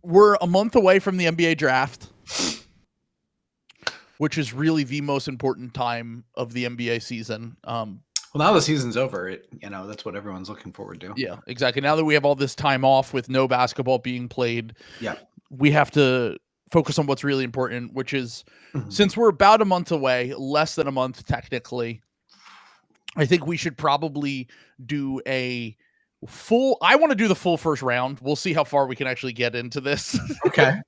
we're a month away from the NBA draft, which is really the most important time of the NBA season. Well, now the season's over. That's what everyone's looking forward to. Yeah, exactly. Now that we have all this time off with no basketball being played, Yeah. we have to focus on what's really important, which is since we're about a month away, less than a month technically, I think we should probably do I want to do the full first round. We'll see how far we can actually get into this. Okay.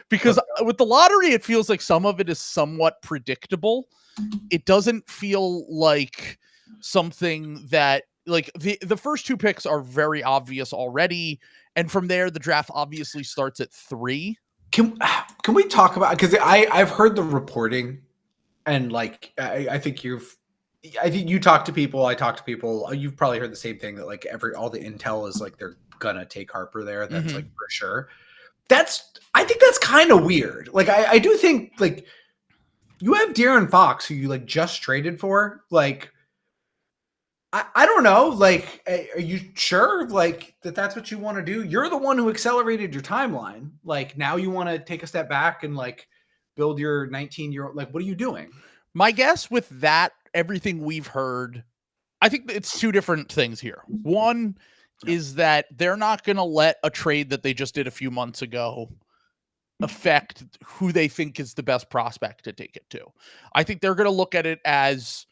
Because with the lottery, it feels like some of it is somewhat predictable. It doesn't feel like something that like the first two picks are very obvious already. And from there, the draft obviously starts at 3. Can we talk about, because I've heard the reporting, and like I think you talk to people, I talk to people. You've probably heard the same thing, that like all the intel is like they're gonna take Harper there. That's like for sure. I think that's kind of weird. Like I do think like you have De'Aaron Fox, who you like just traded for. Like I don't know. Like, are you sure like that's what you want to do? You're the one who accelerated your timeline. Like now you want to take a step back and like build your 19-year-old. Like, what are you doing? My guess with that, everything we've heard, I think it's two different things here. One is that they're not going to let a trade that they just did a few months ago affect who they think is the best prospect to take it to. I think they're going to look at it as,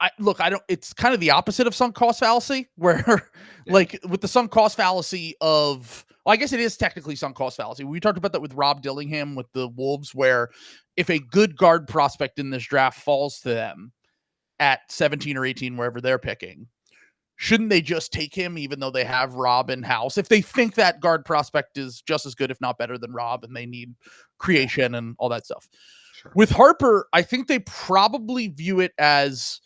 it's kind of the opposite of sunk cost fallacy, where like with the sunk cost fallacy of, well, I guess it is technically sunk cost fallacy. We talked about that with Rob Dillingham with the Wolves, where if a good guard prospect in this draft falls to them at 17 or 18, wherever they're picking, shouldn't they just take him even though they have Rob in house? If they think that guard prospect is just as good, if not better than Rob, and they need creation and all that stuff. Sure. With Harper, I think they probably view it as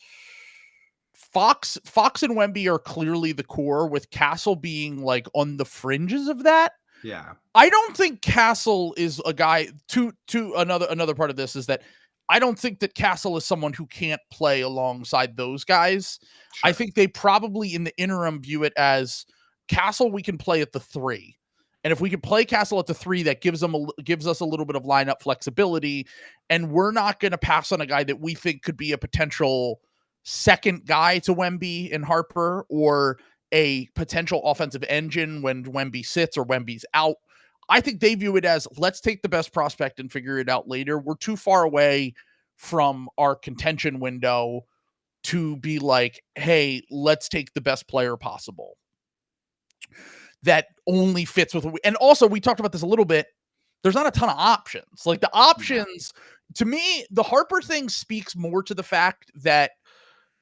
Fox and Wemby are clearly the core, with Castle being like on the fringes of that. Yeah. I don't think Castle is a guy to another part of this is that I don't think that Castle is someone who can't play alongside those guys. Sure. I think they probably in the interim view it as Castle we can play at the 3. And if we can play Castle at the 3, that gives us a little bit of lineup flexibility, and we're not going to pass on a guy that we think could be a potential second guy to Wemby and Harper, or a potential offensive engine when Wemby sits or Wemby's out. I think they view it as, let's take the best prospect and figure it out later. We're too far away from our contention window to be like, hey, let's take the best player possible that only fits with, and also we talked about this a little bit. There's not a ton of options. Like the options, to me, the Harper thing speaks more to the fact that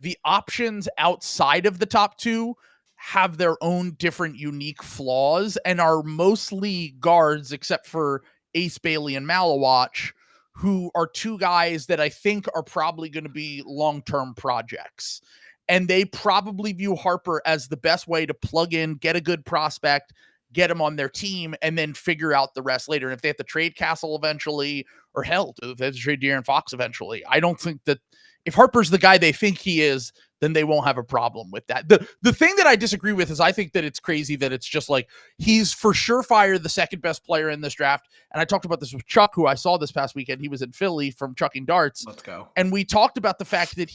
the options outside of the top 2 have their own different unique flaws and are mostly guards, except for Ace Bailey and Malawatch, who are 2 guys that I think are probably going to be long-term projects. And they probably view Harper as the best way to plug in, get a good prospect, get him on their team, and then figure out the rest later. And if they have to trade Castle eventually, or hell, if they have to trade De'Aaron Fox eventually, I don't think that if Harper's the guy they think he is, then they won't have a problem with that. The thing that I disagree with is I think that it's crazy that it's just like he's for surefire the second best player in this draft. And I talked about this with Chuck, who I saw this past weekend. He was in Philly from Chucking Darts. Let's go. And we talked about the fact that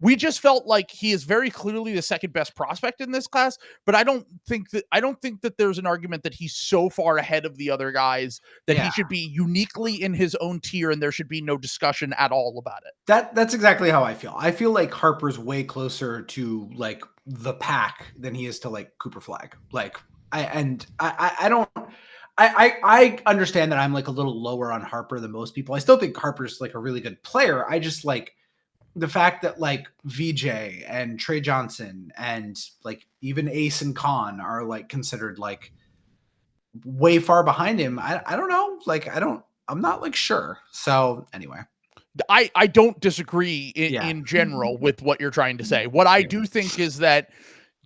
we just felt like he is very clearly the second best prospect in this class, but I don't think that there's an argument that he's so far ahead of the other guys that he should be uniquely in his own tier and there should be no discussion at all about it. That's exactly how I feel. I feel like Harper's way closer to like the pack than he is to like Cooper Flagg. Like I understand that I'm like a little lower on Harper than most people. I still think Harper's like a really good player. I just like the fact that like VJ and Trey Johnson and like even Ace and Khan are like considered like way far behind him. I don't know. Like I'm not like sure. So anyway, I don't disagree in general with what you're trying to say. What I do think is that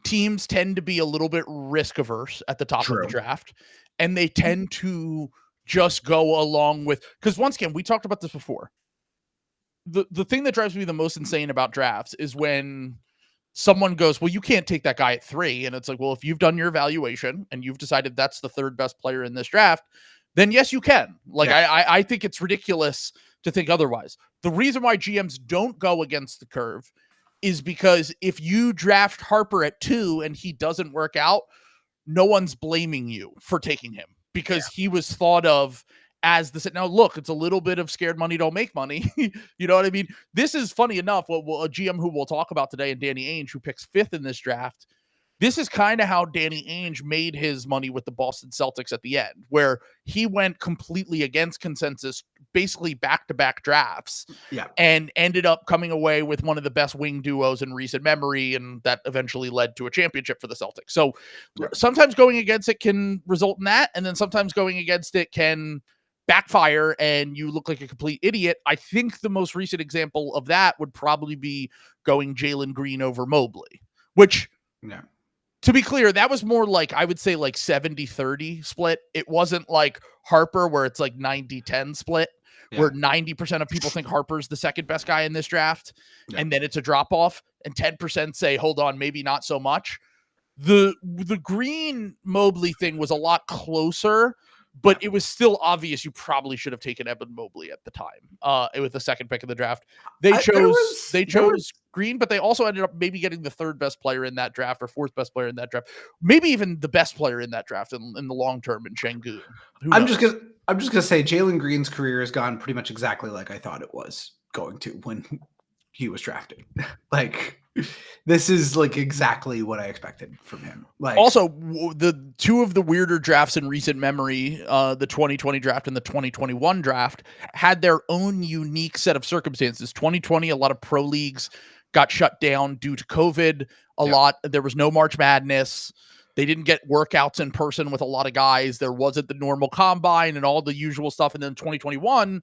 teams tend to be a little bit risk averse at the top of the draft, and they tend to just go along with, because once again, we talked about this before. The thing that drives me the most insane about drafts is when someone goes, well, you can't take that guy at 3. And it's like, well, if you've done your evaluation and you've decided that's the 3rd best player in this draft, then yes, you can. Like, I think it's ridiculous to think otherwise. The reason why GMs don't go against the curve is because if you draft Harper at 2 and he doesn't work out, no one's blaming you for taking him because he was thought of as the now look, it's a little bit of scared money don't make money. You know what I mean? This is funny enough. What a GM who we'll talk about today, and Danny Ainge, who picks 5th in this draft. This is kind of how Danny Ainge made his money with the Boston Celtics at the end, where he went completely against consensus, basically back-to-back drafts, and ended up coming away with one of the best wing duos in recent memory, and that eventually led to a championship for the Celtics. So sometimes going against it can result in that, and then sometimes going against it can backfire and you look like a complete idiot. I think the most recent example of that would probably be going Jalen Green over Mobley, which... To be clear, that was more like, I would say like 70-30 split. It wasn't like Harper where it's like 90-10 split, where 90% of people think Harper's the 2nd best guy in this draft. And then it's a drop off and 10% say, hold on, maybe not so much. The Green Mobley thing was a lot closer, but it was still obvious you probably should have taken Evan Mobley at the time with the 2nd pick of the draft. They chose Green, but they also ended up maybe getting the 3rd best player in that draft or 4th best player in that draft, maybe even the best player in that draft in the long term in Şengün. I'm just gonna say Jalen Green's career has gone pretty much exactly like I thought it was going to when he was drafted. Like, this is like exactly what I expected from him. Like, also the 2 of the weirder drafts in recent memory, the 2020 draft and the 2021 draft, had their own unique set of circumstances. 2020, a lot of pro leagues got shut down due to COVID. There was no March Madness. They didn't get workouts in person with a lot of guys. There wasn't the normal combine and all the usual stuff. And then 2021,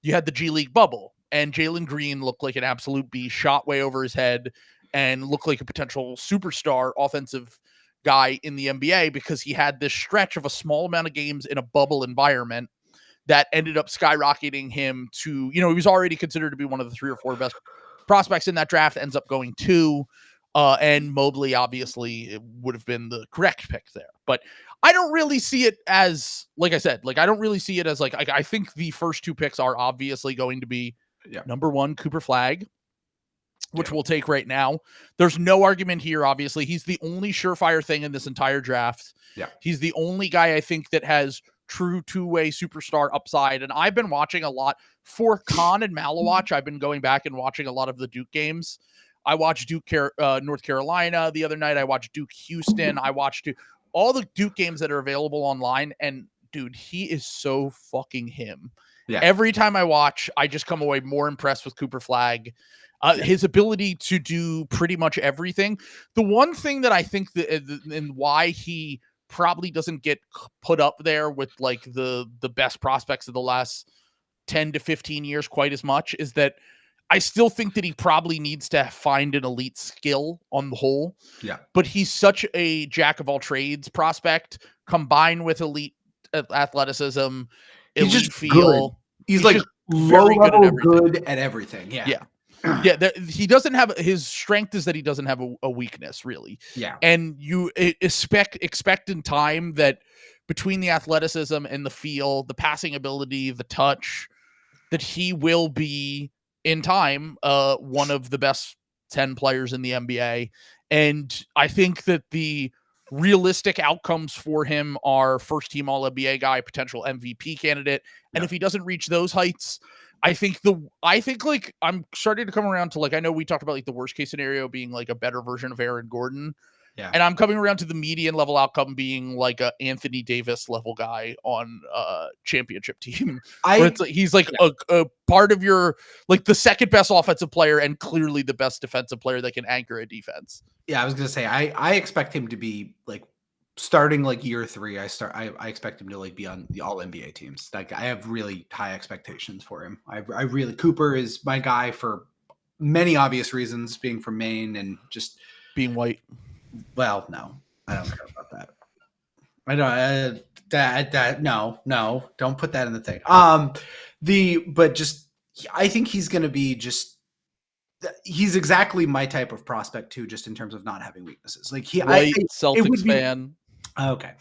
you had the G League bubble. And Jalen Green looked like an absolute beast, shot way over his head, and looked like a potential superstar offensive guy in the NBA because he had this stretch of a small amount of games in a bubble environment that ended up skyrocketing him to, he was already considered to be one of the 3 or 4 best prospects in that draft, ends up going 2. And Mobley obviously would have been the correct pick there. But I don't really see it as, like I said, like I don't really see it as like, I think the first 2 picks are obviously going to be number 1, Cooper Flagg, which we'll take right now. There's no argument here, obviously. He's the only surefire thing in this entire draft. He's the only guy I think that has true 2-way superstar upside. And I've been watching a lot for Khan and Malawatch. I've been going back and watching a lot of the Duke games. I watched Duke North Carolina the other night. I watched Duke Houston. I watched all the Duke games that are available online. And dude, he is so fucking him. Every time I watch, I just come away more impressed with Cooper Flagg. His ability to do pretty much everything. The one thing that I think and why he probably doesn't get put up there with like the best prospects of the last 10 to 15 years quite as much is that I still think that he probably needs to find an elite skill on the whole. But he's such a jack of all trades prospect combined with elite athleticism, elite just feel. Good. He's like very good at everything. He doesn't have, his strength is that he doesn't have a weakness really. And you expect in time that between the athleticism and the feel, the passing ability, the touch, that he will be in time one of the best 10 players in the NBA. And I think that the realistic outcomes for him are first team all NBA guy, potential MVP candidate. And if he doesn't reach those heights, I think like I'm starting to come around to like, I know we talked about like the worst case scenario being like a better version of Aaron Gordon. And I'm coming around to the median level outcome being like a Anthony Davis level guy on a championship team. He's like a part of your, like the second best offensive player and clearly the best defensive player that can anchor a defense. I was going to say, I expect him to be like starting like year 3. I expect him to like be on the all NBA teams. Like I have really high expectations for him. I really, Cooper is my guy for many obvious reasons, being from Maine and just being white. Well, no, I don't care about that. I don't. No, don't put that in the thing. I think he's going to be just he's exactly my type of prospect too, just in terms of not having weaknesses. Like White it Celtics would be, fan. okay.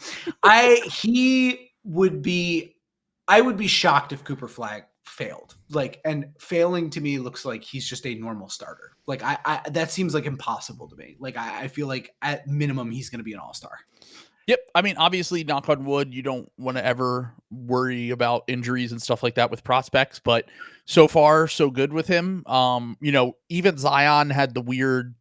I would be shocked if Cooper Flagg failed. Like, and failing to me looks like he's just a normal starter. Like that seems like impossible to me. Like I feel like at minimum he's going to be an all-star. Yep. I mean, obviously, knock on wood, you don't want to ever worry about injuries and stuff like that with prospects, but so far, so good with him. Even Zion had the weird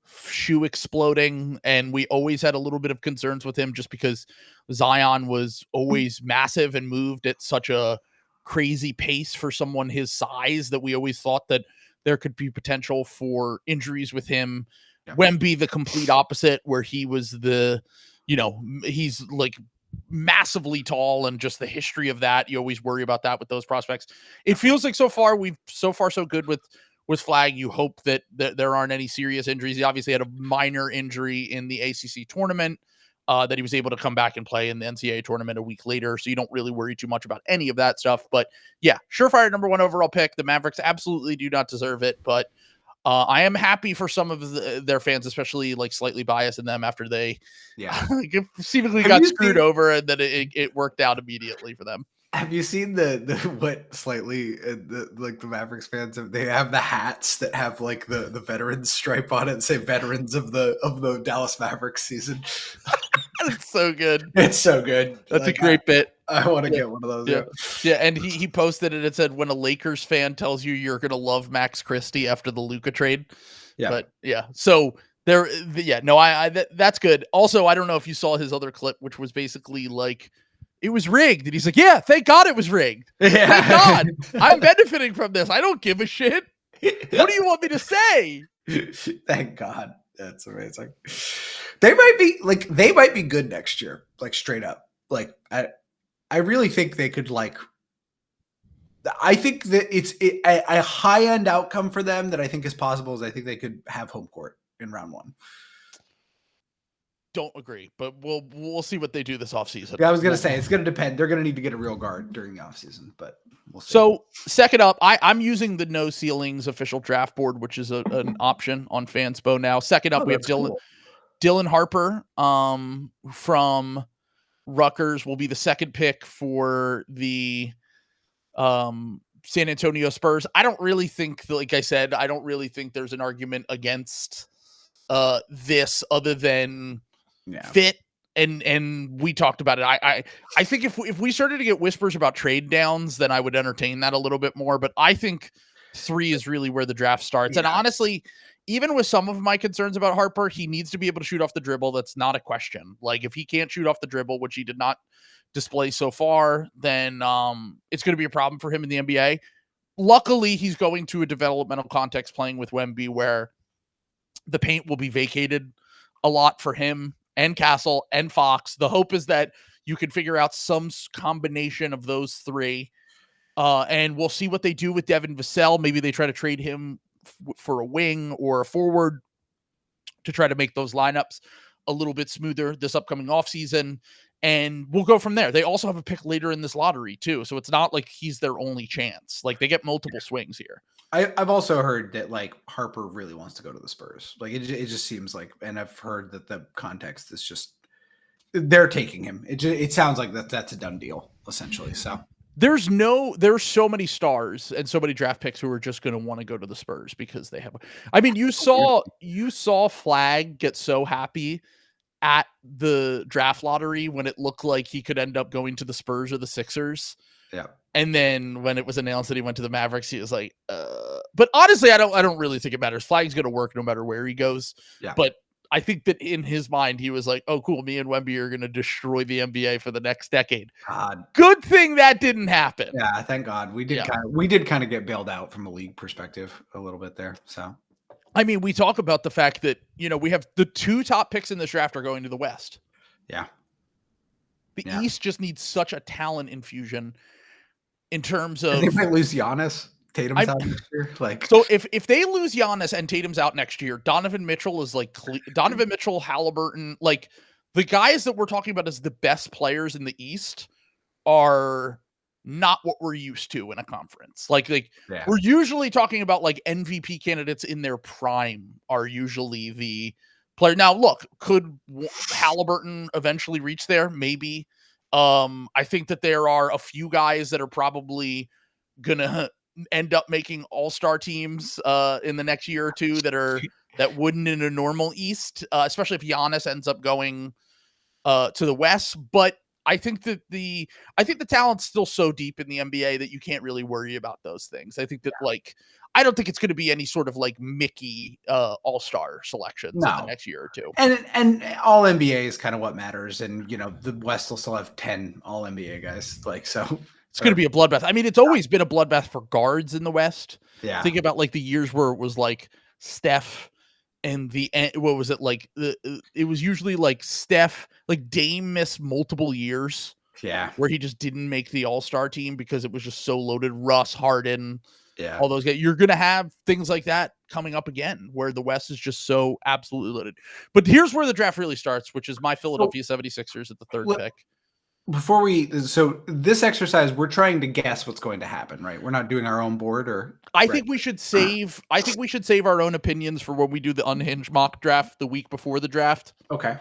shoe exploding, and we always had a little bit of concerns with him just because Zion was always massive and moved at such a crazy pace for someone his size that we always thought that there could be potential for injuries with him. Yeah. Wemby, the complete opposite, where he was he's like massively tall, and just the history of that, you always worry about that with those prospects. It feels like so far so good with Flagg. You hope that there aren't any serious injuries. He obviously had a minor injury in the ACC tournament that he was able to come back and play in the NCAA tournament a week later, so you don't really worry too much about any of that stuff. But yeah, surefire number 1 overall pick. The Mavericks absolutely do not deserve it, but I am happy for some of their fans, especially like slightly biased in them after they seemingly got screwed over, and then it worked out immediately for them. Have you seen the Mavericks fans? They have the hats that have like the veterans stripe on it, say veterans of the Dallas Mavericks season. It's so good. It's so good. That's like, a great bit. I want to get one of those. Yeah. And he posted it. It said, when a Lakers fan tells you you're going to love Max Christie after the Luka trade. Yeah. But yeah, so that's good. Also, I don't know if you saw his other clip, which was basically like, it was rigged. And he's like, yeah, thank God it was rigged. Yeah. Thank God. I'm benefiting from this. I don't give a shit. What do you want me to say? Thank God. That's amazing. They might be good next year, like straight up. Like I really think they could I think that it's a high end outcome for them that I think is possible. Is I think they could have home court in round 1. Don't agree, but we'll see what they do this offseason. Yeah, I was going to say it's going to depend. They're going to need to get a real guard during the offseason, but we'll see. So second up, I'm using the No Ceilings official draft board, which is an option on Fanspo now. Second up, we have Dylan Harper from Rutgers will be the second pick for the San Antonio Spurs. I don't really think, like I said, I don't really think there's an argument against this other than fit. And we talked about it. I think if we started to get whispers about trade downs, then I would entertain that a little bit more. But I think 3 is really where the draft starts. Yeah. And honestly, even with some of my concerns about Harper, he needs to be able to shoot off the dribble. That's not a question. Like, if he can't shoot off the dribble, which he did not display so far, then it's going to be a problem for him in the NBA. Luckily, he's going to a developmental context playing with Wemby, where the paint will be vacated a lot for him and Castle and Fox. The hope is that you can figure out some combination of those 3. And we'll see what they do with Devin Vassell. Maybe they try to trade him for a wing or a forward to try to make those lineups a little bit smoother this upcoming offseason. And we'll go from there. They also have a pick later in this lottery too. So it's not like he's their only chance. Like, they get multiple swings here. I've also heard that like Harper really wants to go to the Spurs. Like it just seems like, and I've heard that the context is just, they're taking him. It sounds like that's a done deal essentially. So there's so many stars and so many draft picks who are just going to want to go to the Spurs because they have. I mean, you saw Flagg get so happy at the draft lottery when it looked like he could end up going to the Spurs or the Sixers. Yeah. And then when it was announced that he went to the Mavericks, he was like, But honestly, I don't really think it matters. Flagg's going to work no matter where he goes. Yeah. But I think that in his mind, he was like, oh, cool, me and Wemby are going to destroy the NBA for the next decade. God. Good thing that didn't happen. Yeah, thank God. We did kind of get bailed out from a league perspective a little bit there. So, I mean, we talk about the fact that, we have the 2 top picks in this draft are going to the West. Yeah. The East just needs such a talent infusion in terms of. They might lose Giannis. Tatum's out next year. So if they lose Giannis and Tatum's out next year, Donovan Mitchell is like Donovan Mitchell, Halliburton, like the guys that we're talking about as the best players in the East are not what we're used to in a conference. Like Yeah. we're usually talking about like MVP candidates in their prime are usually the player. Now, look, could Halliburton eventually reach there? Maybe. I think that there are a few guys that are probably gonna end up making all-star teams in the next year or two that wouldn't in a normal East, especially if Giannis ends up going to the West. But I think that the talent's still so deep in the NBA that you can't really worry about those things. I think that I don't think it's going to be any sort of like Mickey all-star selections in the next year or two. And all NBA is kind of what matters. And the West will still have 10 all NBA guys. So it's going to be a bloodbath. I mean, it's always been a bloodbath for guards in the West. Yeah. Think about like the years where it was like Steph and what was it like? It was usually like Steph, like Dame missed multiple years. Yeah. Where he just didn't make the all-star team because it was just so loaded. Russ, Harden, all those guys. You're going to have things like that coming up again where the West is just so absolutely loaded. But here's where the draft really starts, which is my Philadelphia 76ers at the third pick. Before so this exercise, we're trying to guess what's going to happen, right? We're not doing our own board, or I think we should save our own opinions for when we do the unhinged mock draft the week before the draft. Okay.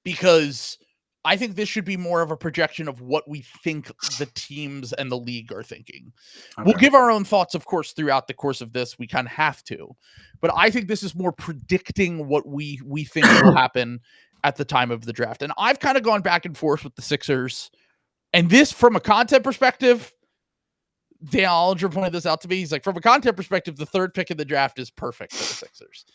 Because I think this should be more of a projection of what we think the teams and the league are thinking. Okay. We'll give our own thoughts, of course, throughout the course of this. We kind of have to. But I think this is more predicting what we think will happen at the time of the draft. And I've kind of gone back and forth with the Sixers. And this, from a content perspective, Dan Ollinger pointed this out to me. He's like, from a content perspective, the third pick of the draft is perfect for the Sixers.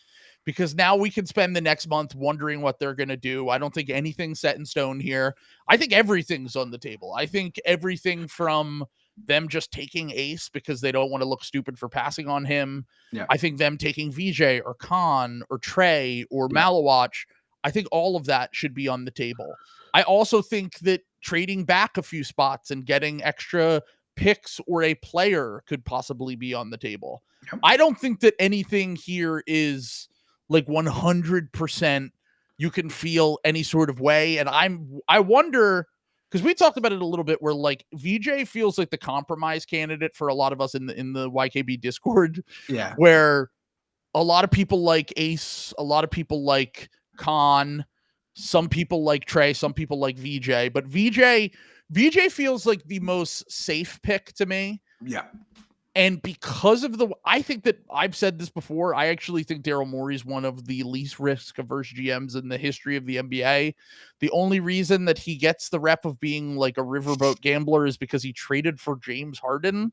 Because now we can spend the next month wondering what they're going to do. I don't think anything's set in stone here. I think everything's on the table. I think everything from them just taking Ace because they don't want to look stupid for passing on him. Yeah. I think them taking VJ or Khan or Trey or Malawach. I think all of that should be on the table. I also think that trading back a few spots and getting extra picks or a player could possibly be on the table. Yep. I don't think that anything here is like 100% you can feel any sort of way. And I wonder, because we talked about it a little bit, where like VJ feels like the compromise candidate for a lot of us in the YKB Discord. Yeah. Where a lot of people like Ace, a lot of people like Khan, some people like Trey, some people like VJ, but VJ feels like the most safe pick to me. Yeah. And because of I think that I've said this before, I actually think Daryl Morey is one of the least risk-averse GMs in the history of the NBA. The only reason that he gets the rep of being like a riverboat gambler is because he traded for James Harden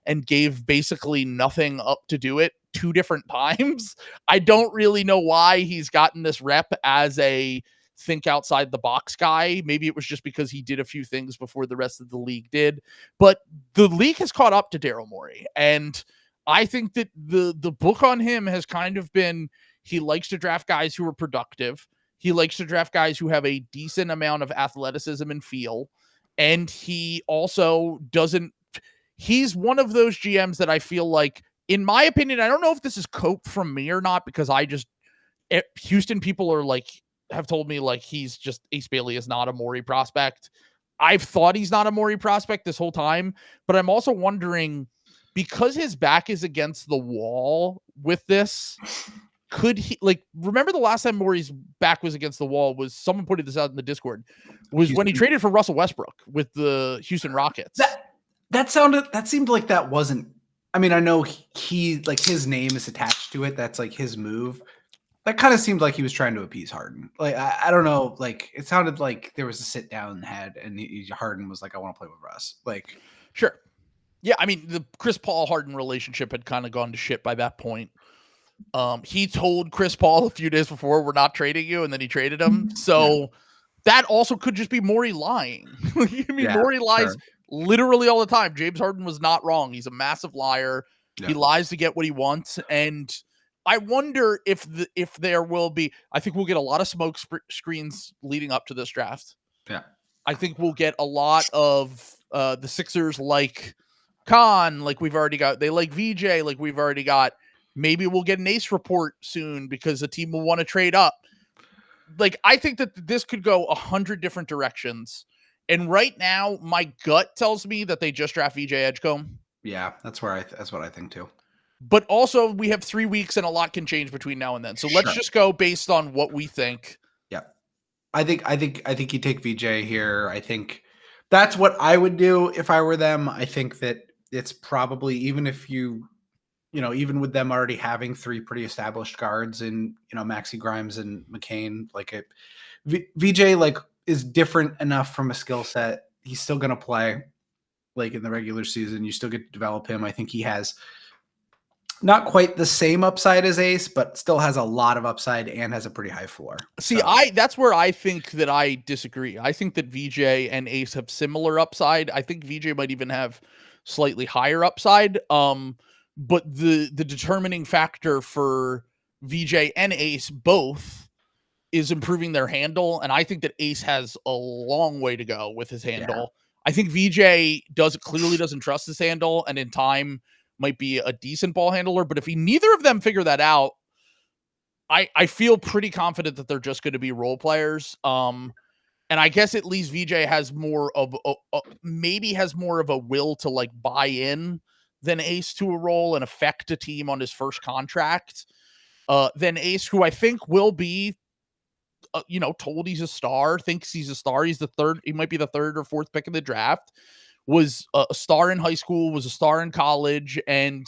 and gave basically nothing up to do it 2 different times. I don't really know why he's gotten this rep as a think outside the box guy. Maybe it was just because he did a few things before the rest of the league did, but the league has caught up to Daryl Morey. And I think that the book on him has kind of been, he likes to draft guys who are productive. He likes to draft guys who have a decent amount of athleticism and feel. And he also he's one of those GMs that I feel like, in my opinion, I don't know if this is cope from me or not, because Houston people are like, have told me like he's just, Ace Bailey is not a Morey prospect. I've thought he's not a Morey prospect this whole time, but I'm also wondering, because his back is against the wall with this, could he, like, remember the last time Morey's back was against the wall was, someone pointed this out in the Discord, was Houston, when he traded for Russell Westbrook with the Houston Rockets. That seemed like that wasn't, I mean, I know he like his name is attached to it. That's like his move. That kind of seemed like he was trying to appease Harden. Like, I don't know. Like, it sounded like there was a sit down head, and Harden was like, "I want to play with Russ." Like, sure, yeah. I mean, the Chris Paul Harden relationship had kind of gone to shit by that point. He told Chris Paul a few days before, "We're not trading you," and then he traded him. So that also could just be Morey lying. I mean, Morey lies literally all the time. James Harden was not wrong. He's a massive liar. Yeah. He lies to get what he wants, and I wonder if there will be, I think we'll get a lot of smoke screens leading up to this draft. Yeah. I think we'll get a lot of the Sixers like Khan, like we've already got. They like VJ, like we've already got. Maybe we'll get an Ace report soon because the team will want to trade up. Like, I think that this could go 100 different directions. And right now, my gut tells me that they just draft VJ Edgecombe. Yeah, that's what I think too. But also, we have 3 weeks and a lot can change between now and then. So let's just go based on what we think. Yeah. I think you take VJ here. I think that's what I would do if I were them. I think that it's probably, even if even with them already having 3 pretty established guards in, Maxi Grimes and McCain, like VJ like is different enough from a skill set. He's still going to play like in the regular season. You still get to develop him. I think he has not quite the same upside as Ace, but still has a lot of upside and has a pretty high floor. See, that's where I think that I disagree. I think that VJ and Ace have similar upside. I think VJ might even have slightly higher upside. But the determining factor for VJ and Ace both is improving their handle, and I think that Ace has a long way to go with his handle. Yeah. I think VJ clearly doesn't trust his handle, and in time might be a decent ball handler. But if neither of them figure that out, I feel pretty confident that they're just going to be role players. And I guess at least VJ has more of maybe has more of a will to like buy in than Ace to a role and affect a team on his first contract. Than Ace, who I think will be, told he's a star, thinks he's a star. He's the third. He might be the 3rd or 4th pick in the draft. Was a star in high school, was a star in college, and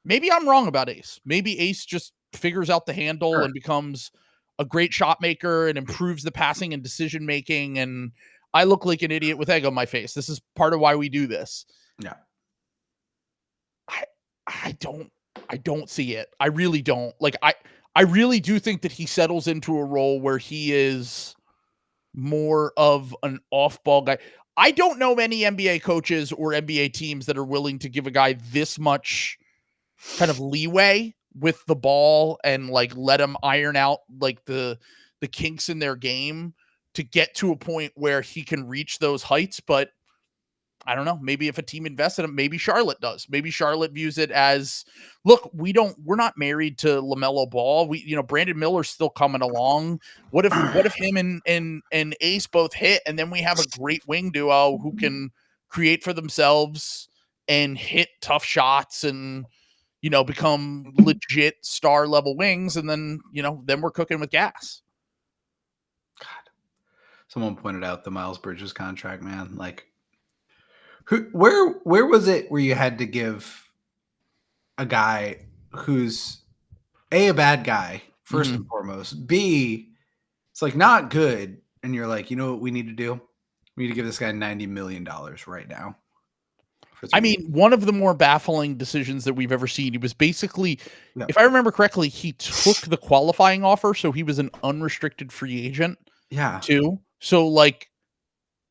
maybe I'm wrong about Ace. Maybe Ace just figures out the handle and becomes a great shot maker and improves the passing and decision making. And I look like an idiot with egg on my face. This is part of why we do this. Yeah. I don't see it. I really don't. Like I really do think that he settles into a role where he is more of an off-ball guy. I don't know many NBA coaches or NBA teams that are willing to give a guy this much kind of leeway with the ball and like let him iron out like the kinks in their game to get to a point where he can reach those heights. But I don't know, maybe if a team invests in him, maybe Charlotte does. Maybe Charlotte views it as, look, we're not married to LaMelo Ball. Brandon Miller's still coming along. What if him and Ace both hit, and then we have a great wing duo who can create for themselves and hit tough shots and, become legit star level wings. And then, then we're cooking with gas. God, someone pointed out the Miles Bridges contract, man. Like, where was it where you had to give a guy who's a bad guy first and foremost, B, it's like not good, and you're like, you know what we need to do? We need to give this guy $90 million right now. I mean, one of the more baffling decisions that we've ever seen. He was basically, if I remember correctly, he took the qualifying offer, so he was an unrestricted free agent. Yeah. Too. So like,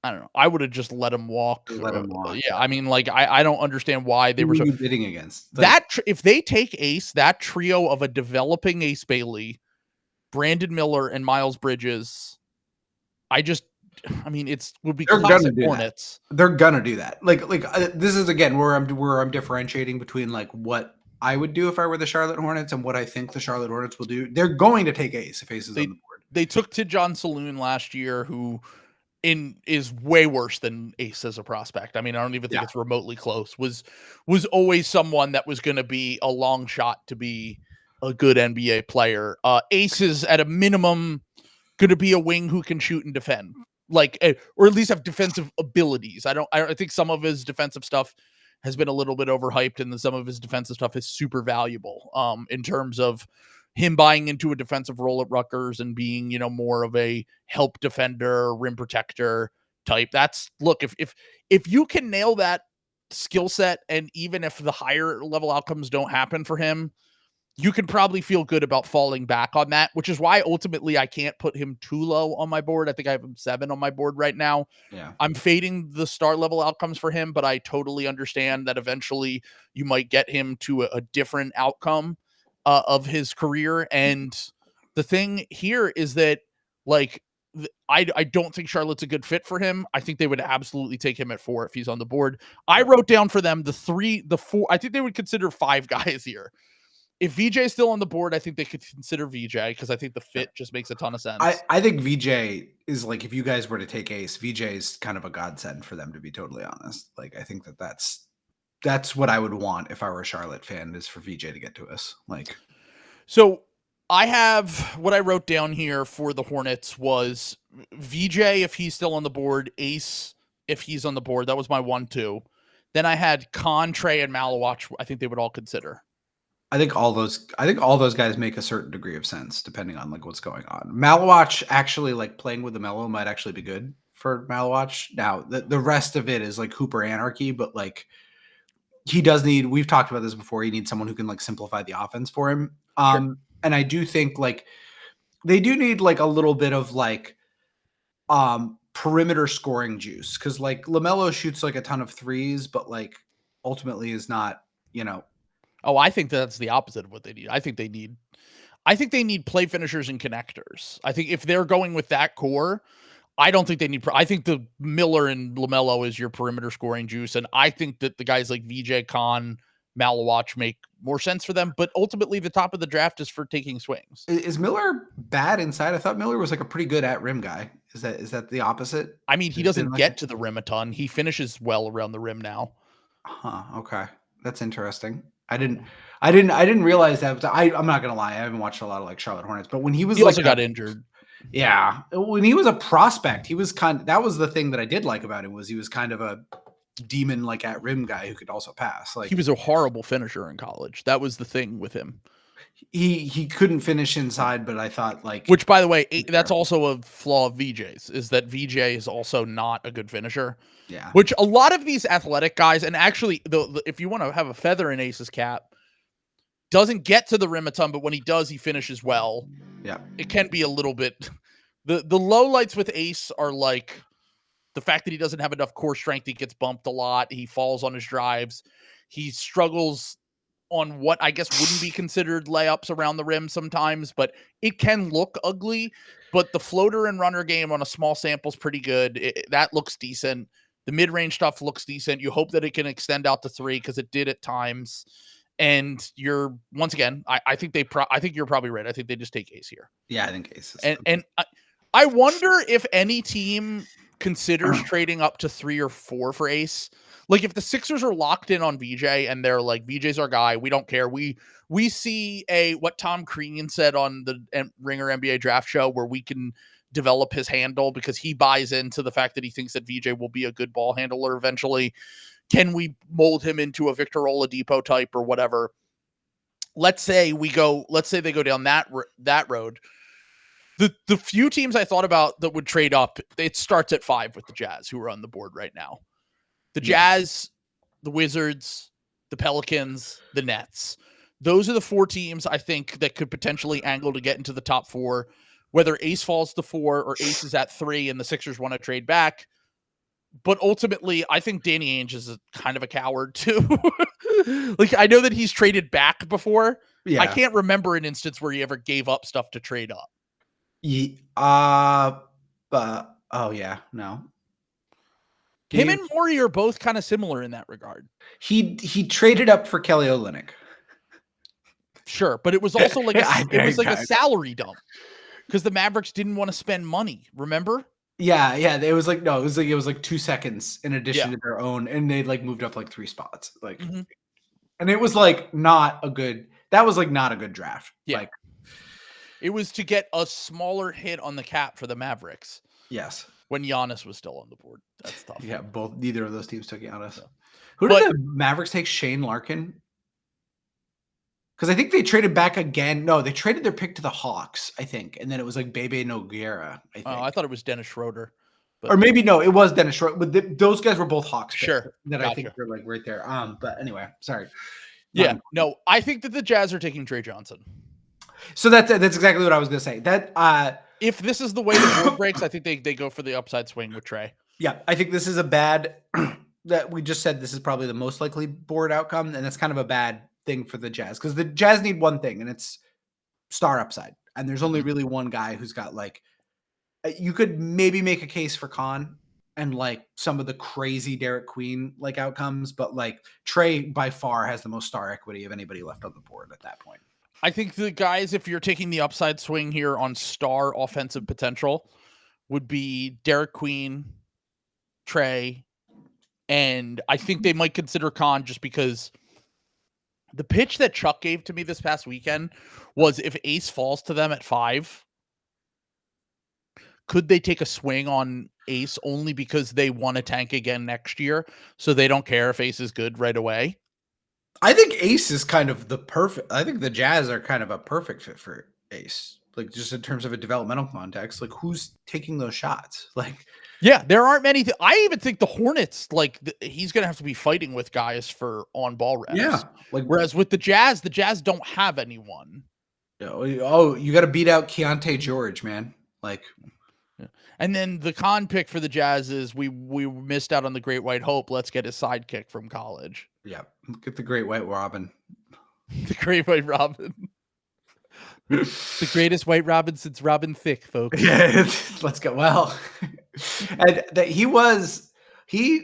I don't know. I would have just let him walk. Yeah. I mean, like, I don't understand why they were so bidding against that. If they take Ace, that trio of a developing Ace Bailey, Brandon Miller, and Miles Bridges, it would be classic Hornets. They're gonna do that. Like this is again where I'm differentiating between like what I would do if I were the Charlotte Hornets and what I think the Charlotte Hornets will do. They're going to take Ace if Ace is on the board. They took Tidjane Saloon last year, who is way worse than Ace as a prospect. I mean, I don't even think it's remotely close. Was always someone that was going to be a long shot to be a good NBA player. Ace is at a minimum going to be a wing who can shoot and defend, like, or at least have defensive abilities. I think some of his defensive stuff has been a little bit overhyped, and then some of his defensive stuff is super valuable. In terms of him buying into a defensive role at Rutgers and being, more of a help defender, rim protector type. If you can nail that skill set, and even if the higher level outcomes don't happen for him, you can probably feel good about falling back on that, which is why ultimately I can't put him too low on my board. I think I have him 7 on my board right now. Yeah. I'm fading the star level outcomes for him, but I totally understand that eventually you might get him to a different outcome of his career. And the thing here is that, like, I don't think Charlotte's a good fit for him. I think they would absolutely take him at 4 if he's on the board. I wrote down for them the 4. I think they would consider 5 guys here. If VJ is still on the board, I think they could consider VJ because I think the fit just makes a ton of sense. I think VJ is like, if you guys were to take Ace, VJ is kind of a godsend for them, to be totally honest. Like, I think that's what I would want if I were a Charlotte fan, is for VJ to get to us. Like, so I have what I wrote down here for the Hornets was VJ if he's still on the board, Ace if he's on the board. That was my 1-2. Then I had Con, Trey, and Malawach. I think they would all consider. I think all those guys make a certain degree of sense depending on like what's going on. Malawach actually, like, playing with the Melo might actually be good for Malawach. Now the rest of it is like Hooper anarchy, but like he does need, we've talked about this before, he needs someone who can like simplify the offense for him. Sure. And I do think like they do need like a little bit of like perimeter scoring juice, because like LaMelo shoots like a ton of threes, but like ultimately is not, you know. Oh, I think that's the opposite of what they need. I think they need play finishers and connectors. I think if they're going with that core, I don't think they need. I think the Miller and LaMelo is your perimeter scoring juice, and I think that the guys like VJ, Con, Malawach make more sense for them. But ultimately, the top of the draft is for taking swings. Is Miller bad inside? I thought Miller was like a pretty good at rim guy. Is that the opposite? I mean, he doesn't get to the rim a ton. He finishes well around the rim now. Okay, that's interesting. I didn't realize that. I'm not gonna lie, I haven't watched a lot of like Charlotte Hornets, but when he was also got injured. Yeah, when he was a prospect, he was that was the thing that I did like about him, was he was kind of a demon like at rim guy who could also pass. Like, he was a horrible finisher in college. That was the thing with him. He couldn't finish inside, but I thought like, which by the way, that's also a flaw of VJ's, is that VJ is also not a good finisher. Yeah. Which a lot of these athletic guys, and actually if you want to have a feather in Ace's cap, doesn't get to the rim a ton, but when he does, he finishes well. Yeah. It can be a little bit the low lights with Ace are like the fact that he doesn't have enough core strength. He gets bumped a lot. He falls on his drives. He struggles on what I guess wouldn't be considered layups around the rim sometimes, but it can look ugly. But the floater and runner game on a small sample is pretty good. That looks decent. The mid-range stuff looks decent. You hope that it can extend out to three, because it did at times. And you're, once again, I think I think you're probably right. I think they just take Ace here. Yeah, I think Ace is. And I wonder if any team considers trading up to 3 or 4 for Ace. Like, if the Sixers are locked in on VJ and they're like, VJ's our guy, we don't care. We see what Tom Crean said on the Ringer NBA draft show, where we can develop his handle because he buys into the fact that he thinks that VJ will be a good ball handler eventually. Can we mold him into a Victor Oladipo type or whatever? Let's say they go down that road. The few teams I thought about that would trade up, it starts at 5 with the Jazz, who are on the board right now. The Jazz, the Wizards, the Pelicans, the Nets. Those are the 4 teams I think that could potentially angle to get into the top 4. Whether Ace falls to 4 or Ace is at 3 and the Sixers want to trade back. But ultimately, I think Danny Ainge is kind of a coward too. Like, I know that he's traded back before. Yeah. I can't remember an instance where he ever gave up stuff to trade up. No. Him and Morey are both kind of similar in that regard. He traded up for Kelly Olynyk. Sure, but it was also like a salary dump, because the Mavericks didn't want to spend money. Remember? Yeah. It was like 2 seconds in addition to their own, and they like moved up like 3 spots. Like, and it was like not a good draft. Yeah. Like, it was to get a smaller hit on the cap for the Mavericks. Yes. When Giannis was still on the board. That's tough. Yeah, neither of those teams took Giannis. No. Who did the Mavericks take? Shane Larkin? Because I think they traded back again. No, they traded their pick to the Hawks, I think. And then it was like Bebe Nogueira, I think. Oh, I thought it was Dennis Schroeder. Or maybe no, it was Dennis Schroeder. But those guys were both Hawks. Sure. That I think were like right there. But anyway, sorry. Yeah, no, I think that the Jazz are taking Trey Johnson. So that's exactly what I was going to say. That if this is the way the board breaks, I think they go for the upside swing with Trey. Yeah, I think this is a bad that we just said this is probably the most likely board outcome, and that's kind of a bad thing for the Jazz, because the Jazz need one thing, and it's star upside. And there's only really one guy who's got like, you could maybe make a case for Con, and like some of the crazy Derek Queen like outcomes, but like Trey by far has the most star equity of anybody left on the board at that point. I think the guys, if you're taking the upside swing here on star offensive potential, would be Derek Queen, Trey, and I think they might consider Khan just because the pitch that Chuck gave to me this past weekend was if Ace falls to them at 5, could they take a swing on Ace only because they want to tank again next year, so they don't care if Ace is good right away? I think Ace is kind of I think the Jazz are kind of a perfect fit for Ace. Like just in terms of a developmental context, like who's taking those shots? Like, yeah, there aren't many. I even think the Hornets, like he's going to have to be fighting with guys for on-ball reps. Yeah. Like, whereas with the Jazz don't have anyone. Oh, you got to beat out Keontae George, man. Like, and then the con pick for the Jazz is we missed out on the Great White Hope. Let's get his sidekick from college. Yeah, get the Great White Robin. The Great White Robin. The greatest White Robin since Robin Thicke, folks. Yeah, let's go. Well, and that there was was he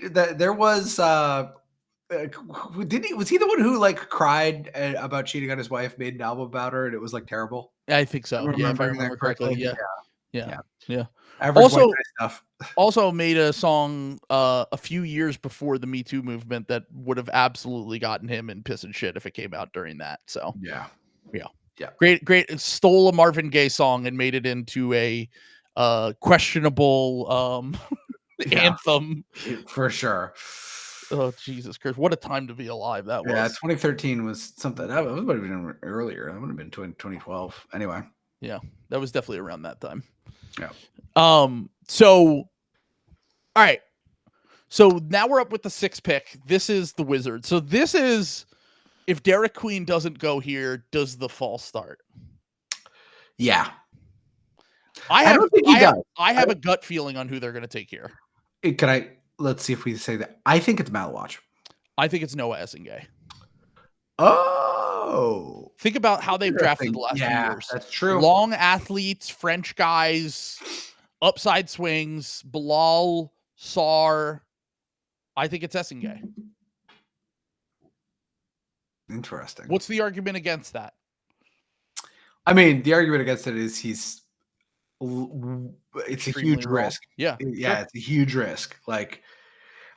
the one who like cried about cheating on his wife, made an album about her, and it was like terrible? I think so. Yeah, if I remember correctly. Yeah. Also made a song a few years before the Me Too movement that would have absolutely gotten him in piss and shit if it came out during that. So yeah. Great. Stole a Marvin Gaye song and made it into a questionable anthem for sure. Oh, Jesus Christ. What a time to be alive that was. Yeah, 2013 was something. That would have been earlier. That would have been 2012. Anyway. Yeah, that was definitely around that time. Yeah. So, all right. So now we're up with the 6th pick. This is the Wizards. So this is, if Derek Queen doesn't go here, does the fall start? Yeah. I have a gut feeling on who they're going to take here. Let's see if we say that. I think it's Malawatch. I think it's Noah Essengay. Oh. Think about how they've drafted the last few years. That's true. Long athletes, French guys, upside swings, Bilal, Sarr. I think it's Essengay. Interesting. What's the argument against that? I mean, the argument against it is it's a huge risk. Yeah. Sure. It's a huge risk. Like,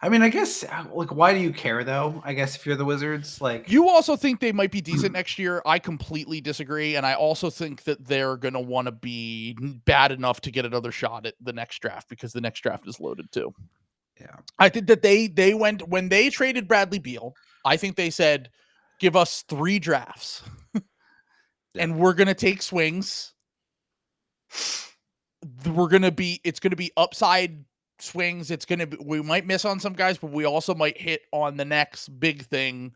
I mean, I guess, like, why do you care though? I guess if you're the Wizards, like, you also think they might be decent next year. I completely disagree, and I also think that they're going to want to be bad enough to get another shot at the next draft because the next draft is loaded too. Yeah, I think that they went when they traded Bradley Beal. I think they said, "Give us 3 drafts, and we're going to take swings. It's going to be upside." Swings. We might miss on some guys, but we also might hit on the next big thing,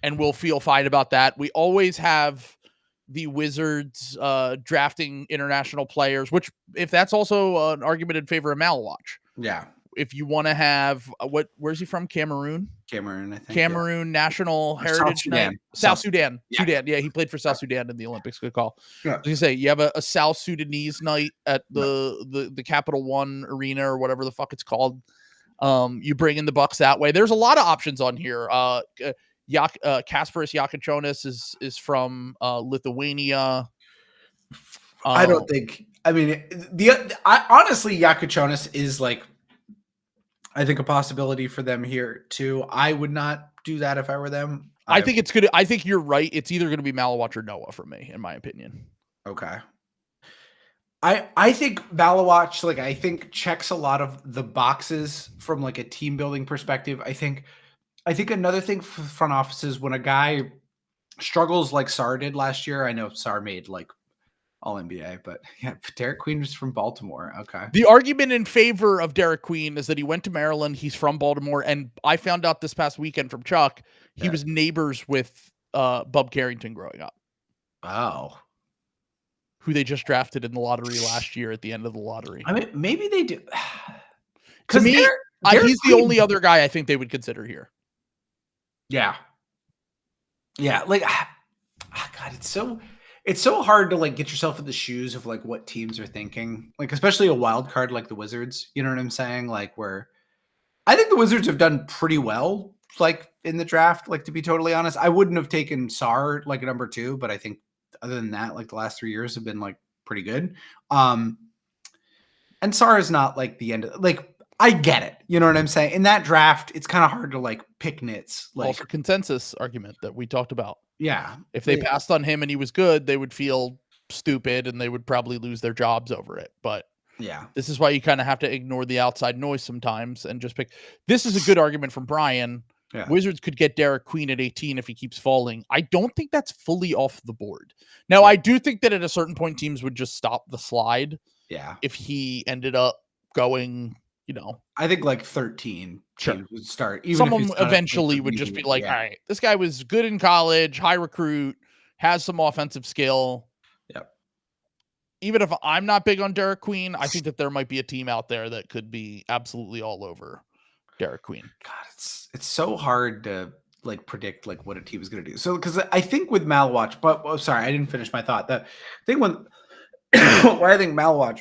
and we'll feel fine about that. We always have the Wizards drafting international players, which if that's also an argument in favor of Malawatch. Yeah. If you want to have where's he from? Cameroon, I think. Cameroon National Heritage Night. South Sudan. Yeah. Sudan. Yeah, he played for South Sudan in the Olympics. Good call. Yeah. I was gonna say you have a South Sudanese night at the Capital One Arena or whatever the fuck it's called. You bring in the Bucks that way. There's a lot of options on here. Kasparis Yakichonis is from Lithuania. I don't think. I mean, honestly, Yakichonis is like, I think a possibility for them here too. I would not do that if I were them. I think it's good. I think you're right. It's either going to be Malawatch or Noah for me, in my opinion. Okay. I think Malawatch, like, I think checks a lot of the boxes from like a team building perspective. I think another thing for front offices, when a guy struggles like Sarr did last year, I know Sarr made like All NBA, but yeah, Derek Queen was from Baltimore. Okay. The argument in favor of Derek Queen is that he went to Maryland. He's from Baltimore, and I found out this past weekend from Chuck he was neighbors with Bub Carrington growing up. Oh, who they just drafted in the lottery last year at the end of the lottery. I mean, maybe they do. To me, he's the only other guy I think they would consider here. Yeah. Yeah. Like, God, it's so hard to like get yourself in the shoes of like what teams are thinking, like, especially a wild card like the Wizards. You know what I'm saying? Like, where I think the Wizards have done pretty well, like in the draft. Like to be totally honest, I wouldn't have taken Sarr like a number 2, but I think other than that, like the last 3 years have been like pretty good. And Sarr is not like the end of like. I get it. You know what I'm saying? In that draft, it's kind of hard to like pick nits. Like also consensus argument that we talked about. Yeah. If they passed on him and he was good, they would feel stupid and they would probably lose their jobs over it. But yeah, this is why you kind of have to ignore the outside noise sometimes and just pick. This is a good argument from Brian. Yeah. Wizards could get Derek Queen at 18 if he keeps falling. I don't think that's fully off the board. Now, I do think that at a certain point, teams would just stop the slide. Yeah. If he ended up going, I think like 13 sure. would start. Even someone eventually would just be like, all right, this guy was good in college, high recruit, has some offensive skill. Yep. Even if I'm not big on Derek Queen, I think that there might be a team out there that could be absolutely all over Derek Queen. God, it's so hard to like predict like what a team is going to do. So because I think with Malwatch, but sorry, I didn't finish my thought. The thing when where I think Malwatch,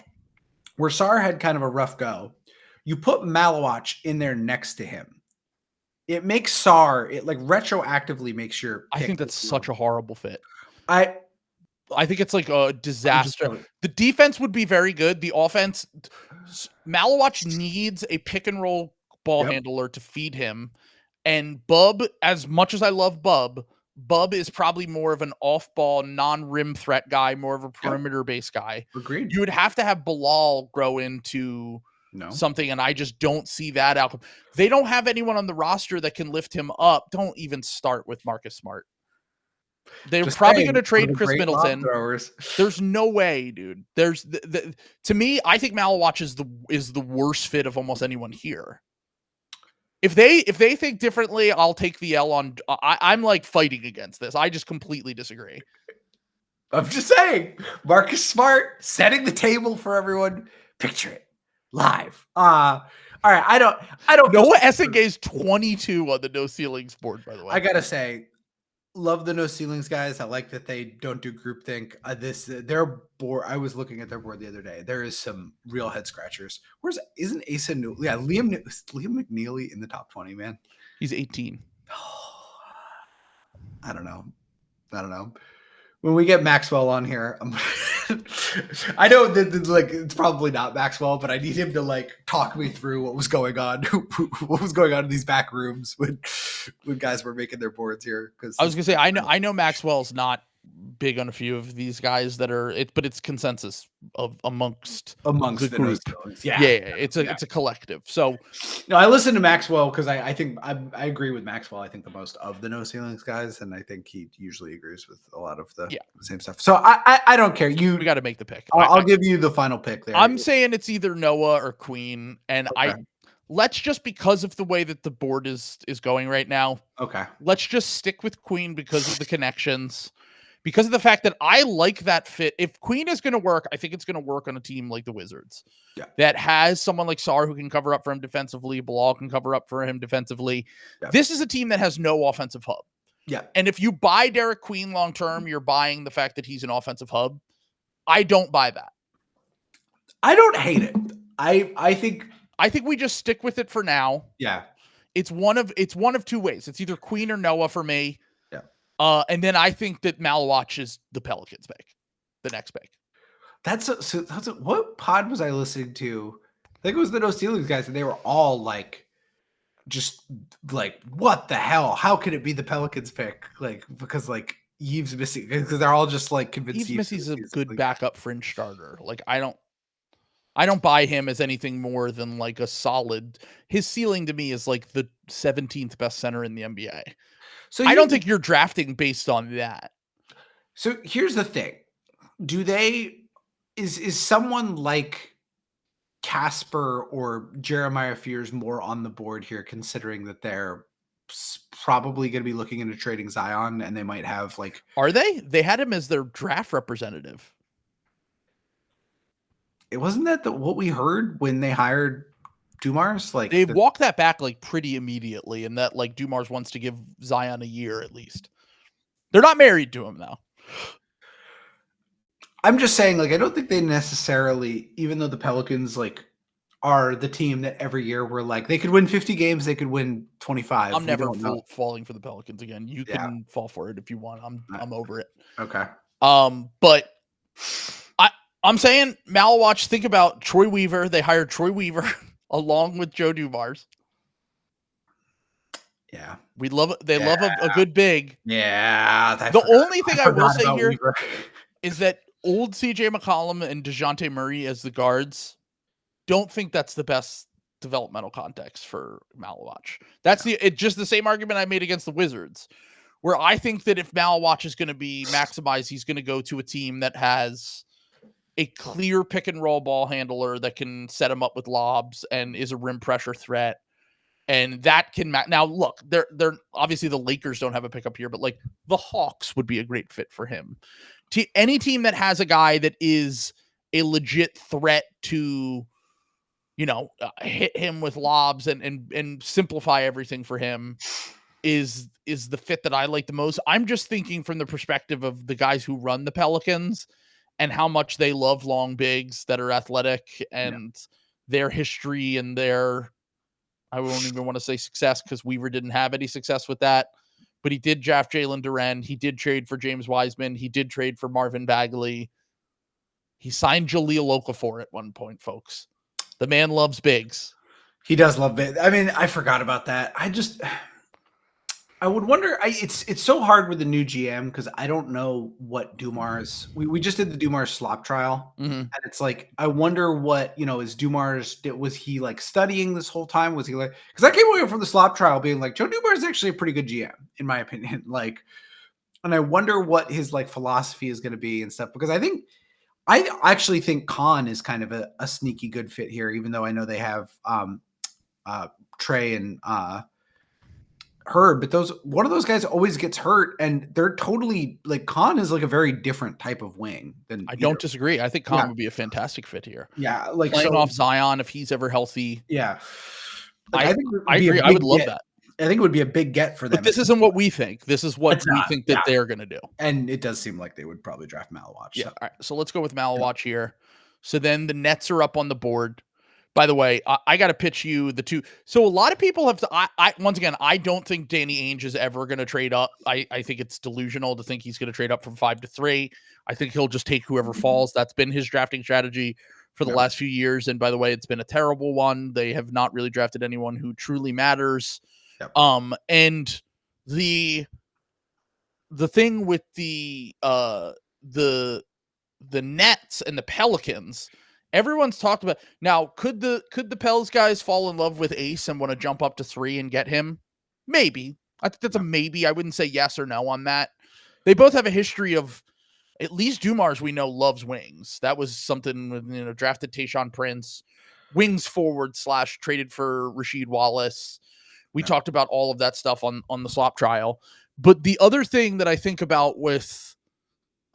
where Sarr had kind of a rough go, you put Malwatch in there next to him. It makes Sarr, it like retroactively makes your I think that's such a horrible fit. I think it's like a disaster. The defense would be very good. The offense, Malwatch needs a pick and roll ball handler to feed him. And Bub, as much as I love Bub is probably more of an off-ball, non-rim threat guy, more of a perimeter-based guy. Agreed. You would have to have Bilal grow into something, and I just don't see that outcome. They don't have anyone on the roster that can lift him up. Don't even start with Marcus Smart. They're just probably going to trade Chris Middleton. There's no way, dude. There's to me, I think Malwatch is the worst fit of almost anyone here. If they think differently, I'll take the L on. I'm like fighting against this. I just completely disagree. I'm just saying, Marcus Smart setting the table for everyone. Picture it live. All right. I don't. Noah Essengay's 22 on the no ceilings board. By the way, I gotta say, love the no ceilings guys. I like that they don't do groupthink. Their board. I was looking at their board the other day. There is some real head scratchers. Isn't Asa New? Yeah, Liam McNeely in the top 20. Man, he's 18. I don't know. When we get Maxwell on here, I know that like it's probably not Maxwell, but I need him to like talk me through what was going on, in these back rooms when guys were making their boards here. Because I was gonna say I know Maxwell's not big on a few of these guys that are but it's consensus of amongst the group. Yeah, it's a collective. So no, I listen to Maxwell because I think I agree with Maxwell. I think the most of the no ceilings guys, and I think he usually agrees with a lot of the same stuff. So I don't care. We got to make the pick. I'll give you the final pick there. I'm saying it's either Noah or Queen, and let's just, because of the way that the board is going right now. Okay. Let's just stick with Queen because of the connections. Because of the fact that I like that fit. If Queen is going to work, I think it's going to work on a team like the Wizards. Yeah. That has someone like Sarr who can cover up for him defensively. Bilal can cover up for him defensively. Yeah. This is a team that has no offensive hub. Yeah. And if you buy Derek Queen long-term, you're buying the fact that he's an offensive hub. I don't buy that. I don't hate it. I think we just stick with it for now. Yeah. It's one of two ways. It's either Queen or Noah for me. And then I think that Malwatch is the Pelicans pick, the next pick. What pod was I listening to? I think it was the No Ceilings guys, and they were all like, just like, what the hell? How could it be the Pelicans pick? Like, because like Yves Missy, because they're all just like convinced Yves Missy's a good backup fringe starter. Like, I don't buy him as anything more than like a solid. His ceiling to me is like the 17th best center in the NBA. So I don't think you're drafting based on that. So here's the thing. Is someone like Casper or Jeremiah Fears more on the board here, considering that they're probably going to be looking into trading Zion and they might have like... Are they? They had him as their draft representative. It wasn't that what we heard when they hired Dumars? Like they walked that back like pretty immediately, and that like Dumars wants to give Zion a year at least. They're not married to him though. I'm just saying, like, I don't think they necessarily, even though the Pelicans like are the team that every year we're like, they could win 50 games, they could win 25. I'm never falling for the Pelicans again. You can fall for it if you want. I'm over it. Okay. But I'm saying, Malawatch, think about Troy Weaver. They hired Troy Weaver along with Joe Dumars. Yeah. They love a good big. Yeah. The only thing I will say here is that old CJ McCollum and DeJounte Murray as the guards, don't think that's the best developmental context for Malawatch. That's it's just the same argument I made against the Wizards, where I think that if Malawatch is going to be maximized, he's going to go to a team that has a clear pick and roll ball handler that can set him up with lobs and is a rim pressure threat. And that can now look, they're obviously the Lakers don't have a pickup here, but like the Hawks would be a great fit for him. Any team that has a guy that is a legit threat to, hit him with lobs and simplify everything for him is the fit that I like the most. I'm just thinking from the perspective of the guys who run the Pelicans and how much they love long bigs that are athletic and their history and I won't even want to say success because Weaver didn't have any success with that, but he did draft Jalen Duren. He did trade for James Wiseman. He did trade for Marvin Bagley. He signed Jahlil Okafor at one point, folks. The man loves bigs. He does love bigs. I mean, I forgot about that. I would wonder. It's so hard with the new GM because I don't know what Dumars. We just did the Dumars slop trial, and it's like I wonder what is Dumars. Was he like studying this whole time? Was he like? Because I came away from the slop trial being like Joe Dumars is actually a pretty good GM in my opinion. Like, and I wonder what his like philosophy is going to be and stuff. Because I actually think Khan is kind of a sneaky good fit here, even though I know they have Trey and Herb, but one of those guys always gets hurt, and they're totally like Khan is like a very different type of wing than I don't disagree. I think Khan would be a fantastic fit here. Yeah, like playing off Zion if he's ever healthy. Yeah, I agree. I would love that. I think it would be a big get for them. But this isn't what we think. This is what we think that they're going to do. And it does seem like they would probably draft Malawatch. Yeah. So. All right. So let's go with Malawatch here. So then the Nets are up on the board. By the way, I got to pitch you the two. So a lot of people have once again, I don't think Danny Ainge is ever going to trade up. I think it's delusional to think he's going to trade up from 5 to 3. I think he'll just take whoever falls. That's been his drafting strategy for the last few years. And by the way, it's been a terrible one. They have not really drafted anyone who truly matters. Yep. And the thing with the Nets and the Pelicans, everyone's talked about now. Could the Pels guys fall in love with Ace and want to jump up to 3 and get him? Maybe. I think that's a maybe. I wouldn't say yes or no on that. They both have a history of, at least Dumars we know loves wings. That was something, drafted Tayshaun Prince, wings forward / traded for Rasheed Wallace. We talked about all of that stuff on the slop trial. But the other thing that I think about with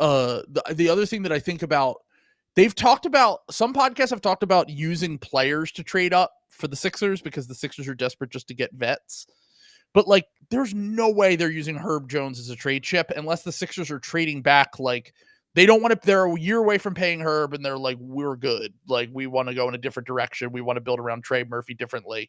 the other thing that I think about, they've talked about, some podcasts have talked about using players to trade up for the Sixers because the Sixers are desperate just to get vets. But like, there's no way they're using Herb Jones as a trade chip unless the Sixers are trading back. Like, they don't want to, they're a year away from paying Herb and they're like, we're good. Like, we want to go in a different direction. We want to build around Trey Murphy differently.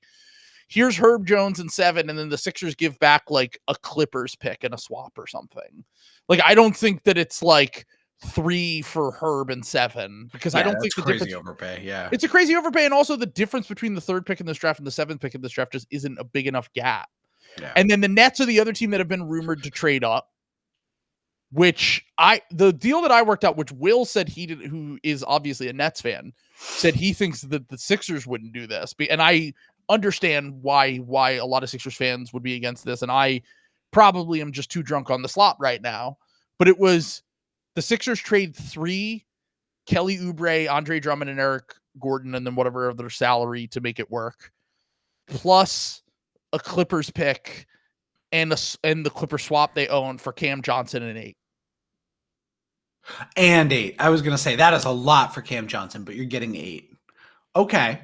Here's Herb Jones and 7, and then the Sixers give back like a Clippers pick and a swap or something. Like, I don't think that it's like 3 for Herb and 7 because I don't think the crazy overpay. Yeah, it's a crazy overpay, and also the difference between the 3rd pick in this draft and the 7th pick in this draft just isn't a big enough gap. Yeah. And then the Nets are the other team that have been rumored to trade up. Which the deal that I worked out, which Will said he did, who is obviously a Nets fan, said he thinks that the Sixers wouldn't do this, and I understand why a lot of Sixers fans would be against this, and I probably am just too drunk on the slot right now. But it was the Sixers trade 3 Kelly Oubre, Andre Drummond, and Eric Gordon, and then whatever other salary to make it work, plus a Clippers pick and the Clipper swap they own for Cam Johnson and 8. And 8. I was going to say that is a lot for Cam Johnson, but you're getting 8. Okay.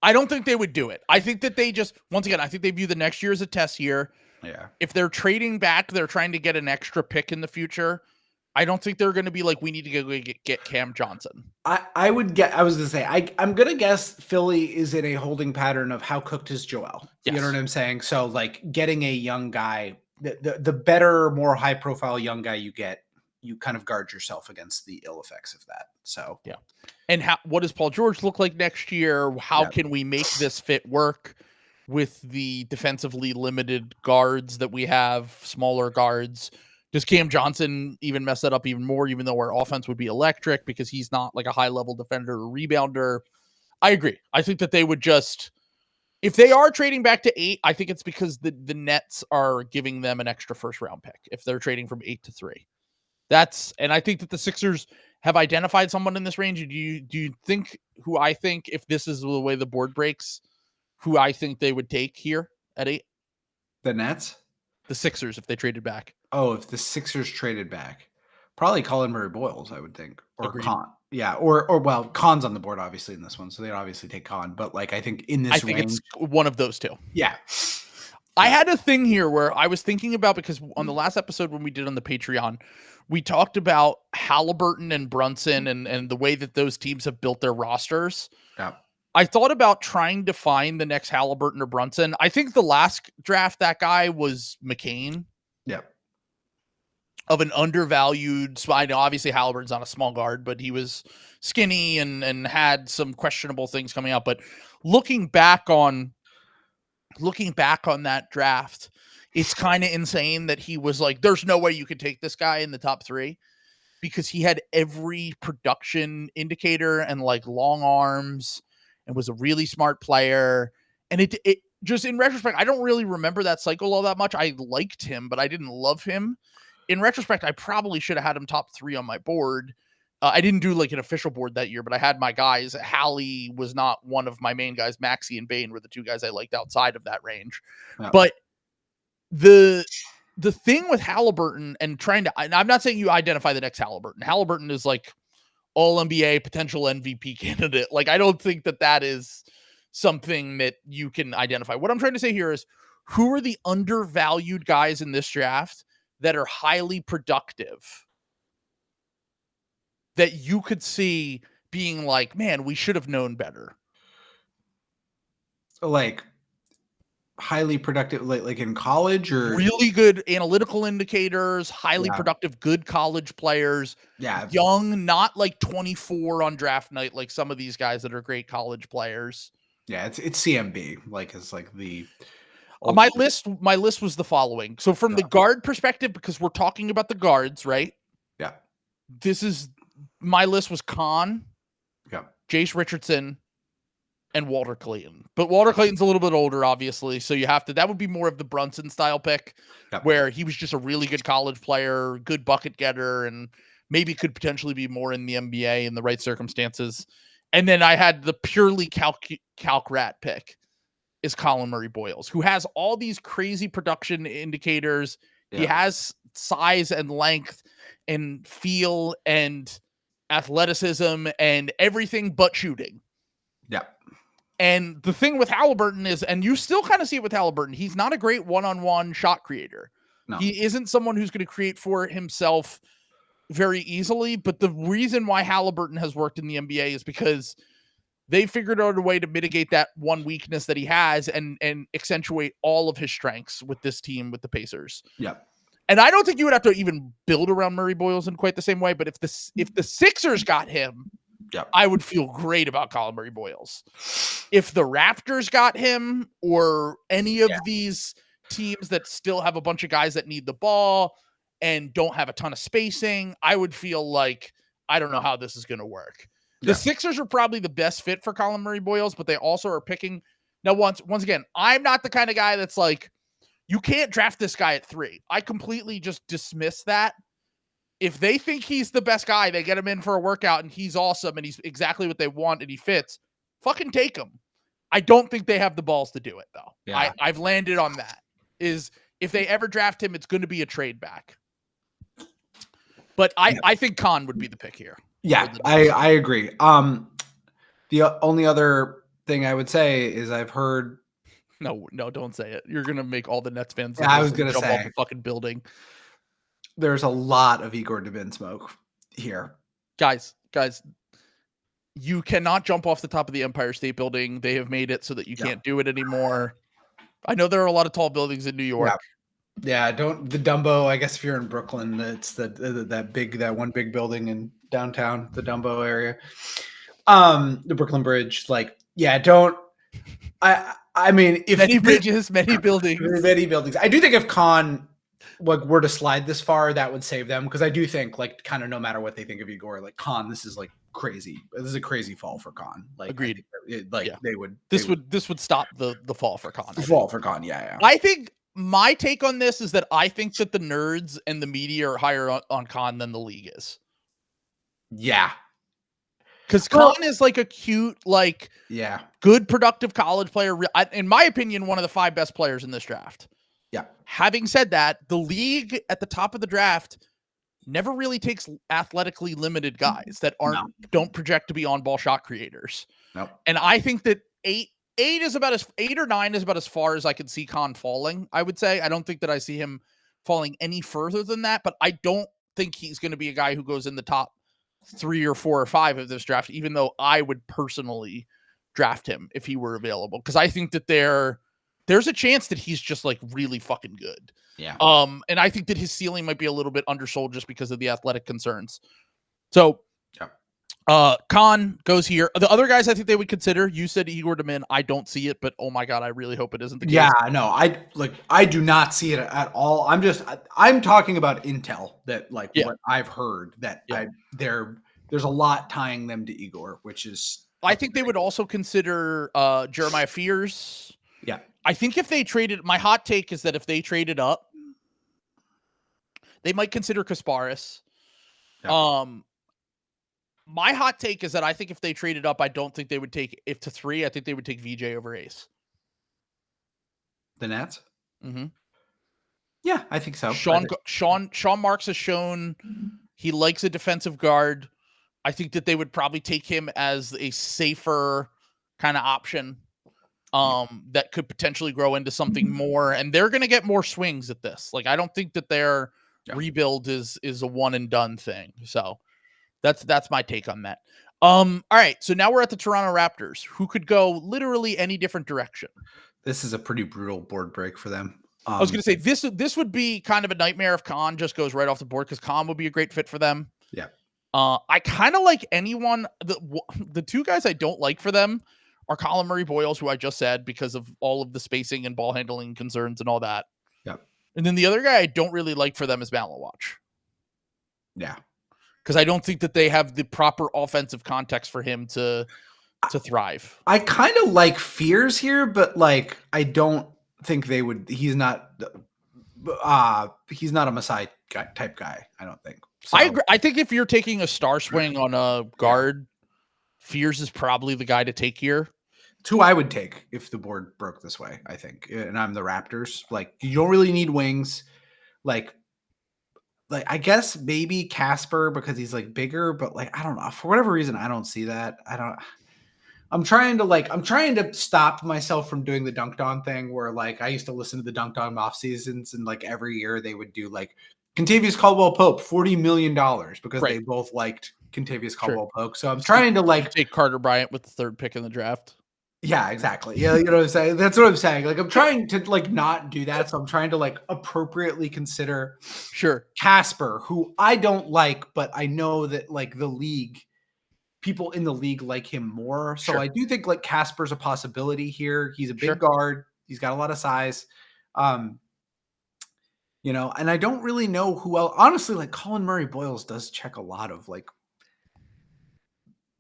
I don't think they would do it. I think that they just, once again, I think they view the next year as a test year. Yeah. If they're trading back, they're trying to get an extra pick in the future. I don't think they're going to be like, we need to go get Cam Johnson. I would get. I was gonna say. I'm gonna guess Philly is in a holding pattern of how cooked is Joel. Yes. You know what I'm saying? So like getting a young guy, the better, more high profile young guy you get, you kind of guard yourself against the ill effects of that. So yeah. And what does Paul George look like next year? How can we make this fit work with the defensively limited guards that we have, smaller guards? Does Cam Johnson even mess that up even more, even though our offense would be electric because he's not like a high-level defender or rebounder? I agree. I think that they would just, if they are trading back to 8, I think it's because the Nets are giving them an extra first-round pick if they're trading from 8 to 3. And I think that the Sixers have identified someone in this range. Do you think who I think, if this is the way the board breaks, who I think they would take here at 8? The Nets? The Sixers, if they traded back. Oh, if the Sixers traded back, probably Colin Murray-Boyles, I would think, or Agreed. Con. Yeah, or well, Con's on the board obviously in this one, so they'd obviously take Con. But like, I think in this range, it's one of those two. Yeah. I had a thing here where I was thinking about, because on the last episode when we did on the Patreon, we talked about Halliburton and Brunson and the way that those teams have built their rosters. Yeah. I thought about trying to find the next Halliburton or Brunson. I think the last draft, that guy was McCain. Yeah. Of an undervalued spot. Obviously Halliburton's not a small guard, but he was skinny and had some questionable things coming out. But looking back on that draft, it's kind of insane that he was like, there's no way you could take this guy in the top 3, because he had every production indicator and like long arms and was a really smart player. And it just, in retrospect, I don't really remember that cycle all that much. I liked him, but I didn't love him. In retrospect, I probably should have had him top 3 on my board. I didn't do like an official board that year, but I had my guys. Hallie was not one of my main guys. Maxey and Bane were the 2 guys I liked outside of that range. Yeah. But the thing with Halliburton and I'm not saying you identify the next Halliburton. Halliburton is like all NBA potential MVP candidate. Like, I don't think that is something that you can identify. What I'm trying to say here is, who are the undervalued guys in this draft that are highly productive that you could see being like, man, we should have known better? Like highly productive, like in college, or really good analytical indicators, highly productive, good college players. Yeah. Young, not like 24 on draft night, like some of these guys that are great college players. Yeah. It's CMB, like, it's like the, my list was the following. So from the guard perspective, because we're talking about the guards, right? Yeah. My list was Con, Jace Richardson, and Walter Clayton. But Walter Clayton's a little bit older, obviously. So that would be more of the Brunson style pick, where he was just a really good college player, good bucket getter, and maybe could potentially be more in the NBA in the right circumstances. And then I had the purely calc rat pick, is Colin Murray-Boyles, who has all these crazy production indicators. Yeah. He has size and length and feel and athleticism and everything but shooting. Yeah. And the thing with Halliburton is, and you still kind of see it with Halliburton, he's not a great one-on-one shot creator. No. He isn't someone who's going to create for himself very easily. But the reason why Halliburton has worked in the NBA is because they figured out a way to mitigate that one weakness that he has and accentuate all of his strengths with this team, with the Pacers. Yeah. And I don't think you would have to even build around Murray-Boyles in quite the same way. But if the Sixers got him, I would feel great about Colin Murray-Boyles. If the Raptors got him, or any of these teams that still have a bunch of guys that need the ball and don't have a ton of spacing, I would feel like, I don't know how this is going to work. The Sixers are probably the best fit for Colin Murray-Boyles, but they also are picking. Now, once again, I'm not the kind of guy that's like, you can't draft this guy at 3. I completely just dismiss that. If they think he's the best guy, they get him in for a workout and he's awesome and he's exactly what they want and he fits, fucking take him. I don't think they have the balls to do it, though. Yeah. I've landed on that. Is if they ever draft him, it's going to be a trade back. But I think Con would be the pick here. Yeah, I agree. The only other thing I would say is I've heard. No, don't say it. You're gonna make all the Nets fans. Yeah, I was gonna jump say off the fucking building. there's a lot of Igor Dubin smoke here. Guys, you cannot jump off the top of the Empire State Building. They have made it so that you can't do it anymore. I know there are a lot of tall buildings in New York. Yeah, don't the Dumbo. I guess if you're in Brooklyn, it's that one big building in downtown, the Dumbo area, the Brooklyn Bridge. Like, yeah, don't. I mean, if many bridges, many buildings. I do think if Khan were to slide this far, that would save them, because I do think, like, kind of no matter what they think of Igor, like Khan, this is like crazy. This is a crazy fall for Khan. Like, agreed. They would. This would stop the fall for Khan. Fall for Khan, yeah. I think my take on this is that I think that the nerds and the media are higher on Khan than the league is. Yeah. Because Khan is like a cute, like, good, productive college player. In my opinion, one of the 5 best players in this draft. Yeah. Having said that, the league at the top of the draft never really takes athletically limited guys that don't project to be on-ball shot creators. Nope. And I think that 8 or 9 is about as far as I can see Khan falling, I would say. I don't think that I see him falling any further than that, but I don't think he's going to be a guy who goes in the top 3 or 4 or 5 of this draft, even though I would personally draft him if he were available. Because I think that there's a chance that he's just like really fucking good. Yeah. And I think that his ceiling might be a little bit undersold just because of the athletic concerns. So Khan goes here. The other guys I think they would consider, you said Igor Dubin. I don't see it, but oh my God, I really hope it isn't the case. Yeah, no, I do not see it at all. I'm talking about intel that what I've heard that there's a lot tying them to Igor, which is. I think they would also consider Jeremiah Fears. Yeah. I think if they traded, my hot take is that if they traded up, they might consider Kasparis. Yeah. My hot take is that I think if they traded up, I don't think they would take to 3. I think they would take VJ over Ace. The Nets? Mm-hmm. Yeah, I think so. Sean Marks has shown he likes a defensive guard. I think that they would probably take him as a safer kind of option that could potentially grow into something more. And they're going to get more swings at this. Like, I don't think that their rebuild is a one and done thing. So that's my take on that. All right. So now we're at the Toronto Raptors, who could go literally any different direction. This is a pretty brutal board break for them. I was going to say this would be kind of a nightmare if Khan just goes right off the board, because Khan would be a great fit for them. Yeah. I kind of like anyone. The 2 guys I don't like for them are Colin Murray-Boyles, who I just said, because of all of the spacing and ball handling concerns and all that. Yeah. And then the other guy I don't really like for them is Malawatch. Yeah. Because I don't think that they have the proper offensive context for him to thrive. I kind of like Fears here, but like I don't think they would. He's not a Masai type guy, I don't think. So, I agree. I think if you're taking a star swing on a guard, Fears is probably the guy to take here. It's who I would take if the board broke this way, I think. And I'm the Raptors. Like, you don't really need wings. Like I guess maybe Casper, because he's like bigger, but like I don't know. For whatever reason, I don't see that. I'm trying to stop myself from doing the Dunked On thing, where like I used to listen to the Dunked On off seasons, and like every year they would do like Kentavious Caldwell-Pope, $40 million, because they both liked Kentavious Caldwell-Pope. So I'm trying to like take Carter Bryant with the 3rd pick in the draft. Yeah, exactly. Yeah, you know what I'm saying? That's what I'm saying. Like, I'm trying to like not do that. So I'm trying to like appropriately consider Casper, who I don't like, but I know that like the league, people in the league like him more. So I do think like Casper's a possibility here. He's a big guard. He's got a lot of size. You know, and I don't really know who else. Honestly, like Colin Murray-Boyles does check a lot of like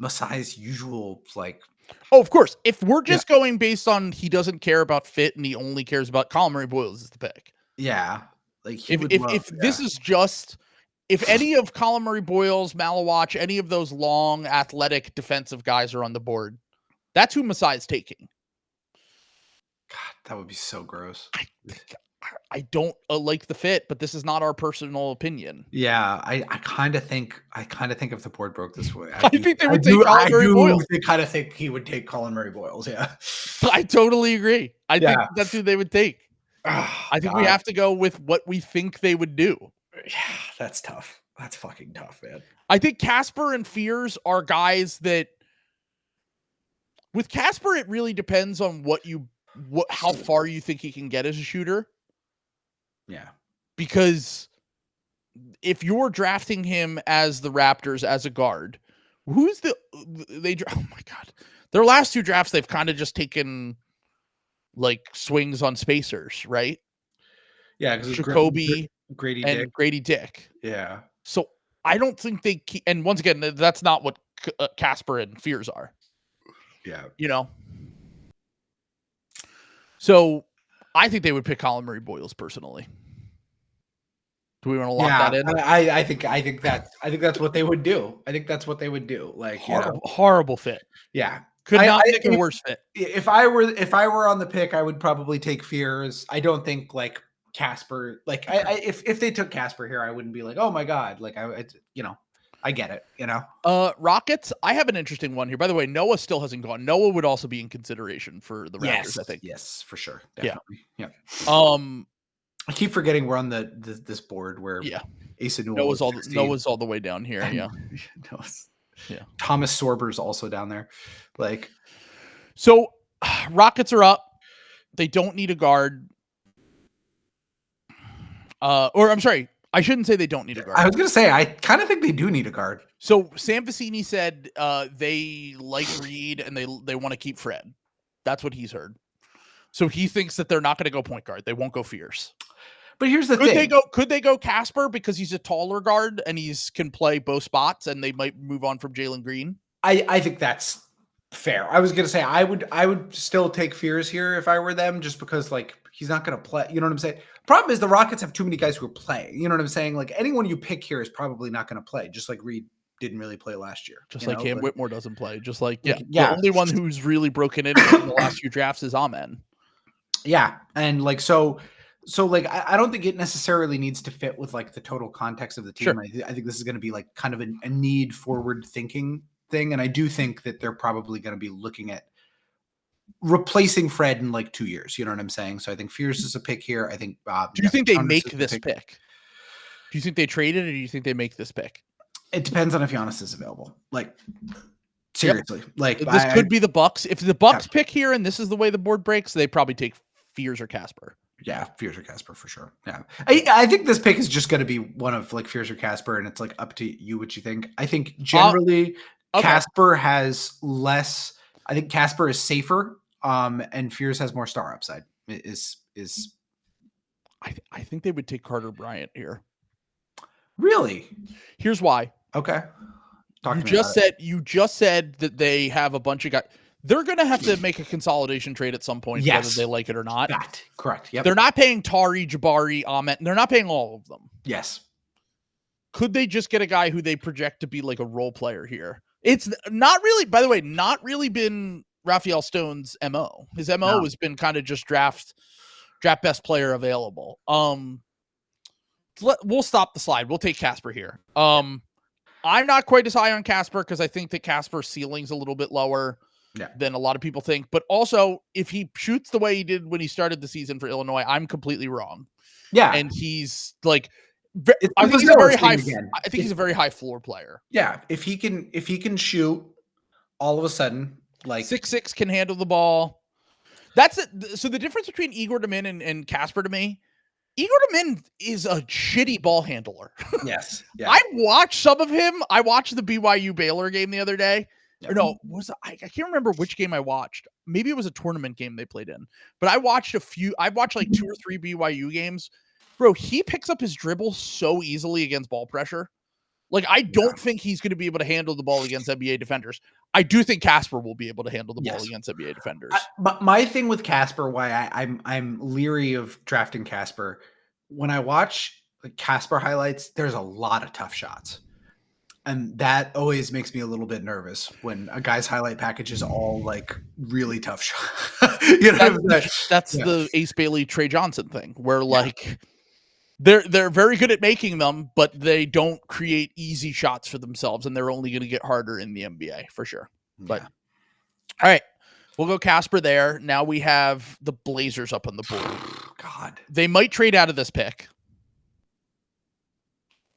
Masai's usual like. Oh, of course. If we're just going based on he doesn't care about fit and he only cares about Colin Murray-Boyles is the pick. Yeah. Like if this is just, if any of Colin Murray-Boyles, Malawatch, any of those long athletic defensive guys are on the board, that's who Masai's taking. God, that would be so gross. I don't like the fit, but this is not our personal opinion. Yeah, I kind of think if the board broke this way, I think they would take Colin Murray-Boyles. I kind of think he would take Colin Murray-Boyles. Yeah, I totally agree. I think that's who they would take. I think we have to go with what we think they would do. Yeah, that's tough. That's fucking tough, man. I think Casper and Fears are guys that with Casper, it really depends on how far you think he can get as a shooter. Yeah. Because if you're drafting him as the Raptors as a guard, oh my God. Their last 2 drafts, they've kind of just taken like swings on spacers, right? Yeah, because Jacoby Grady Dick. Yeah. So I don't think and once again, that's not what Casper and Fears are. Yeah. You know? So I think they would pick Colin Murray Boyles personally. Do we want to lock that in? I think that's what they would do. I think that's what they would do. Like horrible fit. Yeah. Could not pick a worse fit. If I were on the pick, I would probably take Fears. I don't think like Casper, like if they took Casper here, I wouldn't be like, oh my God. Like I get it, Rockets, I have an interesting one here. By the way, Noah still hasn't gone. Noah would also be in consideration for the Raptors, I think. Yes, for sure. Definitely. Yeah. I keep forgetting we're on this board where Ace of Noah's all the way down here. Yeah. Yeah. Thomas Sorber's also down there. Like, so Rockets are up. They don't need a guard. Or I'm sorry, I shouldn't say they don't need a guard. I was going to say, I kind of think they do need a guard. So Sam Vecini said they like Reed and they want to keep Fred. That's what he's heard. So he thinks that they're not going to go point guard. They won't go Fierce. But here's the thing. Could they go Casper because he's a taller guard and can play both spots and they might move on from Jalen Green? I think that's fair. I was going to say I would still take Fears here if I were them, just because like he's not going to play. You know what I'm saying? Problem is the Rockets have too many guys who are playing. You know what I'm saying? Like anyone you pick here is probably not going to play. Just like Reed didn't really play last year. Just like Cam Whitmore doesn't play. Just like the only one who's really broken in the last few drafts is Amen. Yeah, and like so like I don't think it necessarily needs to fit with like the total context of the team. Sure. I think this is going to be like kind of a need forward thinking thing, and I do think that they're probably going to be looking at replacing Fred in like 2 years. You know what I'm saying? So I think Fierce is a pick here. I think. Do you think they make this pick? Do you think they trade it, or do you think they make this pick? It depends on if Giannis is available. Like seriously, like this could be the Bucks. If the Bucks pick here, and this is the way the board breaks, they probably take Fears or Casper. Yeah, Fears or Casper for sure. Yeah, I think this pick is just going to be one of like Fears or Casper, and it's like up to you what you think. I think generally Casper has less. I think Casper is safer, and Fears has more star upside. I think they would take Carter Bryant here. Really? Here's why. Okay. You just said that they have a bunch of guys. They're going to have to make a consolidation trade at some point, whether they like it or not. Correct. Yep. They're not paying Tari, Jabari, Ahmed. They're not paying all of them. Yes. Could they just get a guy who they project to be like a role player here? It's not really, by the way, not really been Raphael Stone's MO. His MO has been kind of just draft best player available. We'll stop the slide. We'll take Casper here. I'm not quite as high on Casper because I think that Casper's ceiling's a little bit lower than a lot of people think. But also, if he shoots the way he did when he started the season for Illinois, I'm completely wrong. Yeah. And he's like, I think he's a very high. I think he's a very high floor player. Yeah. If he can shoot, all of a sudden, like 6'6" can handle the ball. That's it. So the difference between Igor Domin and Casper to me, Igor Domin is a shitty ball handler. Yes. Yeah. I watched some of him. I watched the BYU Baylor game the other day. Or no, I can't remember which game I watched. Maybe it was a tournament game they played in. But I watched like 2 or 3 BYU games. Bro, he picks up his dribble so easily against ball pressure. Like, I don't think he's going to be able to handle the ball against NBA defenders. I do think Casper will be able to handle the ball against NBA defenders. But my thing with Casper, why I'm leery of drafting Casper, when I watch like Casper highlights, there's a lot of tough shots. And that always makes me a little bit nervous when a guy's highlight package is all like really tough shots. That's the Ace Bailey, Trey Johnson thing where like they're very good at making them, but they don't create easy shots for themselves. And they're only going to get harder in the NBA for sure. But all right, we'll go Casper there. Now we have the Blazers up on the board. God, they might trade out of this pick.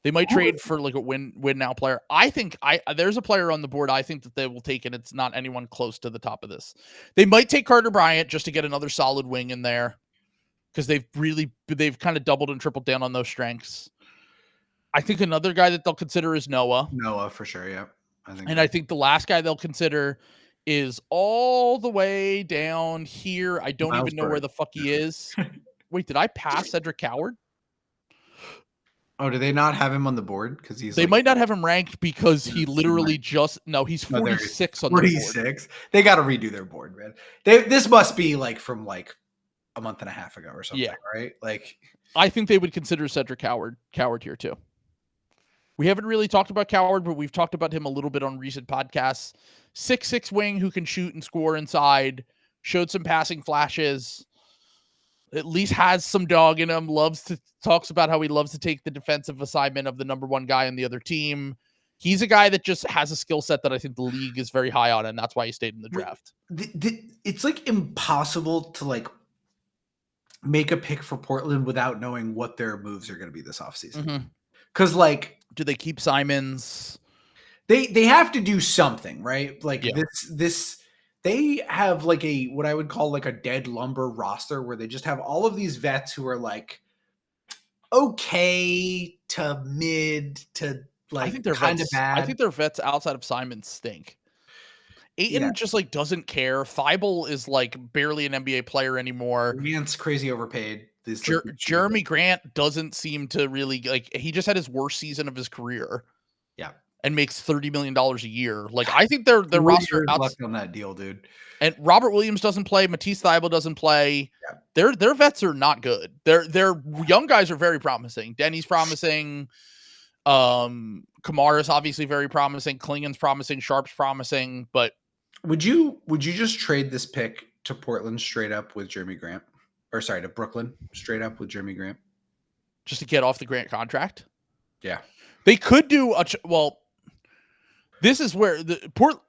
They might trade for like a win now player. I think there's a player on the board I think that they will take, and it's not anyone close to the top of this. They might take Carter Bryant just to get another solid wing in there because they've kind of doubled and tripled down on those strengths. I think another guy that they'll consider is Noah. Noah for sure, yeah. I think the last guy they'll consider is all the way down here. I don't even know where the fuck he is. Wait, did I pass Cedric Coward? Oh, do they not have him on the board? Because they might not have him ranked because he literally he's 46 on the board. 46. They got to redo their board, man. This must be like from like a month and a half ago or something, right? Like, I think they would consider Cedric Coward here too. We haven't really talked about Coward, but we've talked about him a little bit on recent podcasts. 6'6" wing who can shoot and score inside. Showed some passing flashes. At least has some dog in him. Talks about how he loves to take the defensive assignment of the number one guy on the other team. He's a guy that just has a skill set that I think the league is very high on, and that's why he stayed in the draft. It's like impossible to like make a pick for Portland without knowing what their moves are going to be this offseason. Because like, do they keep Simons? They have to do something, right? Like this. They have like what I would call like a dead lumber roster where they just have all of these vets who are like okay to mid to like, I think they're kind of bad. I think their vets outside of Simons stink. Ayton just like doesn't care. Thibault is like barely an NBA player anymore. Grant's crazy overpaid. Jeremy Grant doesn't seem to really like. He just had his worst season of his career. Yeah. And makes $30 million a year. Like, I think their roster left on that deal, dude. And Robert Williams doesn't play. Matisse Thybulle doesn't play. Yeah. Their vets are not good. Their young guys are very promising. Denny's promising. Kamara's obviously very promising. Klingon's promising. Sharp's promising. But would you just trade this pick to Portland straight up with Jeremy Grant? Or sorry, to Brooklyn straight up with Jeremy Grant? Just to get off the Grant contract? Yeah. They could do this is where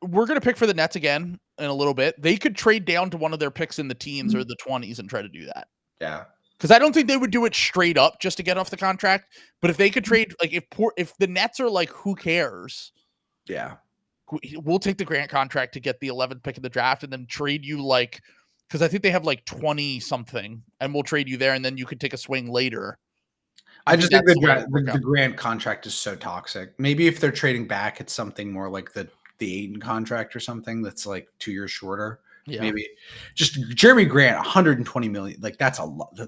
we're going to pick for the Nets again in a little bit. They could trade down to one of their picks in the teens or the 20s and try to do that. Yeah. Because I don't think they would do it straight up just to get off the contract. But if they could trade, like if the Nets are like, who cares? Yeah. We'll take the Grant contract to get the 11th pick of the draft and then trade you like, because I think they have like 20 something and we'll trade you there and then you could take a swing later. I just think the Grant contract is so toxic. Maybe if they're trading back, it's something more like the Ayton contract or something that's like 2 years shorter. Yeah. Maybe just Jeremy Grant, 120 million. Like that's a lot.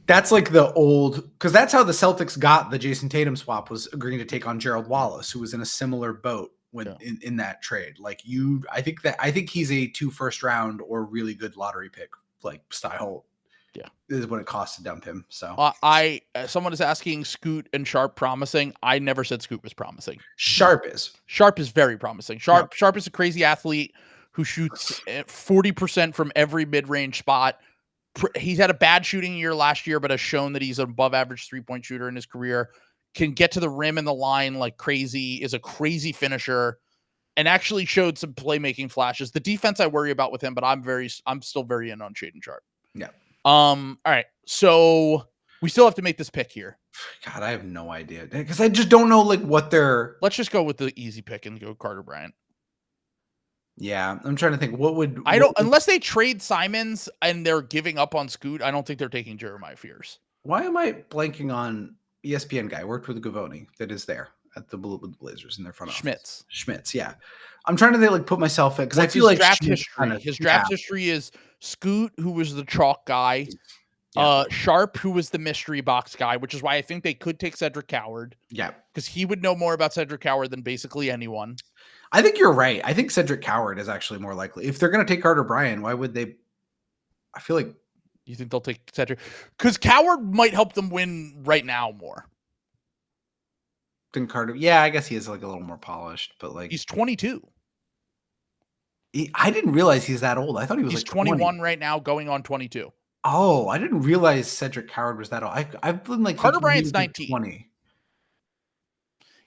That's like the old, because that's how the Celtics got the Jason Tatum swap, was agreeing to take on Gerald Wallace, who was in a similar boat when in that trade. Like I think he's a 2 first round or really good lottery pick like style. Yeah, this is what it costs to dump him. So someone is asking Scoot and Sharp promising. I never said Scoot was promising. Sharp is very promising. Sharp is a crazy athlete who shoots 40% from every mid-range spot. He's had a bad shooting year last year, but has shown that he's an above average 3-point shooter in his career. Can get to the rim and the line like crazy. Is a crazy finisher, and actually showed some playmaking flashes. The defense I worry about with him, but I'm still very in on Shaedon Sharp. Yeah. All right. So we still have to make this pick here. God, I have no idea because I just don't know like what they're. Let's just go with the easy pick and go Carter Bryant. Yeah, I'm trying to think. Unless they trade Simons and they're giving up on Scoot, I don't think they're taking Jeremiah Fears. Why am I blanking on ESPN guy? Worked with Gavoni that is there at the Blazers in their front office. Schmitz, yeah. I'm trying to put myself in because I feel like his draft history is Scoot, who was the chalk guy, Sharp, who was the mystery box guy, which is why I think they could take Cedric Coward. Yeah, because he would know more about Cedric Coward than basically anyone. I think you're right. I think Cedric Coward is actually more likely. If they're going to take Carter Bryant, why would they? I feel like you think they'll take Cedric because Coward might help them win right now more. Than Carter. Yeah, I guess he is like a little more polished, but like he's 22. I didn't realize he's that old. I thought he was like 21 right now, going on 22. Oh, I didn't realize Cedric Coward was that old. I've been like Carter Bryant's 19. 20.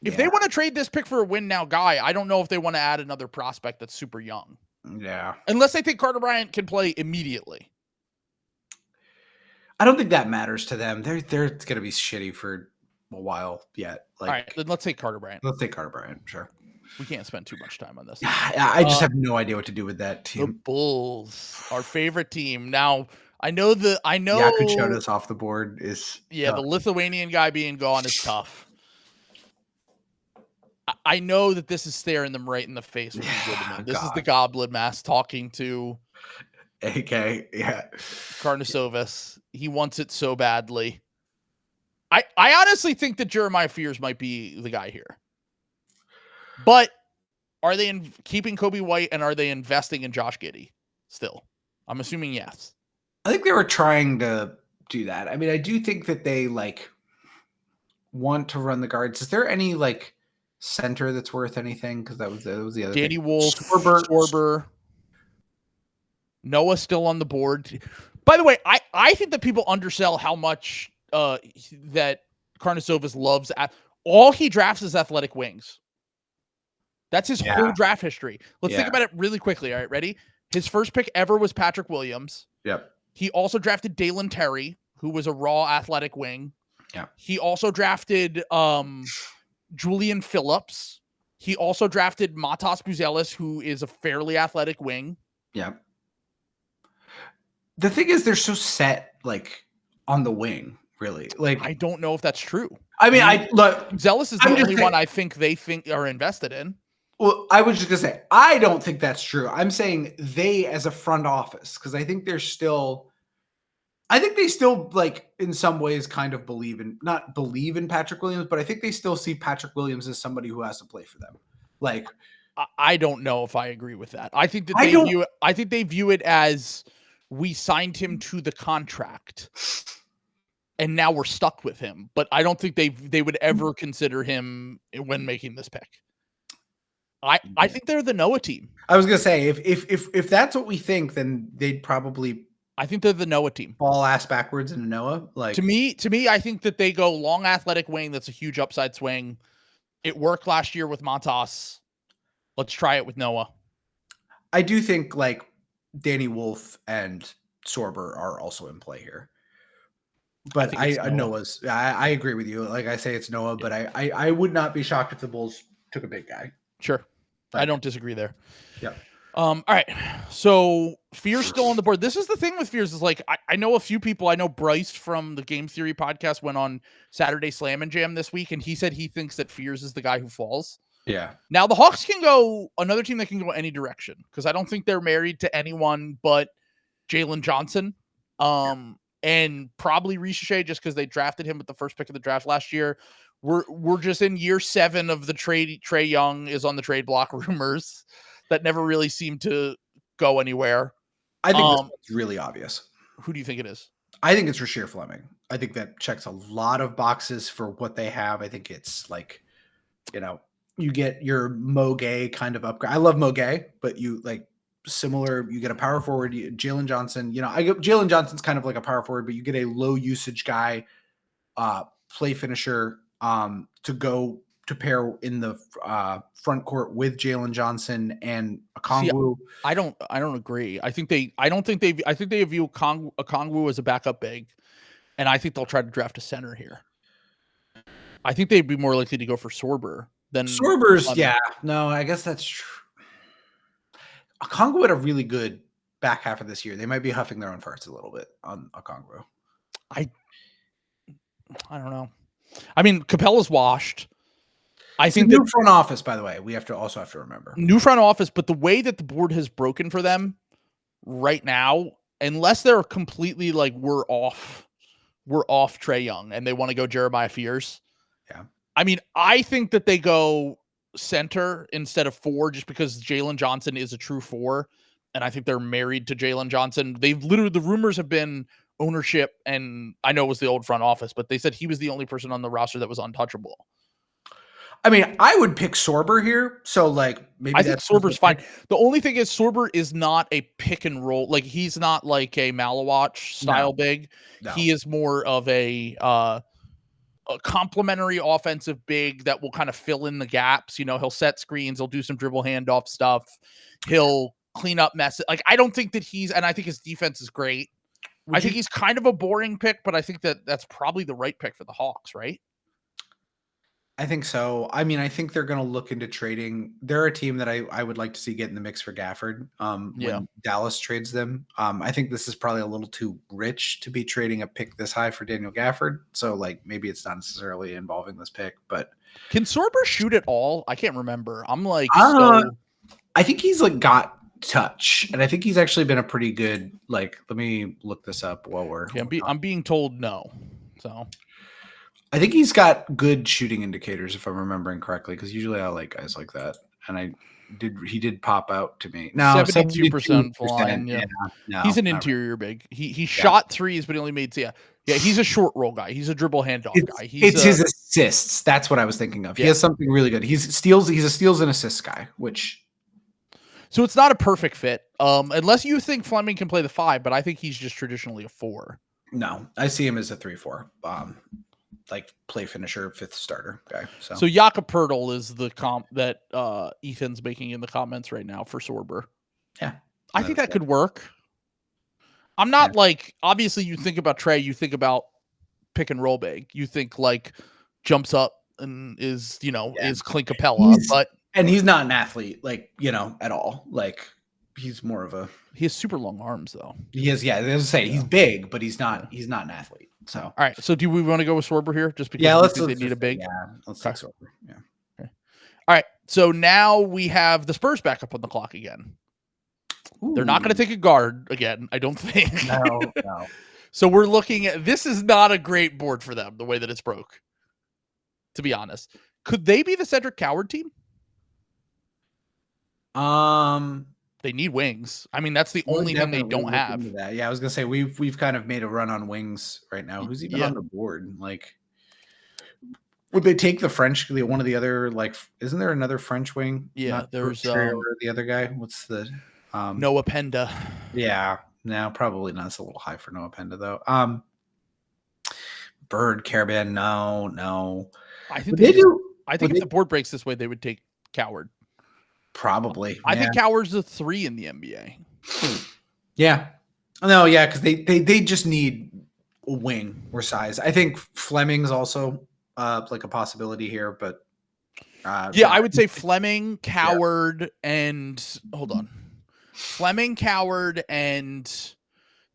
If they want to trade this pick for a win now guy, I don't know if they want to add another prospect that's super young. Yeah. Unless they think Carter Bryant can play immediately. I don't think that matters to them. They're going to be shitty for a while yet. All right, then let's take Carter Bryant. Let's take Carter Bryant, sure. We can't spend too much time on this. I just have no idea what to do with that team. The Bulls, our favorite team. Now, I know Yaku showed us off the board is tough. The Lithuanian guy being gone is tough. I know that this is staring them right in the face. This is the Goblin Mask talking to AK, Karnisovas. He wants it so badly. I honestly think that Jeremiah Fears might be the guy here. But are they keeping Kobe White, and are they investing in Josh Giddey still? I'm assuming yes. I think they were trying to do that. I mean, I do think that they want to run the guards. Is there any center that's worth anything? Because that was the other Danny thing. Wolf, Sorber. Noah's still on the board. By the way, I think that people undersell how much that Karnisovas loves. All he drafts is athletic wings. That's his whole draft history. Let's think about it really quickly. All right, ready? His first pick ever was Patrick Williams. Yep. He also drafted Dalen Terry, who was a raw athletic wing. Yeah. He also drafted Julian Phillips. He also drafted Matas Buzelis, who is a fairly athletic wing. Yeah. The thing is, they're so set on the wing, really. I don't know if that's true. I mean, look, Buzelis is the only one I think they think are invested in. Well, I was just gonna say, I don't think that's true. I'm saying they as a front office, because I think they still in some ways kind of not believe in Patrick Williams, but I think they still see Patrick Williams as somebody who has to play for them. I don't know if I agree with that. I think that I think they view it as we signed him to the contract and now we're stuck with him. But I don't think they would ever consider him when making this pick. I think they're the Noah team. I was gonna say if that's what we think, then they'd probably. I think they're the Noah team. Ball ass backwards into Noah. To me, I think that they go long athletic wing. That's a huge upside swing. It worked last year with Matas. Let's try it with Noah. I do think Danny Wolf and Sorber are also in play here. But I Noah's. I agree with you. I say it's Noah, but I would not be shocked if the Bulls took a big guy. Sure. I don't disagree there. Yeah. All right. So Fears still on the board. This is the thing with Fears is I know a few people. I know Bryce from the Game Theory podcast went on Saturday Slam and Jam this week, and he said he thinks that Fears is the guy who falls. Yeah. Now the Hawks can go another team that can go any direction because I don't think they're married to anyone but Jalen Johnson. And probably Ricochet just because they drafted him with the first pick of the draft last year. We're just in year 7 of the trade. Trey Young is on the trade block rumors that never really seem to go anywhere. I think it's really obvious. Who do you think it is? I think it's Rasheer Fleming. I think that checks a lot of boxes for what they have. I think it's you get your Mo Gay kind of upgrade. I love Mo Gay, but you similar. You get a power forward, Jalen Johnson. Jalen Johnson's kind of like a power forward, but you get a low usage guy, play finisher. To go to pair in the front court with Jalen Johnson and Okongwu. See, I don't agree. I think they view Okongwu as a backup big, and I think they'll try to draft a center here. I think they'd be more likely to go for Sorber than Sorber's. Yeah, no, I guess that's true. Okongwu had a really good back half of this year. They might be huffing their own farts a little bit on Okongwu. I don't know. I mean, Capella's washed. I think new front office, by the way, we have to remember new front office, but the way that the board has broken for them right now, unless they're completely we're off Trey Young and they want to go Jeremiah Fears. Yeah. I mean, I think that they go center instead of 4 just because Jalen Johnson is a true 4. And I think they're married to Jalen Johnson. The rumors have been ownership, and I know it was the old front office, but they said he was the only person on the roster that was untouchable. I mean, I would pick Sorber here. So maybe I think Sorber's fine. The only thing is Sorber is not a pick and roll. He's not like a Malawatch style big. No. He is more of a complementary offensive big that will kind of fill in the gaps. He'll set screens. He'll do some dribble handoff stuff. He'll clean up messes. I don't think that and I think his defense is great. I think he's kind of a boring pick, but I think that's probably the right pick for the Hawks, right? I think so. I mean, I think they're going to look into trading. They're a team that I would like to see get in the mix for Gafford Yeah. when Dallas trades them. I think this is probably a little too rich to be trading a pick this high for Daniel Gafford. So, like, maybe it's not necessarily involving this pick, but Can Sorber shoot at all? I can't remember. I'm like, I think he's like got touch, and I think he's actually been a pretty good. Like, let me look this up while we're. Yeah, I'm being told no. So I think he's got good shooting indicators, if I'm remembering correctly, because usually I like guys like that. And he did pop out to me. No, 72% flying. Yeah. No, he's an not interior big. He shot threes, but he only made yeah. He's a short roll guy. He's a dribble handoff guy. It's his assists. That's what I was thinking of. He has something really good. He's a steals and assists guy, which so it's not a perfect fit. Unless you think Fleming can play the 5, but I think he's just traditionally a 4. No, I see him as a 3-4. Like play finisher, 5th starter guy. So Jakob Poeltl is the comp that Ethan's making in the comments right now for Sorber. Yeah. I think that could work. I'm not like, obviously you think about Trey, you think about pick and roll big. You think like jumps up and is, is Clint Capella, and he's not an athlete, like, at all. Like he's more of he has super long arms though. He is. Yeah. As I say, he's big, but he's not an athlete. So, all right. So, do we want to go with Sorber here? Just because they need a big. Yeah, let's take Sorber. Yeah. Okay. All right. So now we have the Spurs back up on the clock again. Ooh. They're not going to take a guard again, I don't think. No. So we're looking at this is not a great board for them. The way that it's broke. To be honest, could they be the Cedric Coward team? They need wings. I mean, that's the only thing they don't have. Yeah, I was gonna say we've kind of made a run on wings right now. Who's even on the board? Like, would they take the French? One of the other, like, isn't there another French wing? Yeah, there's the other guy. What's the Noah Penda? Yeah, no, probably not. It's a little high for Noah Penda though. Bird Caravan, no. I think they do. I think if the board breaks this way, they would take Coward. Probably. I think Coward's a 3 in the NBA. Yeah. No, yeah, because they just need a wing or size. I think Fleming's also like a possibility here, but I would say Fleming, Coward, and hold on. Fleming, Coward, and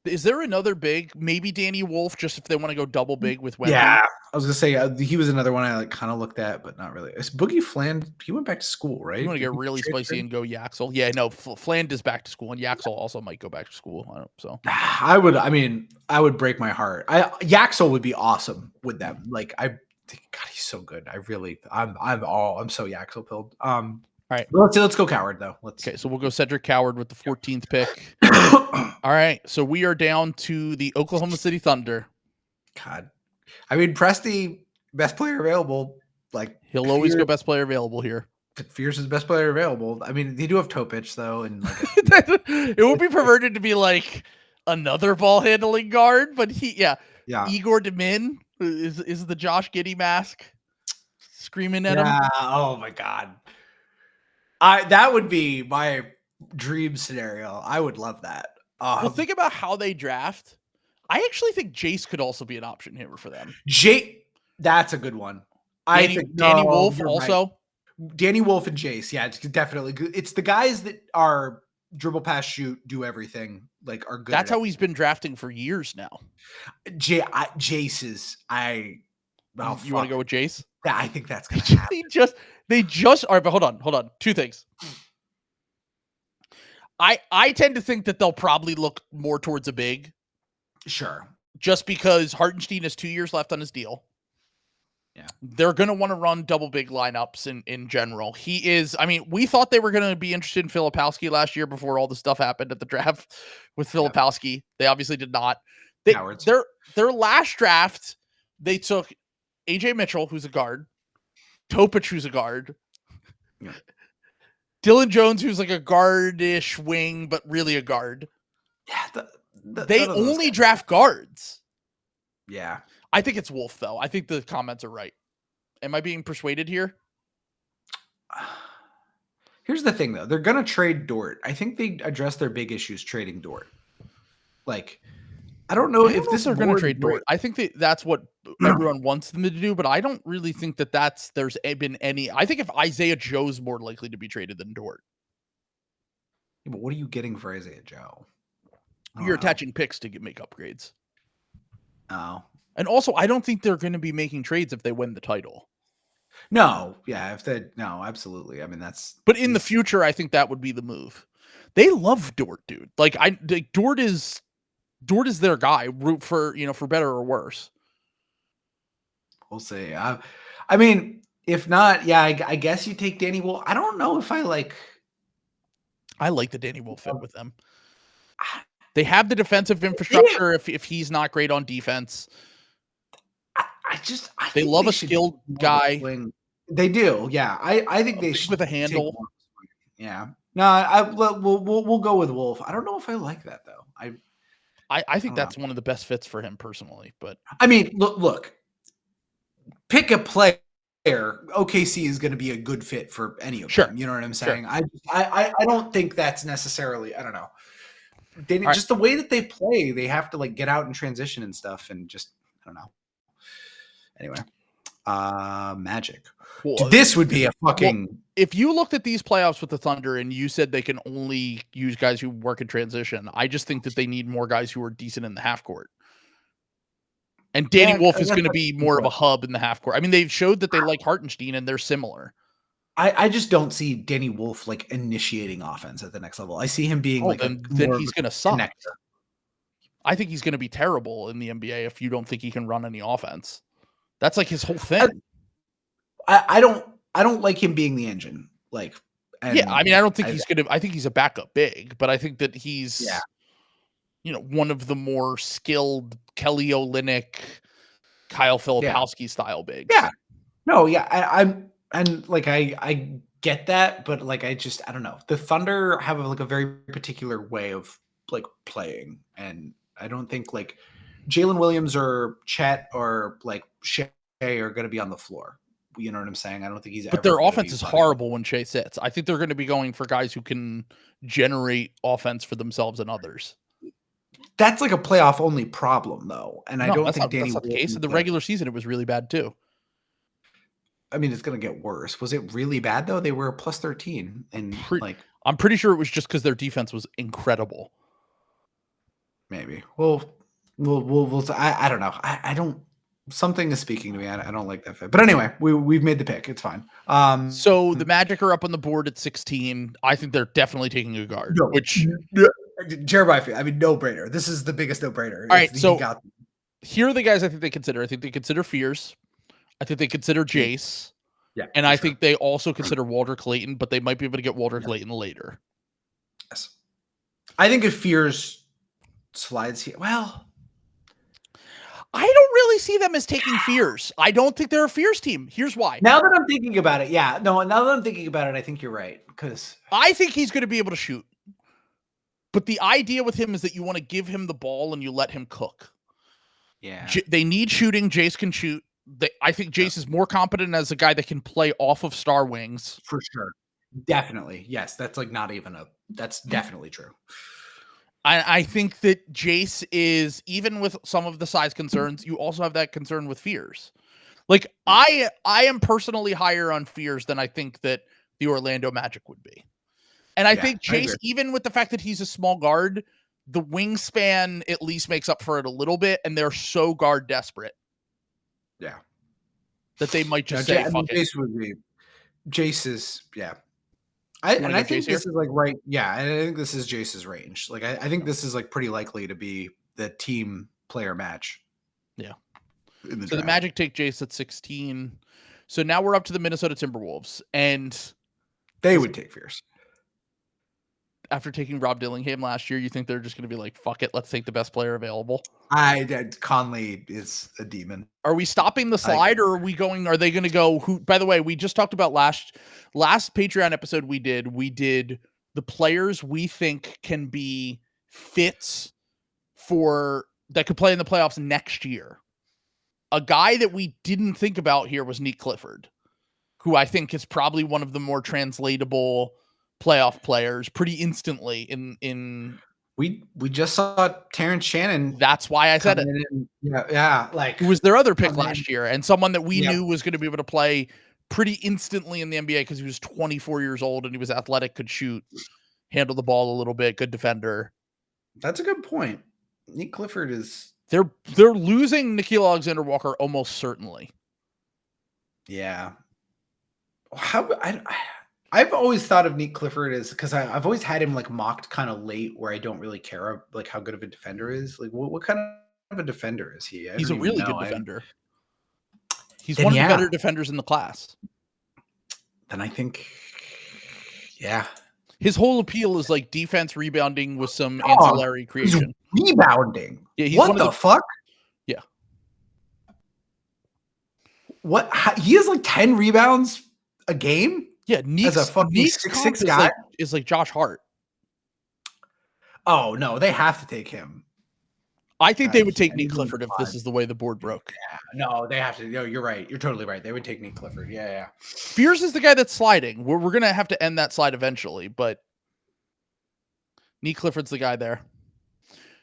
is there another big? Maybe Danny Wolf, just if they want to go double big with Wemby. Yeah, I was gonna say he was another one I like kind of looked at, but not really. It's Boogie Fland. He went back to school, right? You want to get really spicy and go Yaxel? Yeah, no, Fland is back to school, and Yaxel also might go back to school. I would break my heart. Yaxel would be awesome with them. Like God, he's so good. I'm so Yaxel pilled. All right, let's go Coward though. Okay, so we'll go Cedric Coward with the 14th pick. All right, so we are down to the Oklahoma City Thunder. God, I mean Presti, best player available. Like he'll always go best player available here. Fierce is best player available. I mean, they do have Topic though, and like it would be perverted to be like another ball handling guard, but Igor Demin is the Josh Giddey mask screaming at him. Oh my God. That would be my dream scenario. I would love that. Well, think about how they draft. I actually think Jace could also be an option here for them. That's a good one. Danny Wolf also. Right. Danny Wolf and Jace. Yeah, it's definitely good. It's the guys that are dribble, pass, shoot, do everything. Like are good. That's how he's been drafting for years now. Jace is. You want to go with Jace? Yeah, I think that's gonna happen. They just all right, but hold on. 2 things. I tend to think that they'll probably look more towards a big. Sure. Just because Hartenstein has 2 years left on his deal. Yeah. They're going to want to run double big lineups in general. We thought they were going to be interested in Filipowski last year before all the stuff happened at the draft with Filipowski. Yeah. They obviously did not. Their last draft, they took AJ Mitchell, who's a guard, Topic, who's a guard, Dylan Jones, who's like a guardish wing, but really a guard. Yeah, they only draft guards. Yeah. I think it's Wolf, though. I think the comments are right. Am I being persuaded here? Here's the thing, though. They're going to trade Dort. I think they address their big issues trading Dort. Like, I don't know I don't if know this they're going to board trade Dort. I think that's what everyone wants them to do, but I don't really think that there's been any. I think if Isaiah Joe's more likely to be traded than Dort. Yeah, but what are you getting for Isaiah Joe? You're attaching picks to make upgrades. Oh. And also, I don't think they're going to be making trades if they win the title. No, yeah, no, absolutely. I mean, But in the future, I think that would be the move. They love Dort, dude. Like Dort is their guy. Root for for better or worse. We'll see. I mean, if not, yeah, I guess you take Danny Wolf. I don't know if I like the Danny Wolf fit with them. They have the defensive infrastructure. If he's not great on defense, they love a skilled guy. They do, yeah. I think they should with a handle. Yeah. No, we'll go with Wolf. I don't know if I like that though. I think that's one of the best fits for him personally. But I mean, look. Pick a player. OKC is going to be a good fit for any of them. You know what I'm saying? Sure. I don't think that's necessarily. I don't know. Just the way that they play, they have to like get out and transition and stuff, and just I don't know. Anyway, Magic. Well, this would be a fucking. Well, if you looked at these playoffs with the Thunder and you said they can only use guys who work in transition, I just think that they need more guys who are decent in the half court. And Danny Wolf is going to be more of a hub in the half court. I mean, they've showed that they like Hartenstein, and they're similar. I just don't see Danny Wolf like initiating offense at the next level. I see him being then he's going to suck. Connector. I think he's going to be terrible in the NBA if you don't think he can run any offense. That's like his whole thing. I don't like him being the engine. Like, I mean, I don't think he's going to. I think he's a backup big, but I think that he's one of the more skilled Kelly Olynyk, Kyle Filipowski style bigs. Yeah. No, yeah. I get that, but like I don't know. The Thunder have like a very particular way of like playing, and I don't think like Jalen Williams or Chet or like Shea are going to be on the floor. You know what I'm saying? I don't think he's. But their offense is horrible when Shea sits. I think they're going to be going for guys who can generate offense for themselves and others. That's like a playoff only problem, though, and I don't think that's not the case. In the regular season, it was really bad too. I mean, it's going to get worse. Was it really bad though? They were plus 13, and I'm pretty sure it was just because their defense was incredible. Maybe. Well, I don't know. I don't. Something is speaking to me. I don't like that fit. But anyway, we've made the pick. It's fine. So the Magic are up on the board at 16. I think they're definitely taking a guard. Jeremiah, I mean, no brainer. This is the biggest no brainer. All right, so here are the guys I think they consider. I think they consider Fears. I think they consider Jace. Yeah, and I think they also consider Walter Clayton, but they might be able to get Walter Clayton later. Yes, I think if Fears slides here, well. I don't really see them as taking Fears. I don't think they're a Fears team. Here's why. Now that I'm thinking about it, now that I'm thinking about it, I think you're right. Because I think he's going to be able to shoot. But the idea with him is that you want to give him the ball and you let him cook. Yeah. They need shooting. Jace can shoot. I think Jace is more competent as a guy that can play off of star wings. For sure. Definitely. Yes. That's like not even that's definitely true. I think that Jace is, even with some of the size concerns, you also have that concern with Fears. Like, I am personally higher on Fears than I think that the Orlando Magic would be. And I think Jace, even with the fact that he's a small guard, the wingspan at least makes up for it a little bit, and they're so guard desperate. Yeah. That they might just say, fuck it. Jace is, I think this is like right. Yeah. And I think this is Jace's range. Like, I think this is like pretty likely to be the team player match. Yeah. So the Magic take Jace at 16. So now we're up to the Minnesota Timberwolves, and they would take Fierce. After taking Rob Dillingham last year, you think they're just going to be like, fuck it, let's take the best player available? Conley is a demon. Are we stopping the slide, or are they going to go who? By the way, we just talked about last Patreon episode we did the players we think can be fits that could play in the playoffs next year. A guy that we didn't think about here was Nick Clifford, who I think is probably one of the more translatable playoff players pretty instantly in We just saw Terrence Shannon. That's why I said it. Yeah, like Who was their other pick last year, and someone that we Yep. knew was going to be able to play pretty instantly in the NBA because he was 24 years old and he was athletic, could shoot, handle the ball a little bit, good defender. That's a good point. Nick Clifford is. They're losing Nickeil Alexander-Walker almost certainly. Yeah. I've always thought of Nick Clifford as because I've always had him like mocked kind of late, where I don't really care like how good of a defender is. Like, what kind of a defender is he? He's a really good defender. He's one of the better defenders in the class. Then I think, yeah. His whole appeal is like defense, rebounding with some ancillary creation. He's rebounding. Yeah, he's what the fuck? Yeah. What? He has like 10 rebounds a game? Yeah, as a fucking 6'6" guy is like Josh Hart. Oh no, they have to take him. I think they would take Nick Clifford if this is the way the board broke. Yeah, no, they have to. No, you're right. You're totally right. They would take Nick Clifford. Yeah. Fears is the guy that's sliding. We're gonna have to end that slide eventually, but Nick Clifford's the guy there.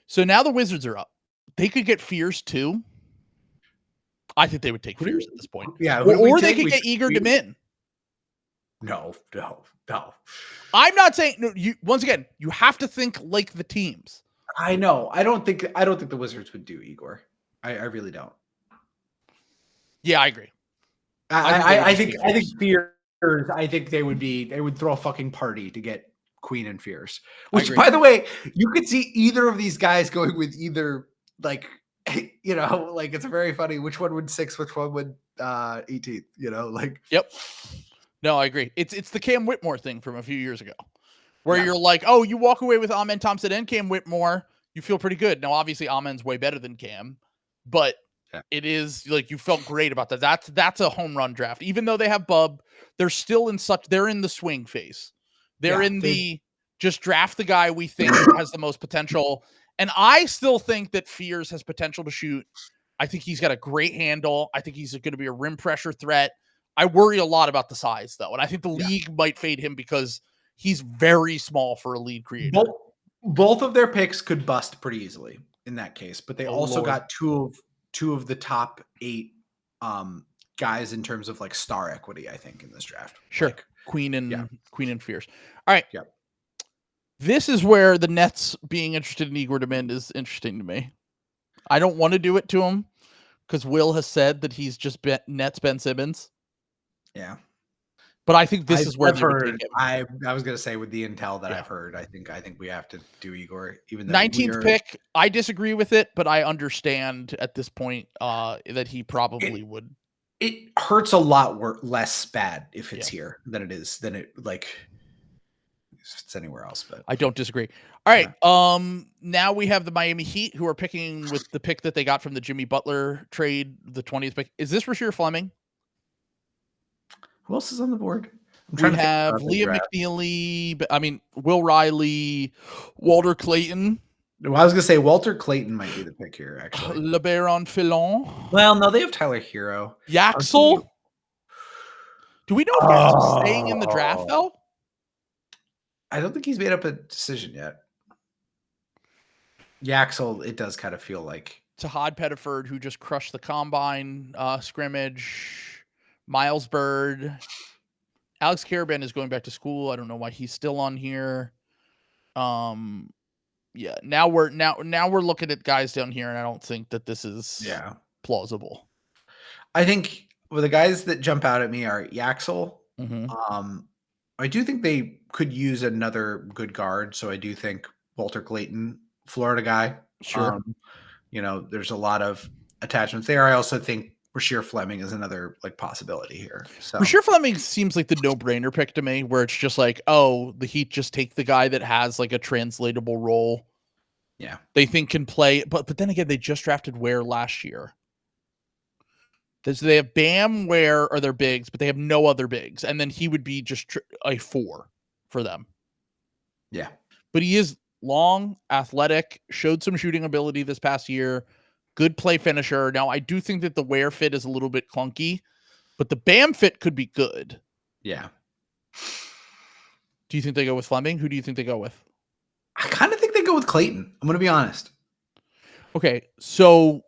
So now the Wizards are up. They could get Fears too. I think they would take Fears at this point. Yeah, or they could get Igor Demin. No. I'm not saying no. Once again, you have to think like the teams. I know. I don't think the Wizards would do Igor. I really don't. Yeah, I agree. I think Fears. I think they would throw a fucking party to get Queen and Fears. Which, by the way, you could see either of these guys going with either, like, you know, like it's very funny. Which one would 6th? Which one would 18th? You know, like. Yep. No, I agree. It's the Cam Whitmore thing from a few years ago, where you're like, oh, you walk away with Amen Thompson and Cam Whitmore, you feel pretty good. Now, obviously, Amen's way better than Cam, but it is like you felt great about that. That's a home run draft. Even though they have Bub, they're still they're in the swing phase. They're in the just draft the guy we think has the most potential. And I still think that Fears has potential to shoot. I think he's got a great handle. I think he's going to be a rim pressure threat. I worry a lot about the size, though. And I think the league might fade him because he's very small for a lead creator. Both of their picks could bust pretty easily in that case, but they also got two of the top 8 guys in terms of like star equity, I think, in this draft. Sure. Like, Queen and Fears. All right. Yep. This is where the Nets being interested in Igor Demin is interesting to me. I don't want to do it to him because Will has said that he's just Nets Ben Simmons. Yeah. But I think this is where I was going to say with the intel that I've heard, I think we have to do Igor. Even though 19th pick, I disagree with it, but I understand at this point that he probably would. It hurts a lot less bad if it's here than it is if it's anywhere else. But I don't disagree. All right. Now we have the Miami Heat who are picking with the pick that they got from the Jimmy Butler trade, the 20th pick. Is this Rasheer Fleming? Who else is on the board? We have Liam McNeely. Will Riley, Walter Clayton. Well, I was going to say Walter Clayton might be the pick here, actually. LeBaron Fillon. Well, no, they have Tyler Hero. Yaxel. Do we know if Yaxel's staying in the draft, though? I don't think he's made up a decision yet. Yaxel, it does kind of feel like. Tahad Pettiford, who just crushed the combine scrimmage. Miles Bird. Alex Caravan is going back to school. I don't know why he's still on here. Yeah. Now we're looking at guys down here, and I don't think that this is plausible. I think the guys that jump out at me are Yaxel. Mm-hmm. I do think they could use another good guard, so I do think Walter Clayton, Florida guy. Sure. There's a lot of attachments there. I also think Rasheer Fleming is another like possibility here. So Rasheer Fleming seems like the no-brainer pick to me, where it's just like, oh, the Heat just take the guy that has like a translatable role. Yeah, they think can play, but then again, they just drafted Ware last year. So they have Bam, Ware are their bigs, but they have no other bigs, and then he would be just a 4 for them. Yeah, but he is long, athletic, showed some shooting ability this past year. Good play finisher. Now, I do think that the Ware fit is a little bit clunky, but the Bam fit could be good. Yeah. Do you think they go with Fleming? Who do you think they go with? I kind of think they go with Clayton. I'm going to be honest. Okay, so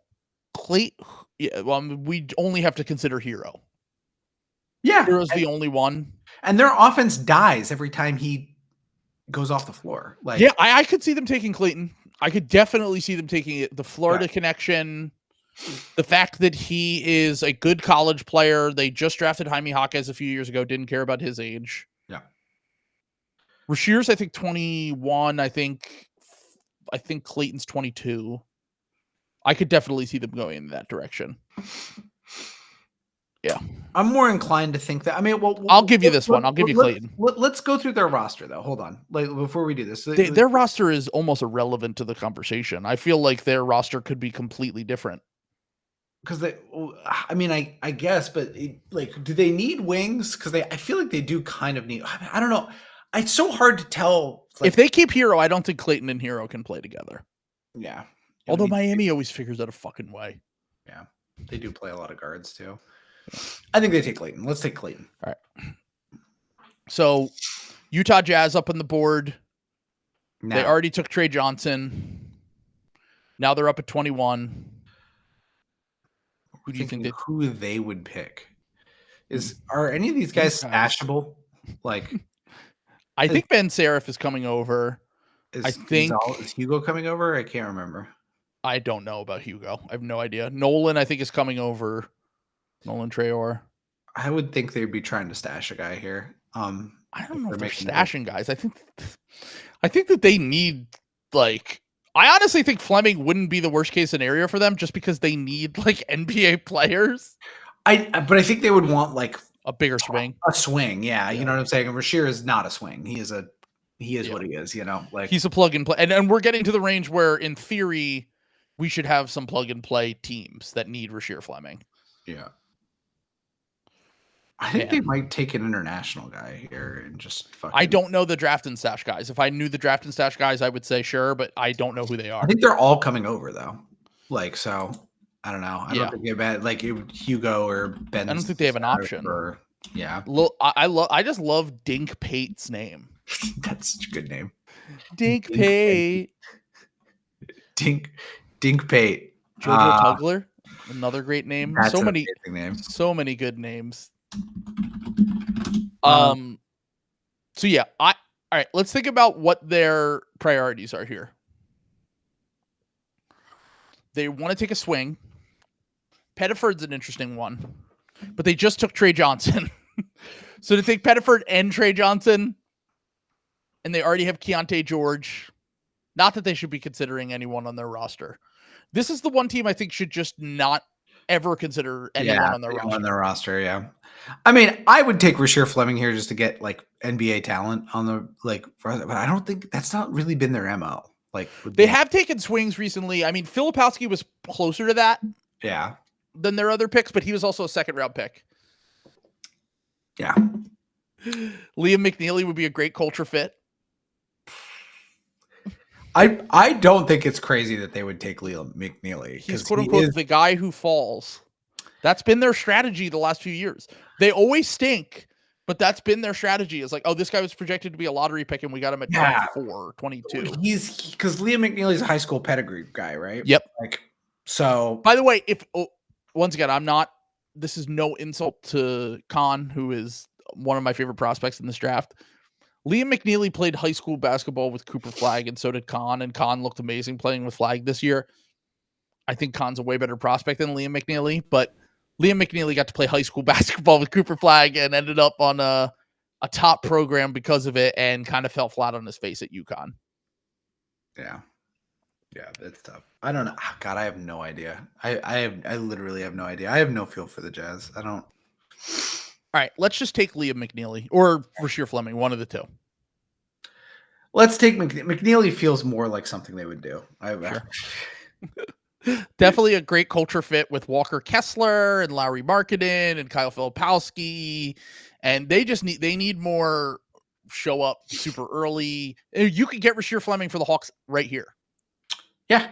Clayton. Yeah, well, we only have to consider Hero. Yeah, Hero's the only one, and their offense dies every time he goes off the floor. Like, yeah, I could see them taking Clayton. I could definitely see them taking it. The Florida connection, the fact that he is a good college player. They just drafted Jaime Jaquez a few years ago. Didn't care about his age. Yeah. Rashir's, I think, 21. I think Clayton's 22. I could definitely see them going in that direction. Yeah. I'm more inclined to think that. I mean, well, I'll give you this one. I'll give you Clayton. Let's go through their roster, though. Hold on. Like, before we do this. Their roster is almost irrelevant to the conversation. I feel like their roster could be completely different. Because I guess, but do they need wings? Because I feel like they do kind of need. I don't know. It's so hard to tell. If they keep Hero, I don't think Clayton and Hero can play together. Yeah. Although Miami always figures out a fucking way. Yeah. They do play a lot of guards too. I think they take Clayton. Let's take Clayton. All right. So Utah Jazz up on the board. Now. They already took Trey Johnson. Now they're up at 21. Who do you think who they would pick? Are any of these guys stashable? Like, I think Ben Seraph is coming over. Is Hugo coming over? I can't remember. I don't know about Hugo. I have no idea. Nolan, I think, is coming over. Nolan Traore. I would think they'd be trying to stash a guy here. I don't know if they're stashing guys. I think that they need, like, I honestly think Fleming wouldn't be the worst case scenario for them just because they need, like, NBA players. But I think they would want, like, a bigger swing. A swing, yeah. You know what I'm saying? And Rasheer is not a swing. He is what he is, you know? Like, he's a plug and play. And we're getting to the range where, in theory, we should have some plug and play teams that need Rasheer Fleming. Yeah. I think they might take an international guy here and just fucking... I don't know the draft and stash guys. If I knew the draft and stash guys, I would say sure, but I don't know who they are. I think they're all coming over, though. Like, so, I don't know. I don't think they're bad. Like, Hugo or Ben. I don't think they have an option. I just love Dink Pate's name. That's such a good name. Dink Pate. Dink Pate. Jojo Tugler. Another great name. That's so many good names. So yeah, all right, let's think about what their priorities are here. They want to take a swing. Pettiford's an interesting one, but they just took Trey Johnson. So to take Pettiford and Trey Johnson, and they already have Keontae George, not that they should be considering anyone on their roster. This is the one team I think should just not ever consider anyone on their roster. On their roster, yeah. I mean, I would take Rasheer Fleming here just to get like NBA talent on the but I don't think that's not really been their MO. Like they have taken swings recently. I mean, Filipowski was closer to that, than their other picks, but he was also a second round pick. Yeah, Liam McNeely would be a great culture fit. I don't think it's crazy that they would take Liam McNeely. He's quote unquote the guy who falls. That's been their strategy the last few years. They always stink, but that's been their strategy. It's like, oh, this guy was projected to be a lottery pick, and we got him at 24, 22. Because Liam McNeely's a high school pedigree guy, right? Yep. So. By the way, once again, this is no insult to Khan, who is one of my favorite prospects in this draft. Liam McNeely played high school basketball with Cooper Flagg, and so did Khan, and Khan looked amazing playing with Flagg this year. I think Khan's a way better prospect than Liam McNeely, but Liam McNeely got to play high school basketball with Cooper Flagg and ended up on a top program because of it and kind of fell flat on his face at UConn. Yeah. Yeah, that's tough. I don't know. God, I have no idea. I literally have no idea. I have no feel for the Jazz. I don't. All right, let's just take Liam McNeely or Rasheer Fleming, one of the two. Let's take McNeely. Feels more like something they would do. Sure. Definitely a great culture fit with Walker Kessler and Lauri Markkanen and Kyle Filipowski, and they need more show up super early. You could get Rasheer Fleming for the Hawks right here. Yeah,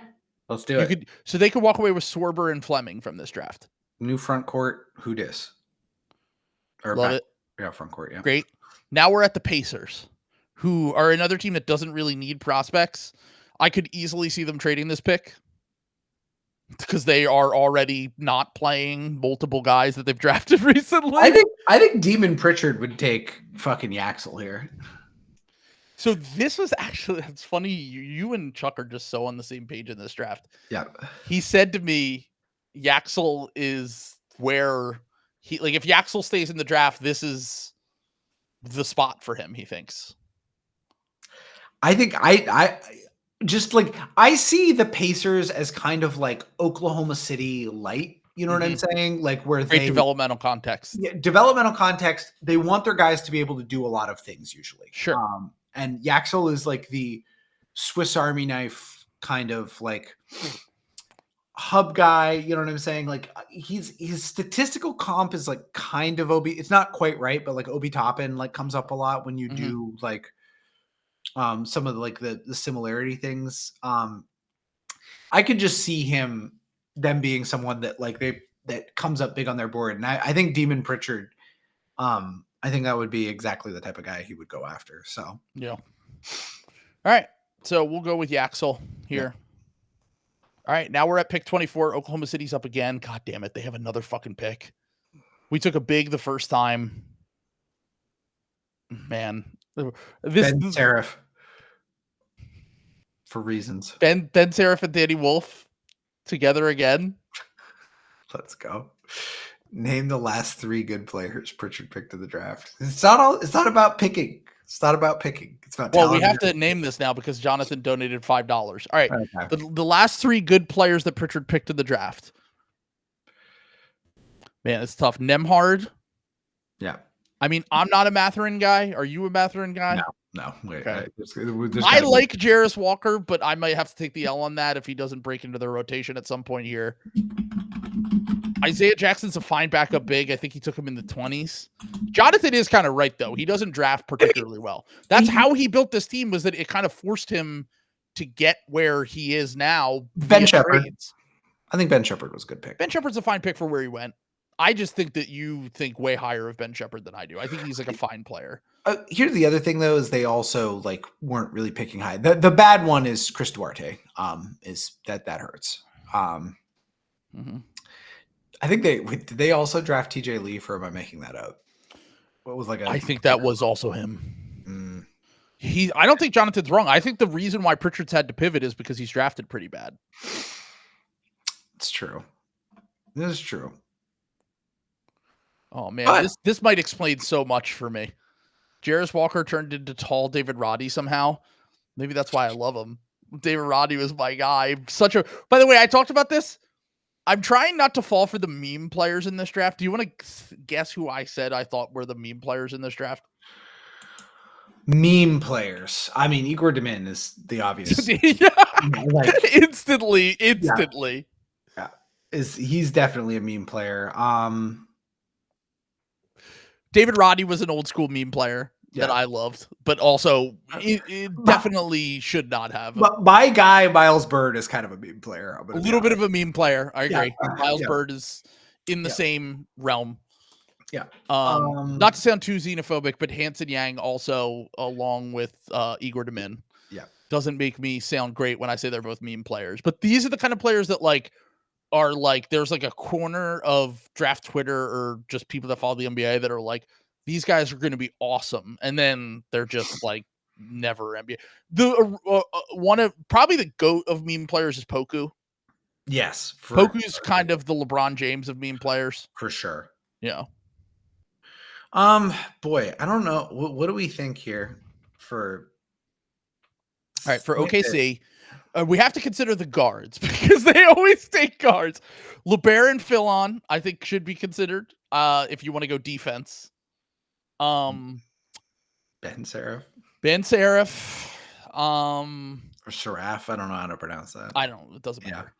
let's do it. So they could walk away with Swerber and Fleming from this draft. New front court. Who dis? Love it. Yeah, front court. Yeah, great. Now we're at the Pacers, who are another team that doesn't really need prospects. I could easily see them trading this pick because they are already not playing multiple guys that they've drafted recently. I think Demon Pritchard would take fucking Yaxel here. So this was actually, it's funny. You and Chuck are just so on the same page in this draft. Yeah. He said to me, Yaxel is where he, like, if Yaxel stays in the draft, this is the spot for him, he thinks. I think I just like, I see the Pacers as kind of like Oklahoma City light. You know what I'm saying? Like where Great developmental context. Yeah, developmental context. They want their guys to be able to do a lot of things usually. Sure. And Yaxel is like the Swiss Army knife kind of like hub guy. You know what I'm saying? Like his statistical comp is like kind of Obi. It's not quite right, but like Obi Toppin like comes up a lot when you do like some of the, like the similarity things. I could just see them being someone that like that comes up big on their board. And I think Demon Pritchard, I think that would be exactly the type of guy he would go after. So yeah. All right. So we'll go with Yaxel here. Yeah. All right. Now we're at pick 24. Oklahoma City's up again. God damn it. They have another fucking pick. We took a big the first time. Man. Ben Seraph. For reasons. Ben Seraph and Danny Wolf together again. Let's go. Name the last 3 good players Pritchard picked in the draft. It's not about picking. It's not about picking. It's about talent. Well, we have to name this now because Jonathan donated $5. All right. Okay. The last 3 good players that Pritchard picked in the draft. Man, it's tough. Nemhard. Yeah. I mean, I'm not a Mathurin guy. Are you a Mathurin guy? No. Wait, okay. I like Jarris Walker, but I might have to take the L on that if he doesn't break into their rotation at some point here. Isaiah Jackson's a fine backup big. I think he took him in the 20s. Jonathan is kind of right, though. He doesn't draft particularly well. That's how he built this team, was that it kind of forced him to get where he is now. Ben Shepherd. I think Ben Shepherd was a good pick. Ben Shepherd's a fine pick for where he went. I just think that you think way higher of Ben Shepherd than I do. I think he's like a fine player. Here's the other thing, though, is they also like weren't really picking high. The bad one is Chris Duarte. Is that hurts. I think did they also draft TJ Lee, or am I making that up? What was like? I think that was also him. I don't think Jonathan's wrong. I think the reason why Pritchard's had to pivot is because he's drafted pretty bad. It's true. This is true. Oh man, this might explain so much for me. Jarris Walker turned into tall David Roddy somehow. Maybe that's why I love him. David Roddy was my guy. By the way, I talked about this. I'm trying not to fall for the meme players in this draft. Do you want to guess who I said I thought were the meme players in this draft? Meme players. I mean, Igor Demin is the obvious. Instantly. Yeah. He's definitely a meme player. David Roddy was an old school meme player that I loved, but also it definitely should not have. But my guy, Miles Bird, is kind of a meme player. A little bit of a meme player. I agree. Miles Bird is in the same realm. Yeah. Not to sound too xenophobic, but Hanson Yang also, along with Igor Demin. Yeah. Doesn't make me sound great when I say they're both meme players. But these are the kind of players that are there's like a corner of draft Twitter or just people that follow the NBA that are like, these guys are going to be awesome. And then they're just like never NBA. Probably the GOAT of meme players is Poku. Yes. Poku's kind of the LeBron James of meme players. For sure. Yeah. Boy, I don't know. What do we think here for? All right. For OKC, we have to consider the guards because they always take guards. LeBaron and Fillon, I think, should be considered if you want to go defense. Ben Seraph. Or Seraph. I don't know how to pronounce that. I don't. It doesn't matter.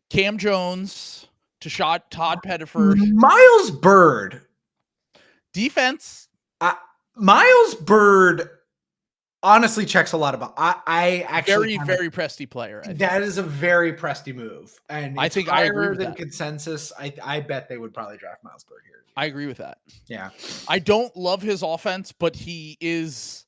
Cam Jones, Todd Pettiford, Miles Bird. Defense. Miles Bird honestly checks a lot of. I actually very Presty player. That is a very Presty move, and I think I agree with that. Consensus. I bet they would probably draft Miles Bird here. I agree with that. Yeah, I don't love his offense, but he's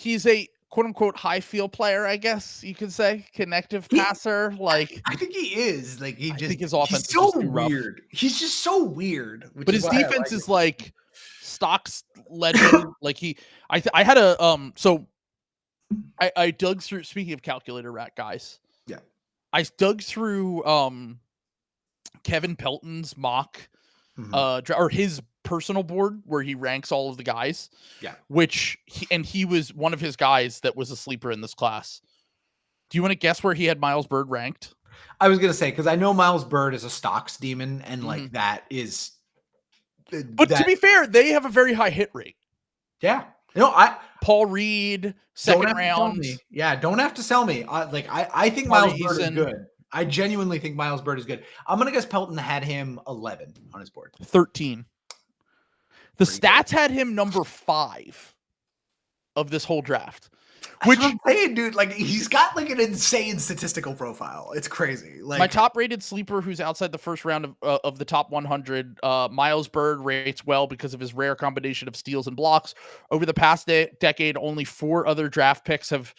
a quote unquote high field player, I guess you could say, connective passer. Like I think he is. Like I think his offense is just too rough. Weird. He's just so weird. But his defense is like Stock's legend. Like I had a so I dug through, speaking of calculator rat guys. Yeah. I dug through Kevin Pelton's mock or his personal board where he ranks all of the guys. Yeah. Which he was one of his guys that was a sleeper in this class. Do you want to guess where he had Miles Bird ranked? I was gonna say, because I know Miles Bird is a stocks demon, and like that is. But to be fair, they have a very high hit rate. Yeah. Paul Reed, second round. Yeah, don't have to sell me. I think Miles Bird is good. I genuinely think Miles Bird is good. I'm gonna guess Pelton had him 11 on his board. 13. The stats had him number 5 of this whole draft. Which I'm saying, dude, like he's got like an insane statistical profile. It's crazy. Like my top rated sleeper who's outside the first round of the top 100, Miles Bird rates well because of his rare combination of steals and blocks. Over the past decade, only 4 other draft picks have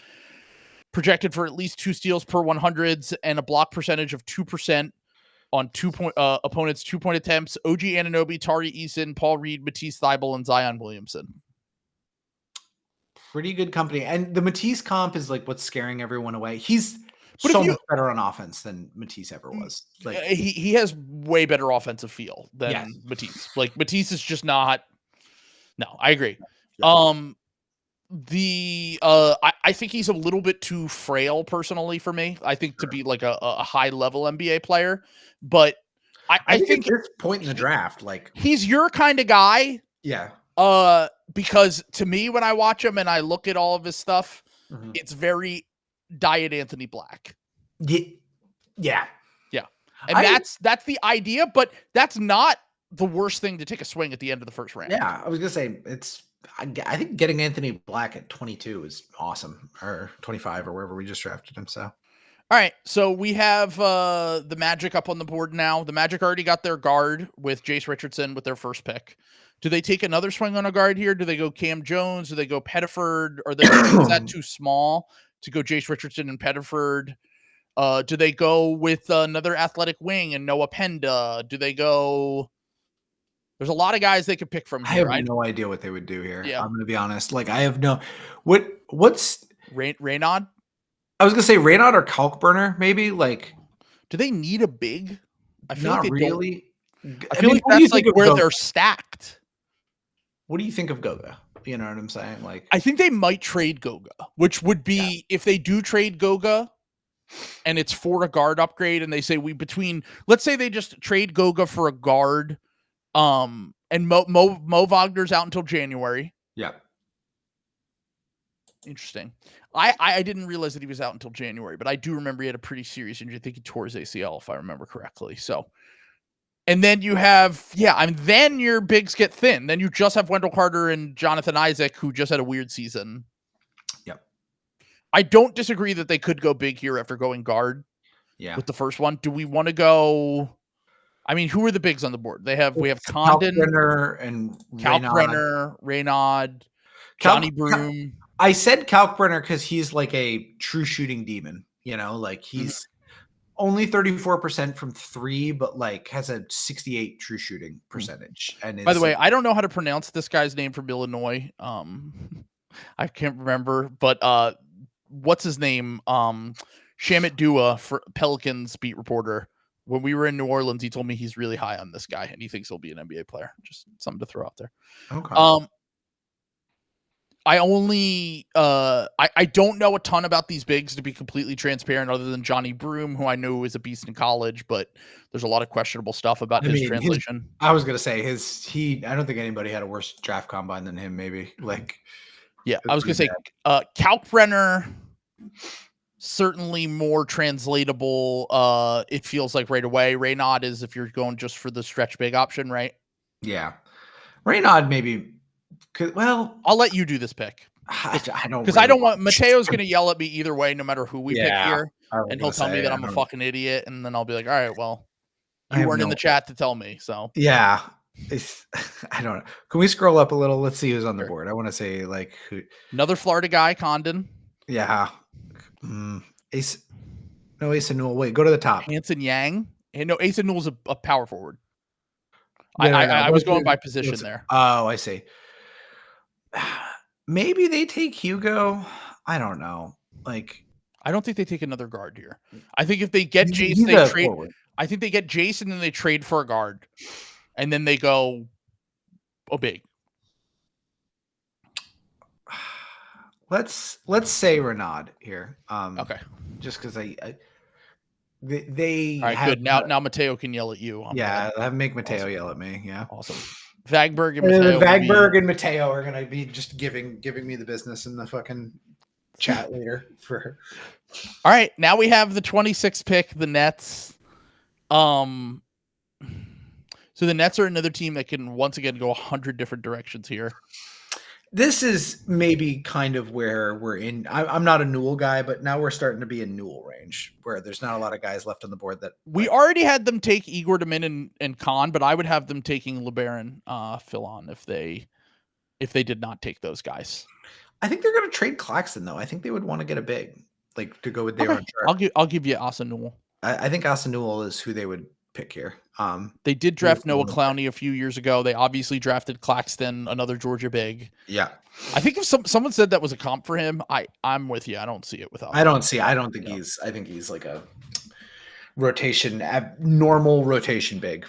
projected for at least 2 steals per 100s and a block percentage of 2% on opponents' 2-point attempts. OG Anunoby, Tari Eason, Paul Reed, Matisse Thybulle, and Zion Williamson. Pretty good company. And the Matisse comp is like what's scaring everyone away. He's so much better on offense than Matisse ever was. Like he has way better offensive feel than Matisse. Like Matisse is just not. No, I agree. Yeah. I think he's a little bit too frail personally for me. I think to be like a high level NBA player, but I think at this point in the draft, like he's your kind of guy. Yeah. Because to me, when I watch him and I look at all of his stuff, it's very Diet Anthony Black. Yeah. And that's the idea, but that's not the worst thing to take a swing at the end of the first round. Yeah, I was gonna say I think getting Anthony Black at 22 is awesome, or 25 or wherever we just drafted him. So. All right, so we have the Magic up on the board now. The Magic already got their guard with Jace Richardson with their first pick. Do they take another swing on a guard here? Do they go Cam Jones? Do they go Pettiford? Or is that too small to go Jace Richardson and Pettiford? Do they go with another athletic wing and Noah Penda? Do they go? There's a lot of guys they could pick from here. I have no idea what they would do here. Yeah. I'm going to be honest. Like I have no what's Raynaud? I was going to say Raynaud or Kalkbrenner maybe. Like, do they need a big? I feel not like they really. I feel like that's like where they're stacked. What do you think of Goga? You know what I'm saying? Like, I think they might trade Goga, which would be if they do trade Goga and it's for a guard upgrade and they say let's say they just trade Goga for a guard, and Mo Wagner's out until January. Yeah. Interesting. I didn't realize that he was out until January, but I do remember he had a pretty serious injury. I think he tore his ACL, if I remember correctly. So, and then you have, then your bigs get thin. Then you just have Wendell Carter and Jonathan Isaac, who just had a weird season. Yep. I don't disagree that they could go big here after going guard. Yeah. With the first one. Do we want to go? I mean, who are the bigs on the board? We have Condon, Kalkbrenner and Raynaud, Johnny Broom. I said Kalkbrenner because he's like a true shooting demon. You know, like he's only 34% from 3, but like has a 68 true shooting percentage. And by the way, I don't know how to pronounce this guy's name from Illinois. I can't remember, but what's his name? Shamit Dua, for Pelicans beat reporter. When we were in New Orleans, he told me he's really high on this guy and he thinks he'll be an NBA player. Just something to throw out there. Okay. I only I don't know a ton about these bigs, to be completely transparent, other than Johnny Broom, who I knew was a beast in college, but there's a lot of questionable stuff about his translation. I was gonna say I don't think anybody had a worse draft combine than him, maybe. Like, yeah, I was gonna say Kalkbrenner, certainly more translatable. It feels like right away. Raynaud is if you're going just for the stretch big option, right? Yeah, Raynaud maybe. Well, I'll let you do this pick. I don't, because I don't want Mateo's going to yell at me either way, no matter who we pick here, and he'll tell me that I'm a fucking idiot, and then I'll be like, all right, well, you weren't in the chat to tell me, so yeah. I don't know. Can we scroll up a little? Let's see who's on the board. I want to say like another Florida guy, Condon. Yeah. Ace Newell. Wait, go to the top. Hanson Yang. And no, Ace Newell's a power forward. No. I was going by position there. Oh, I see. Maybe they take Hugo. I don't know. Like, I don't think they take another guard here. I think if they get Jason, they trade. Forward. I think they get Jason and they trade for a guard, and then they go big. Let's say Renaud here. Okay. Just because they all right, good. Now Mateo can yell at you. Make Mateo yell at me. Yeah, awesome. Vagberg and Mateo are gonna be just giving me the business in the fucking chat later. All right, now we have the 26th pick, the Nets. So the Nets are another team that can once again go 100 different directions here. This is maybe kind of where we're in. I'm not a Newell guy, but now we're starting to be in Newell range where there's not a lot of guys left on the board that we already had them take Igor Demin and Khan, but I would have them taking LeBaron, Philon if they did not take those guys. I think they're going to trade Claxton though. I think they would want to get a big to go with their own chart. I'll give you Asa Newell. I think Asa Newell is who they would pick here. They did draft Noah Clowney a few years ago. They obviously drafted Claxton, another Georgia big. Yeah. I think if someone said that was a comp for him, I'm with you. I don't see it without. I don't think he's. I think he's like a normal rotation big.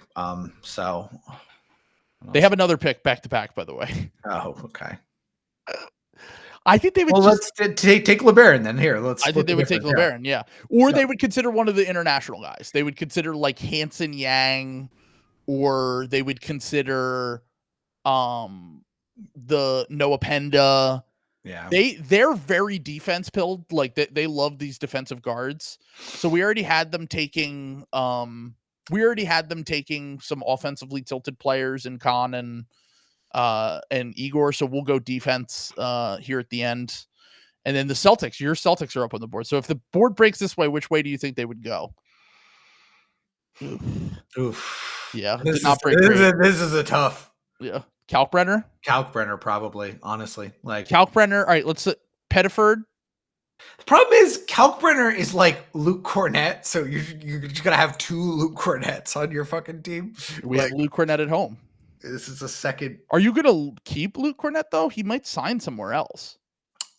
So they have another pick back to back, by the way. Oh, okay. I think they would. Well, let's take LeBaron then. Here, I think they would take LeBaron, yeah. Or they would consider one of the international guys. They would consider like Hanson Yang, or they would consider the Noah Penda. Yeah, they're very defense pilled. Like they love these defensive guards. So we already had them taking some offensively tilted players in Khan and Igor, so we'll go defense here at the end. And then the Celtics, your Celtics are up on the board. So if the board breaks this way, which way do you think they would go? Oof. Yeah, this is a tough. Yeah, Kalkbrenner probably, honestly. Like Kalkbrenner. All right, let's Pettiford. The problem is Kalkbrenner is like Luke Cornett, so you're just gonna have two Luke Cornets on your fucking team. We have Luke Cornett at home. This is a second. Are you going to keep Luke Cornett though? He might sign somewhere else.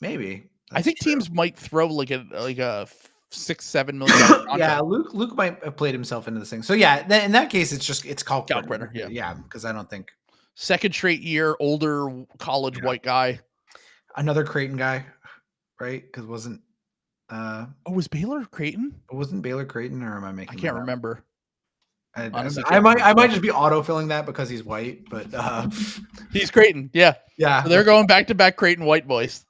Maybe. I think teams might throw like a $6-7 million contract. Yeah, Luke might have played himself into this thing. So yeah, in that case, it's Kalkbrenner. Yeah, because I don't think second straight year, older college white guy, another Creighton guy, right? Because wasn't was Baylor Creighton? Wasn't Baylor Creighton, or am I making? I can't remember. Honestly, I might just be autofilling that because he's white, but he's Creighton. Yeah. So they're going back to back Creighton white boys.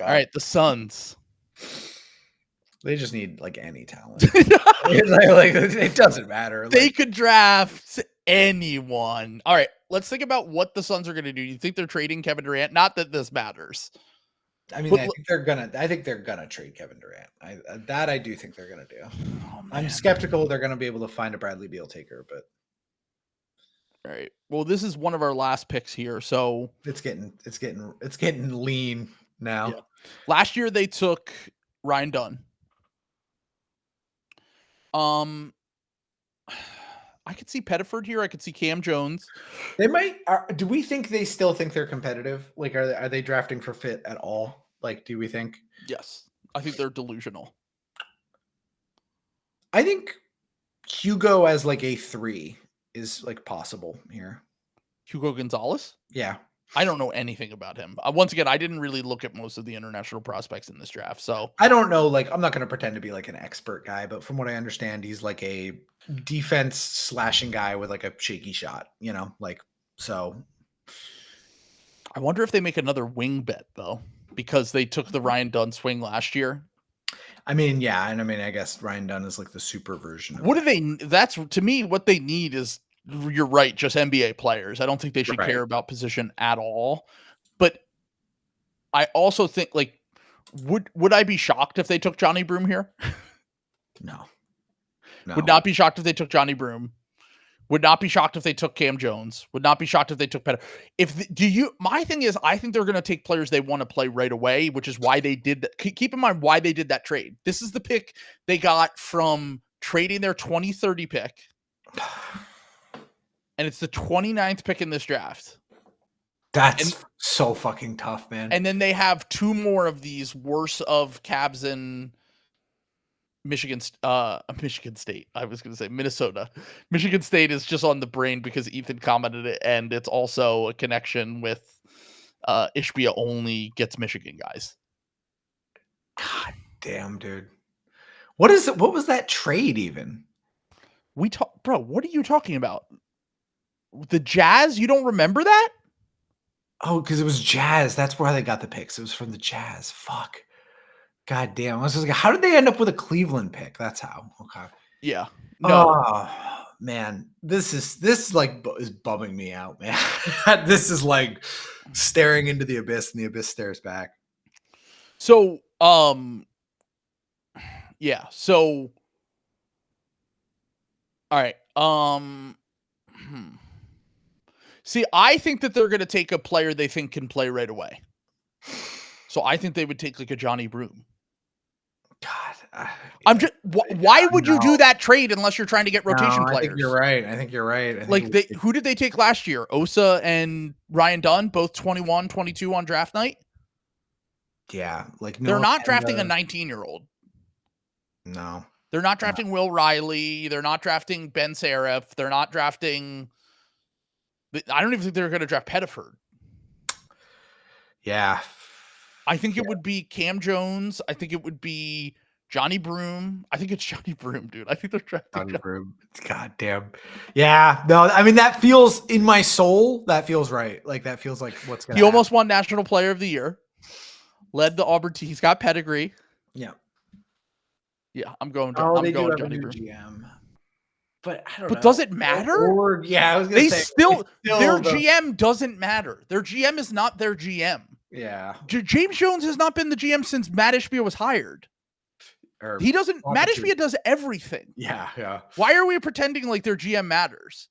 All right, the Suns. They just need like any talent. It doesn't matter. They could draft anyone. All right, let's think about what the Suns are going to do. You think they're trading Kevin Durant? Not that this matters. I mean, I think they're gonna trade Kevin Durant. I do think they're gonna do. I'm skeptical they're gonna be able to find a Bradley Beal taker, but all right. Well, this is one of our last picks here, so it's getting lean now. Yeah. Last year they took Ryan Dunn. I could see Pettiford here. I could see Cam Jones. They might. Do we think they still think they're competitive? Like, are they drafting for fit at all? Like, do we think? Yes, I think they're delusional. I think Hugo as like a 3 is like possible here. Hugo Gonzalez? Yeah. I don't know anything about him. Once again, I didn't really look at most of the international prospects in this draft. So I don't know. Like, I'm not going to pretend to be like an expert guy, but from what I understand, he's like a defense slashing guy with like a shaky shot, so. I wonder if they make another wing bet though, because they took the Ryan Dunn swing last year. I mean, yeah. And I guess Ryan Dunn is like the super version of that's to me, what they need is, you're right, just NBA players. I don't think they should care about position at all. But I also think, like, would I be shocked if they took Johnny Broom here? No. Would not be shocked if they took Johnny Broom. Would not be shocked if they took Cam Jones. Would not be shocked if they took Pettis. My thing is, I think they're going to take players they want to play right away, which is why they did that. Keep in mind why they did that trade. This is the pick they got from trading their 2030 pick. And it's the 29th pick in this draft. That's so fucking tough, man. And then they have 2 more of these worse of Cavs and Michigan State. I was going to say Minnesota. Michigan State is just on the brain because Ethan commented it, and it's also a connection with Ishbia only gets Michigan guys. God damn, dude. What is it? What was that trade even? Bro, what are you talking about? The Jazz? You don't remember that? Oh, because it was Jazz. That's where they got the picks. It was from the Jazz. Fuck. God damn. I was just like, how did they end up with a Cleveland pick? That's how. Okay. Yeah. No. Oh, man. This is bumming me out, man. This is like staring into the abyss and the abyss stares back. So, yeah. So, all right. See, I think that they're going to take a player they think can play right away. So I think they would take like a Johnny Broom. God, why would you do that trade unless you're trying to get rotation players? I think you're right. Who did they take last year? Osa and Ryan Dunn, both 21, 22 on draft night. Yeah, they're not drafting a 19-year-old. No, they're not drafting Will Riley. They're not drafting Ben Serif. They're not drafting. I don't even think they're going to draft Pettiford. Yeah. I think it would be Cam Jones. I think it would be Johnny Broom. I think it's Johnny Broom, dude. I think they're drafting Johnny Broom. God damn. Yeah. No, I mean, that feels in my soul. That feels right. Like, that feels like what's going to happen. He almost won National Player of the Year. Led the Auburn team. He's got pedigree. Yeah. Yeah. I'm going Johnny Broom. GM. But I don't know. But does it matter? I was going to say. Their GM doesn't matter. Their GM is not their GM. Yeah. James Jones has not been the GM since Matt Ishbia was hired. He doesn't. Matt Ishbia does everything. Yeah, yeah. Why are we pretending like their GM matters?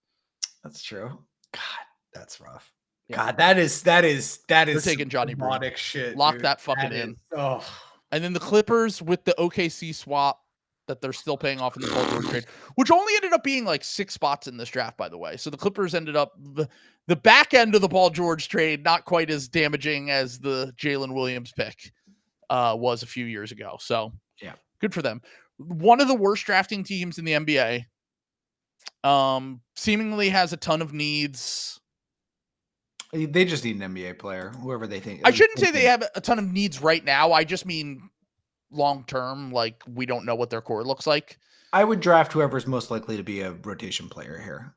That's true. God, that's rough. Yeah. God, that is. They're taking Johnny Broom. Shit. Lock dude. that fucking in. Oh. And then the Clippers with the OKC swap that they're still paying off in the Paul George trade, which only ended up being like 6 spots in this draft, by the way. So the Clippers ended up the back end of the Paul George trade, not quite as damaging as the Jalen Williams pick was a few years ago. So yeah, good for them. One of the worst drafting teams in the NBA, seemingly has a ton of needs. They just need an NBA player, whoever they think. I shouldn't say they have a ton of needs right now. I just mean long term, like we don't know what their core looks like. I would draft whoever's most likely to be a rotation player here.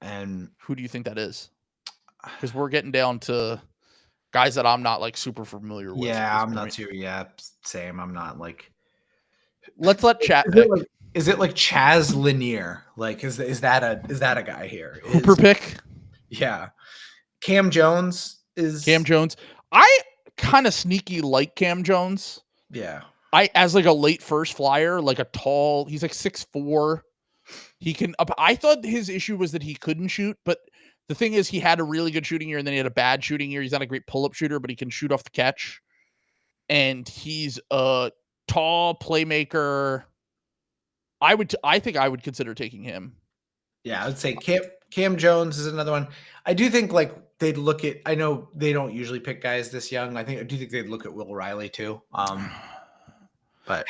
And who do you think that is? Because we're getting down to guys that I'm not like super familiar with. Yeah, I'm not too. Yeah, same. I'm not like. Let's let chat pick. Is it like Chaz Lanier? Like, is that a guy here? Hooper pick? Yeah. Cam Jones is Cam Jones. I kind of sneaky like Cam Jones. Yeah. As like a late first flyer, like a tall, he's like 6'4". He can, I thought his issue was that he couldn't shoot, but the thing is he had a really good shooting year and then he had a bad shooting year. He's not a great pull-up shooter, but he can shoot off the catch. And he's a tall playmaker. I think I would consider taking him. Yeah, I would say Cam Jones is another one. I do think like they'd look at, I know they don't usually pick guys this young. I do think they'd look at Will Riley too. But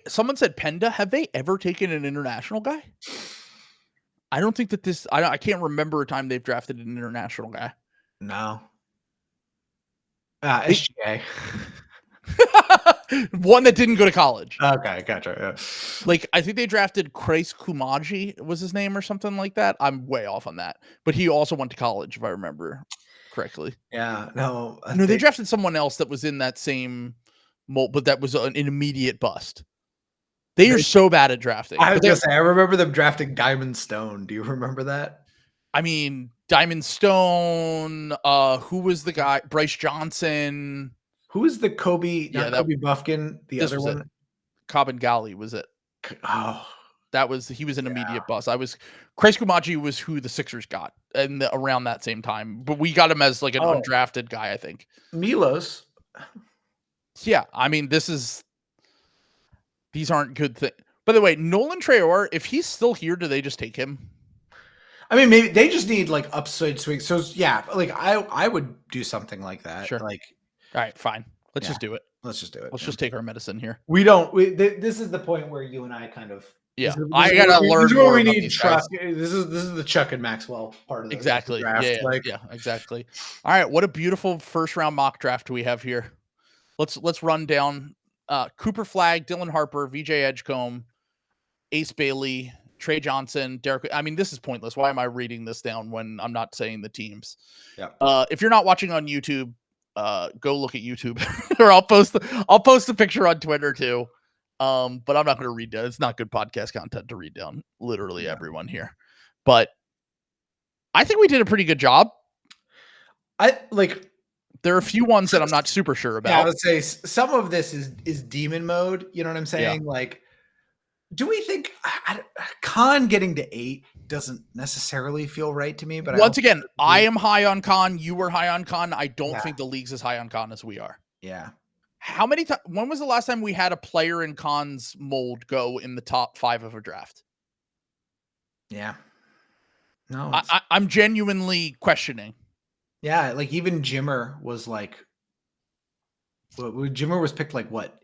someone said Penda, have they ever taken an international guy? I don't think that I can't remember a time they've drafted an international guy. No. SGA. One that didn't go to college. Okay, gotcha. Yeah. Like, I think they drafted Chris Kumaji was his name or something like that. I'm way off on that. But he also went to college, if I remember correctly. Yeah, no. They drafted someone else that was in that same mold, but that was an immediate bust. They are so bad at drafting. I was going to say, I remember them drafting Diamond Stone. Do you remember that? I mean, Diamond Stone, who was the guy? Bryce Johnson. Who was the Kobe? Not Kobe Buffkin. The other one. Cobb and Gali was it? Oh, He was an immediate bust. Chris Kumachi was who the Sixers got around that same time, but we got him as like an undrafted guy, I think. Milos. Yeah, I mean, these aren't good things. By the way, Nolan Traore, if he's still here, do they just take him? I mean, maybe they just need like upside swing. So yeah, like I would do something like that. Sure. Like, all right, fine. Let's just do it. Let's just do it. Let's just take our medicine here. This is the point where you and I kind of. Yeah, I gotta learn more. We need Chuck. This is the Chuck and Maxwell part of this. Exactly. Draft. Yeah, exactly. All right, what a beautiful first round mock draft we have here. Let's run down Cooper Flagg, Dylan Harper, VJ Edgecombe, Ace Bailey, Trey Johnson, Derek. I mean, this is pointless. Why am I reading this down when I'm not saying the teams? Yeah. If you're not watching on YouTube, go look at YouTube, or I'll post a picture on Twitter too. But I'm not going to read down. It's not good podcast content to read down literally everyone here. But I think we did a pretty good job. There are a few ones that I'm not super sure about. Yeah, I would say some of this is demon mode. You know what I'm saying? Yeah. Like, do we think Khan getting to 8 doesn't necessarily feel right to me? But once again, I am high on Khan. You were high on Khan. I don't think the league's as high on Khan as we are. Yeah. How many times? When was the last time we had a player in Khan's mold go in the top 5 of a draft? Yeah. No, I'm genuinely questioning. Yeah, like even Jimmer was like, Jimmer was picked like what?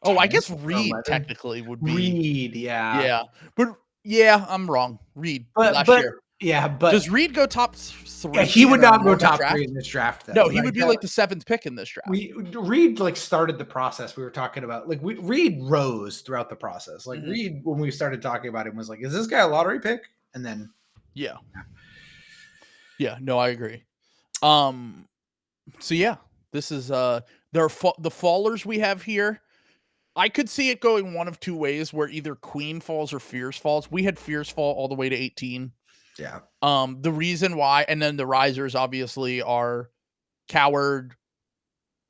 Oh, I guess Reed technically would be. Reed, yeah. Yeah. But yeah, I'm wrong. Reed last year. Yeah, but does Reed go top 3? Yeah, he would not go top 3 in this draft. Though. No, he would be like the 7th pick in this draft. Reed like started the process. We were talking about like Reed rose throughout the process. Like Reed, when we started talking about him, was like, "Is this guy a lottery pick?" And then, yeah. No, I agree. So yeah, this is the fallers we have here. I could see it going one of two ways, where either Queen falls or Fierce falls. We had Fierce fall all the way to 18. Yeah. The reason why, and then the risers obviously are Coward.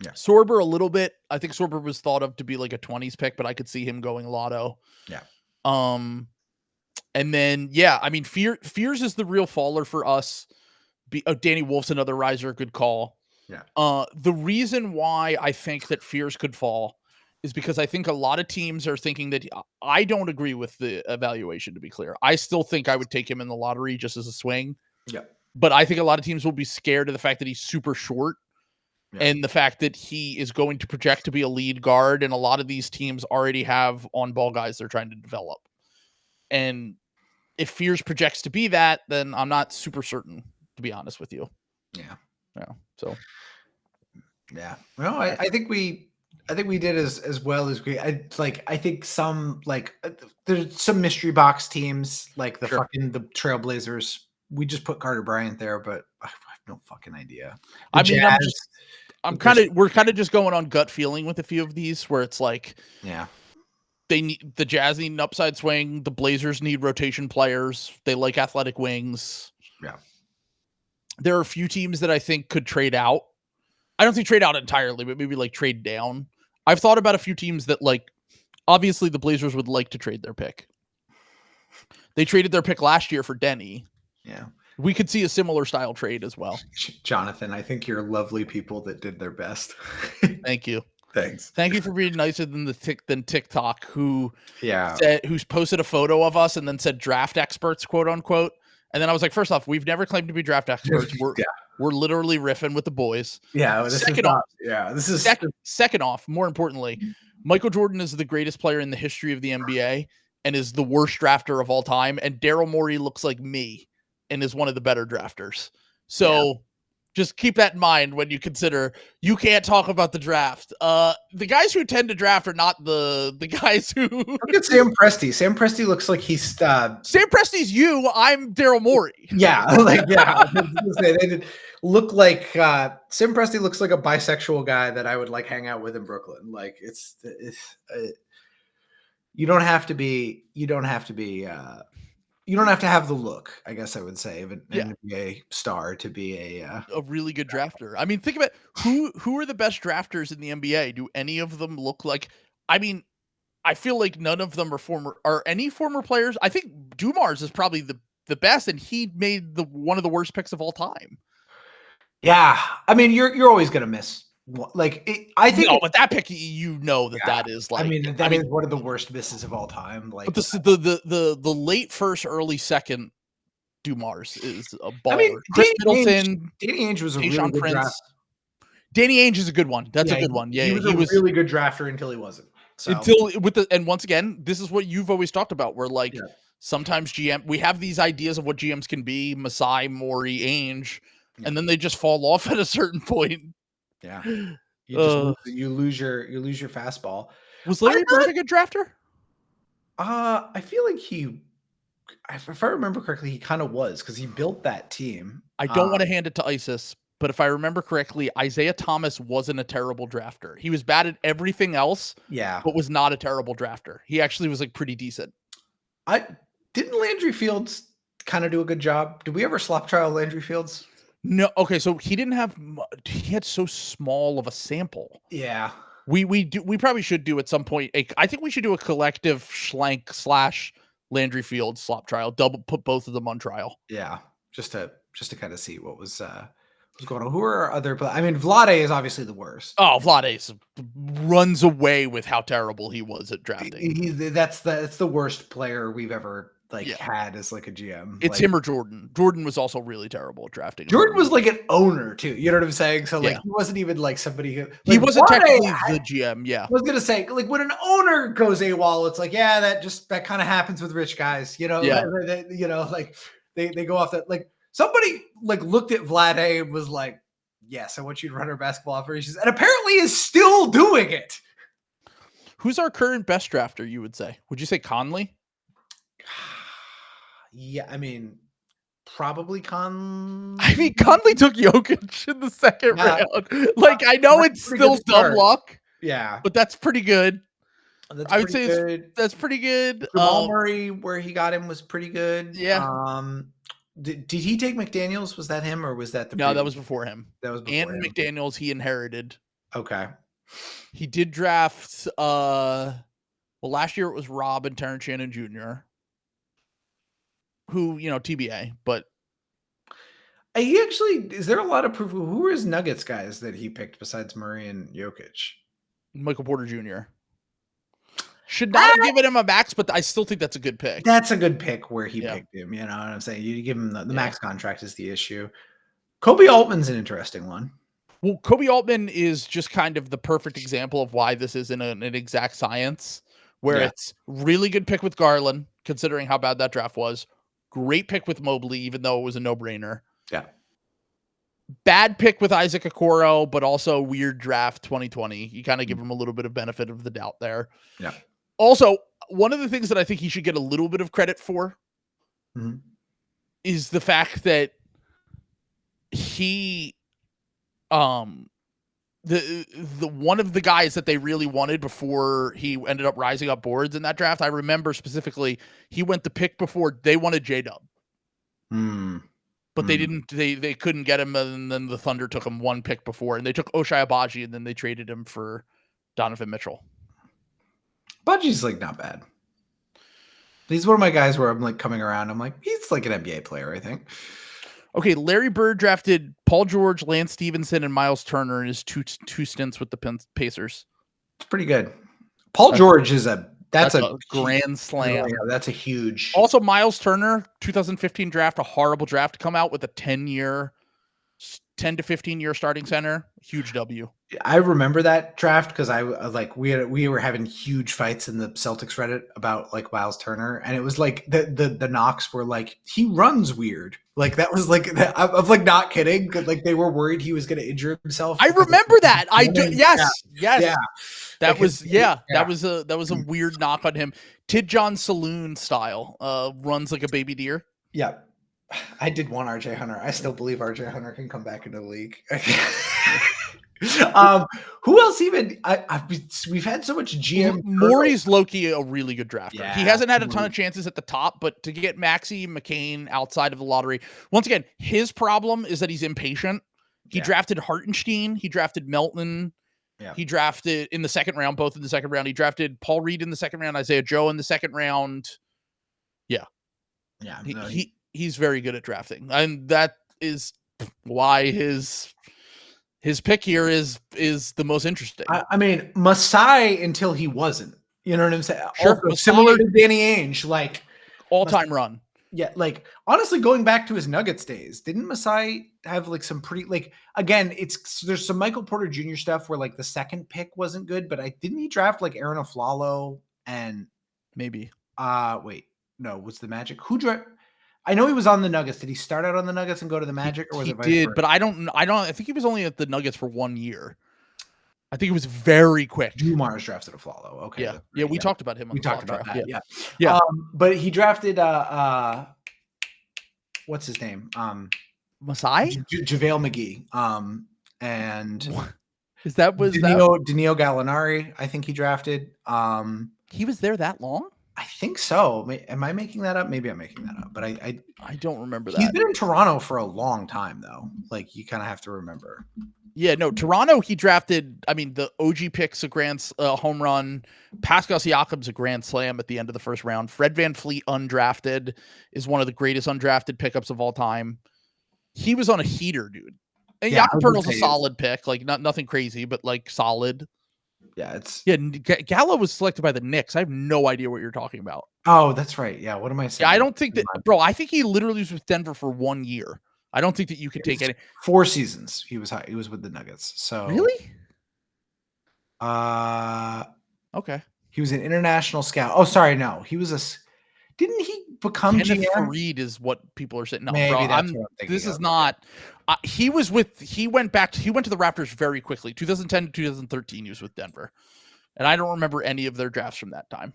Yeah. Sorber a little bit. I think Sorber was thought of to be like a 20s pick, but I could see him going Lotto. Yeah. And then I mean, Fears is the real faller for us. Danny Wolf's another riser, good call. Yeah. The reason why I think that Fears could fall is because I think a lot of teams are thinking that I don't agree with the evaluation, to be clear. I still think I would take him in the lottery just as a swing. Yeah. But I think a lot of teams will be scared of the fact that he's super short and the fact that he is going to project to be a lead guard. And a lot of these teams already have on-ball guys they're trying to develop. And if Fears projects to be that, then I'm not super certain, to be honest with you. Yeah. So. Yeah. Well, I think we did as well as we. I think some there's some mystery box teams like the Trailblazers. We just put Carter Bryant there, but I have no fucking idea. We're kind of just going on gut feeling with a few of these, where it's like, the Jazz need an upside swing. The Blazers need rotation players. They like athletic wings. Yeah. There are a few teams that I think could trade out. I don't think trade out entirely, but maybe like trade down. I've thought about a few teams that obviously the Blazers would like to trade their pick. They traded their pick last year for Denny. Yeah. We could see a similar style trade as well. Jonathan, I think you're lovely people that did their best. Thank you. Thanks. Thank you for being nicer than TikTok, who's posted a photo of us and then said draft experts, quote unquote. And then I was like, first off, we've never claimed to be draft experts. We're literally riffing with the boys. Yeah. Second off, more importantly, Michael Jordan is the greatest player in the history of the NBA and is the worst drafter of all time. And Daryl Morey looks like me and is one of the better drafters. So just keep that in mind when you consider you can't talk about the draft. The guys who tend to draft are not the guys who look at Sam Presti. Sam Presti looks like he's Sam Presti's you. I'm Daryl Morey. Yeah. They did look like Sam Presti looks like a bisexual guy that I would like hang out with in Brooklyn. Like it's you don't have to have the look, I guess I would say, of an NBA star to be a really good drafter. I mean, think about who are the best drafters in the NBA. Do any of them look like? I mean, I feel like none of them are any former players. I think Dumars is probably the best, and he made one of the worst picks of all time. Yeah, I mean, you're always gonna miss. I think. No, but that pick, that is like. I mean, that is one of the worst misses of all time. Like, but the late first, early second Dumars is a baller. I mean, Chris Middleton, Danny Ainge was a really good draft. Danny Ainge is a good one. That's a good one. Yeah, he was a really good drafter until he wasn't. So. And once again, this is what you've always talked about. Where sometimes we have these ideas of what GMs can be, Masai, Morey, Ainge, and then they just fall off at a certain point. Yeah, you lose your fastball. Was Larry Bird a good drafter? I feel like if I remember correctly, he kind of was, because he built that team. I don't want to hand it to ISIS, but if I remember correctly, Isaiah Thomas wasn't a terrible drafter. He was bad at everything else, but was not a terrible drafter. He actually was pretty decent. Didn't Landry Fields kind of do a good job? Did we ever slop trial Landry Fields? No. Okay, so he had so small of a sample. Yeah. We probably should do at some point. I think we should do a collective Schlenk / Landry Fields slop trial. Put both of them on trial. Yeah, just to kind of see what was going on. Who are our other? I mean, Vlade is obviously the worst. Oh, Vlade runs away with how terrible he was at drafting. That's the worst player we've ever had as a GM. It's him or Jordan. Jordan was also really terrible at drafting. Jordan was an owner too. You know what I'm saying? So he wasn't even somebody who he wasn't technically the GM. Yeah, I was gonna say when an owner goes AWOL, it's that kind of happens with rich guys. You know, they go off that somebody looked at Vlade and was like, "Yes, I want you to run our basketball operations," and apparently is still doing it. Who's our current best drafter? You would say? Would you say Conley? Yeah, I mean, probably Conley. I mean, Conley took Jokic in the second round. I know it's still dumb luck. Yeah, but that's pretty good. I would say that's pretty good. Jamal Murray, where he got him, was pretty good. Yeah. Did he take McDaniels? Was that him, or was that the? No, that was before him. That was before him. McDaniels he inherited. Okay. He did draft. Last year it was Rob and Terrence Shannon Jr. Who, TBA, but he actually, is there a lot of proof? Who were his Nuggets guys that he picked besides Murray and Jokic? Michael Porter Jr. Should not have given him a max, but I still think that's a good pick. That's a good pick where he picked him. You know what I'm saying? You give him the max contract is the issue. Kobe Altman's an interesting one. Well, Kobe Altman is just kind of the perfect example of why this isn't an exact science, where it's really good pick with Garland, considering how bad that draft was. Great pick with Mobley, even though it was a no-brainer. Yeah. Bad pick with Isaac Okoro, but also weird draft 2020. You kind of give him a little bit of benefit of the doubt there. Yeah. Also, one of the things that I think he should get a little bit of credit for is the fact that he, the one of the guys that they really wanted before he ended up rising up boards in that draft. I remember specifically he went the pick before they wanted J-Dub. But they didn't, they couldn't get him. And then the Thunder took him one pick before, and they took Ochai Agbaji, and then they traded him for Donovan Mitchell. Agbaji's not bad. He's one of my guys where I'm coming around. I'm he's an NBA player, I think. Okay, Larry Bird drafted Paul George, Lance Stevenson, and Miles Turner in his two stints with the Pacers. It's pretty good. Paul George is that's a grand slam. Yeah, that's a huge. Also, Miles Turner, 2015 draft, a horrible draft to come out with a 10 to 15 year starting center. Huge W. I remember that draft because we were having huge fights in the Celtics Reddit about Miles Turner, and it was the knocks were he runs weird. That was I'm not kidding. They were worried he was going to injure himself. I remember that. Yes. Yeah. That was a weird knock on him. Tidjon Saloon style. Runs like a baby deer. Yeah. I did want RJ Hunter. I still believe RJ Hunter can come back into the league. Who else even? We've had so much GM. Morey's low-key a really good drafter. Yeah, he hasn't had a ton of chances at the top, but to get Maxey McCain outside of the lottery, once again, his problem is that he's impatient. He drafted Hartenstein. He drafted Melton. Yeah. He drafted in the second round, both in the second round. He drafted Paul Reed in the second round, Isaiah Joe in the second round. Yeah. Yeah. He's very good at drafting. And that is why his pick here is the most interesting. I mean, Masai until he wasn't. You know what I'm saying? Sure. Also, similar to Danny Ainge, like all-time run. Yeah, like honestly, going back to his Nuggets days, didn't Masai have like some pretty like again? There's some Michael Porter Jr. stuff where like the second pick wasn't good, but didn't he draft like Aaron Aflalo and maybe wait, no, was the Magic who draft? I know he was on the Nuggets. Did he start out on the Nuggets and go to the Magic, or was it? He did, but I don't. I think he was only at the Nuggets for 1 year. I think it was very quick. Dumars drafted Aflalo. Okay. Yeah. We talked about him. We talked about that. Yeah. But he drafted what's his name? Masai? JaVale McGee. And was Danilo Gallinari, I think he drafted. He was there that long? I think so. Am I making that up? Maybe I'm making that up, but I don't remember that. He's been in Toronto for a long time though. Like you kind of have to remember. Yeah, no, Toronto, he drafted, I mean, the OG pick's a grand home run. Pascal Siakam's a grand slam at the end of the first round. Fred VanVleet, undrafted, is one of the greatest undrafted pickups of all time. He was on a heater, dude. And Jakob Poeltl's a solid pick, like nothing crazy, but like solid. Yeah, Gallo was selected by the Knicks. I have no idea what you're talking about. Oh, that's right. Yeah, what am I saying? Yeah, I don't think that, bro, I think he literally was with Denver for 1 year. I don't think that you could take any 4 seasons. He was with the Nuggets. So really? Okay. He was an international scout. Oh, sorry, no. He was didn't he become Kenneth GM? Faried is what people are saying. No, maybe bro, that's what I'm thinking this of. is not. He went to the Raptors very quickly. 2010 to 2013, he was with Denver, and I don't remember any of their drafts from that time.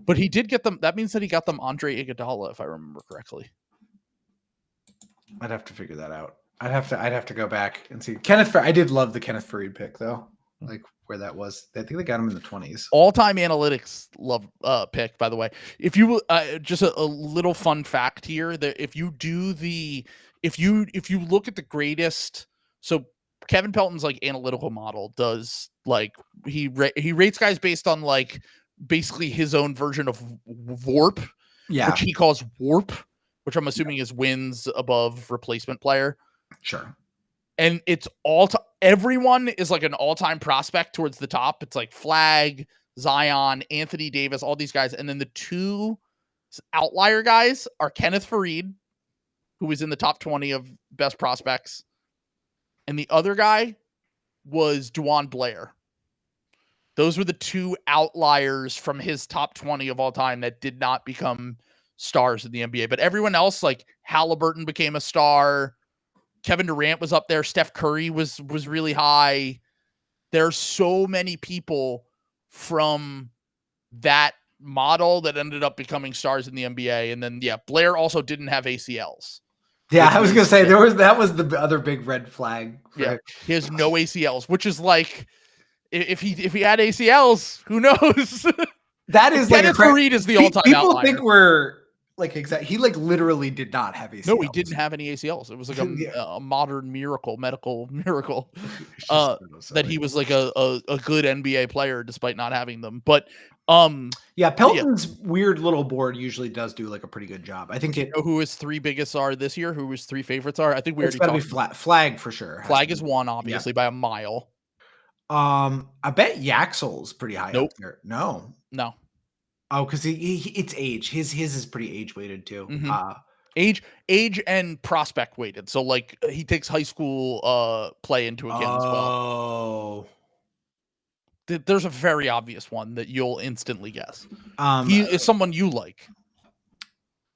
But he did get them. That means that he got them Andre Iguodala, if I remember correctly. I'd have to figure that out. I'd have to go back and see. I did love the Kenneth Faried pick though. Like where that was. I think they got him in the 20s. All-time analytics love pick, by the way. If you just a little fun fact here, that if you look at the greatest, so Kevin Pelton's like analytical model does like he rates guys based on like basically his own version of VORP, which he calls WARP, which I'm assuming is wins above replacement player. Sure. And it's everyone is like an all-time prospect towards the top. It's like Flagg, Zion, Anthony Davis, all these guys. And then the two outlier guys are Kenneth Faried, who was in the top 20 of best prospects. And the other guy was Dwan Blair. Those were the two outliers from his top 20 of all time that did not become stars in the NBA. But everyone else, like Halliburton became a star. Kevin Durant was up there. Steph Curry was really high. There's so many people from that model that ended up becoming stars in the NBA. And then, Blair also didn't have ACLs. Yeah, I was going to say that was the other big red flag. Yeah, he has no ACLs, which is like, if he had ACLs, who knows? That is like Kenneth Faried is the all-time people outlier. Think we're like exactly. He like literally did not have ACLs. No, he didn't have any ACLs. It was like a modern medical miracle that he was like a good NBA player despite not having them. But Pelton's weird little board usually does do like a pretty good job. I think you know who his 3 biggest are this year, who his 3 favorites are. I think we already talked about Flagg for sure. Flagg is 1, obviously, by a mile. I bet Yaxel's pretty high up there. No. Oh, because it's age. His is pretty age weighted too. Mm-hmm. Age and prospect weighted. So like he takes high school play into account as well. Oh. There's a very obvious one that you'll instantly guess. He is someone you like.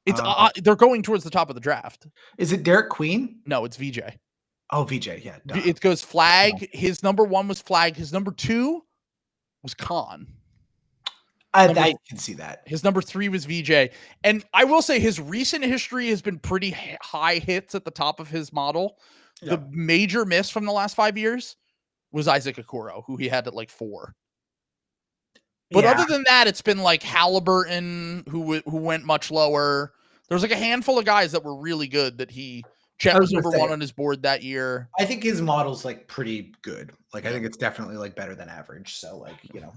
It's they're going towards the top of the draft. Is it Derek Queen? No, it's VJ. Oh, VJ, yeah. Duh. It goes Flagg. His number 1 was Flagg. His number 2 was Khan. I can see that. His number 3 was VJ. And I will say his recent history has been pretty high hits at the top of his model. Yeah. The major miss from the last 5 years was Isaac Okoro, who he had at like 4. But other than that, it's been like Halliburton, who went much lower. There's like a handful of guys that were really good that he Chet was number 1 on his board that year. I think his model's like pretty good. Like I think it's definitely like better than average. So like, you know,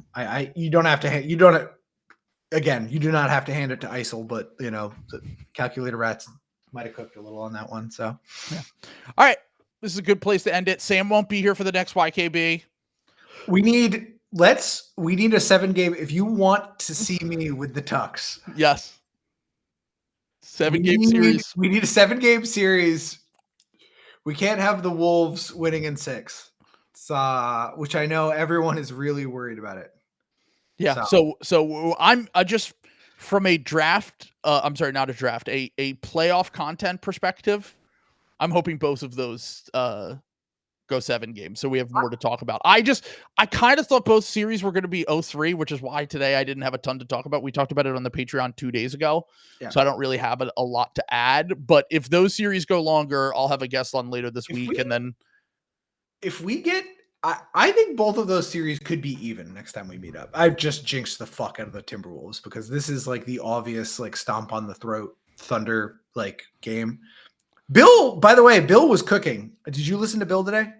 you don't have to, you do not have to hand it to Isel, but you know, the calculator rats might have cooked a little on that one. So, yeah. All right. This is a good place to end it. Sam won't be here for the next YKB. We need a 7-game. If you want to see me with the Tucks. Yes. 7-game series. We need a 7-game series. We can't have the Wolves winning in 6. Which I know everyone is really worried about it. Yeah. So I'm just from a draft, I'm sorry, not a draft, a playoff content perspective, I'm hoping both of those go 7 games, so we have more to talk about. I kind of thought both series were going to be 0-3, which is why today I didn't have a ton to talk about. We talked about it on the Patreon 2 days ago, so I don't really have a lot to add. But if those series go longer, I'll have a guest on later this week, and then if we get, I think both of those series could be even next time we meet up. I've just jinxed the fuck out of the Timberwolves because this is like the obvious like stomp on the throat Thunder like game. Bill, by the way, Bill was cooking. Did you listen to Bill today?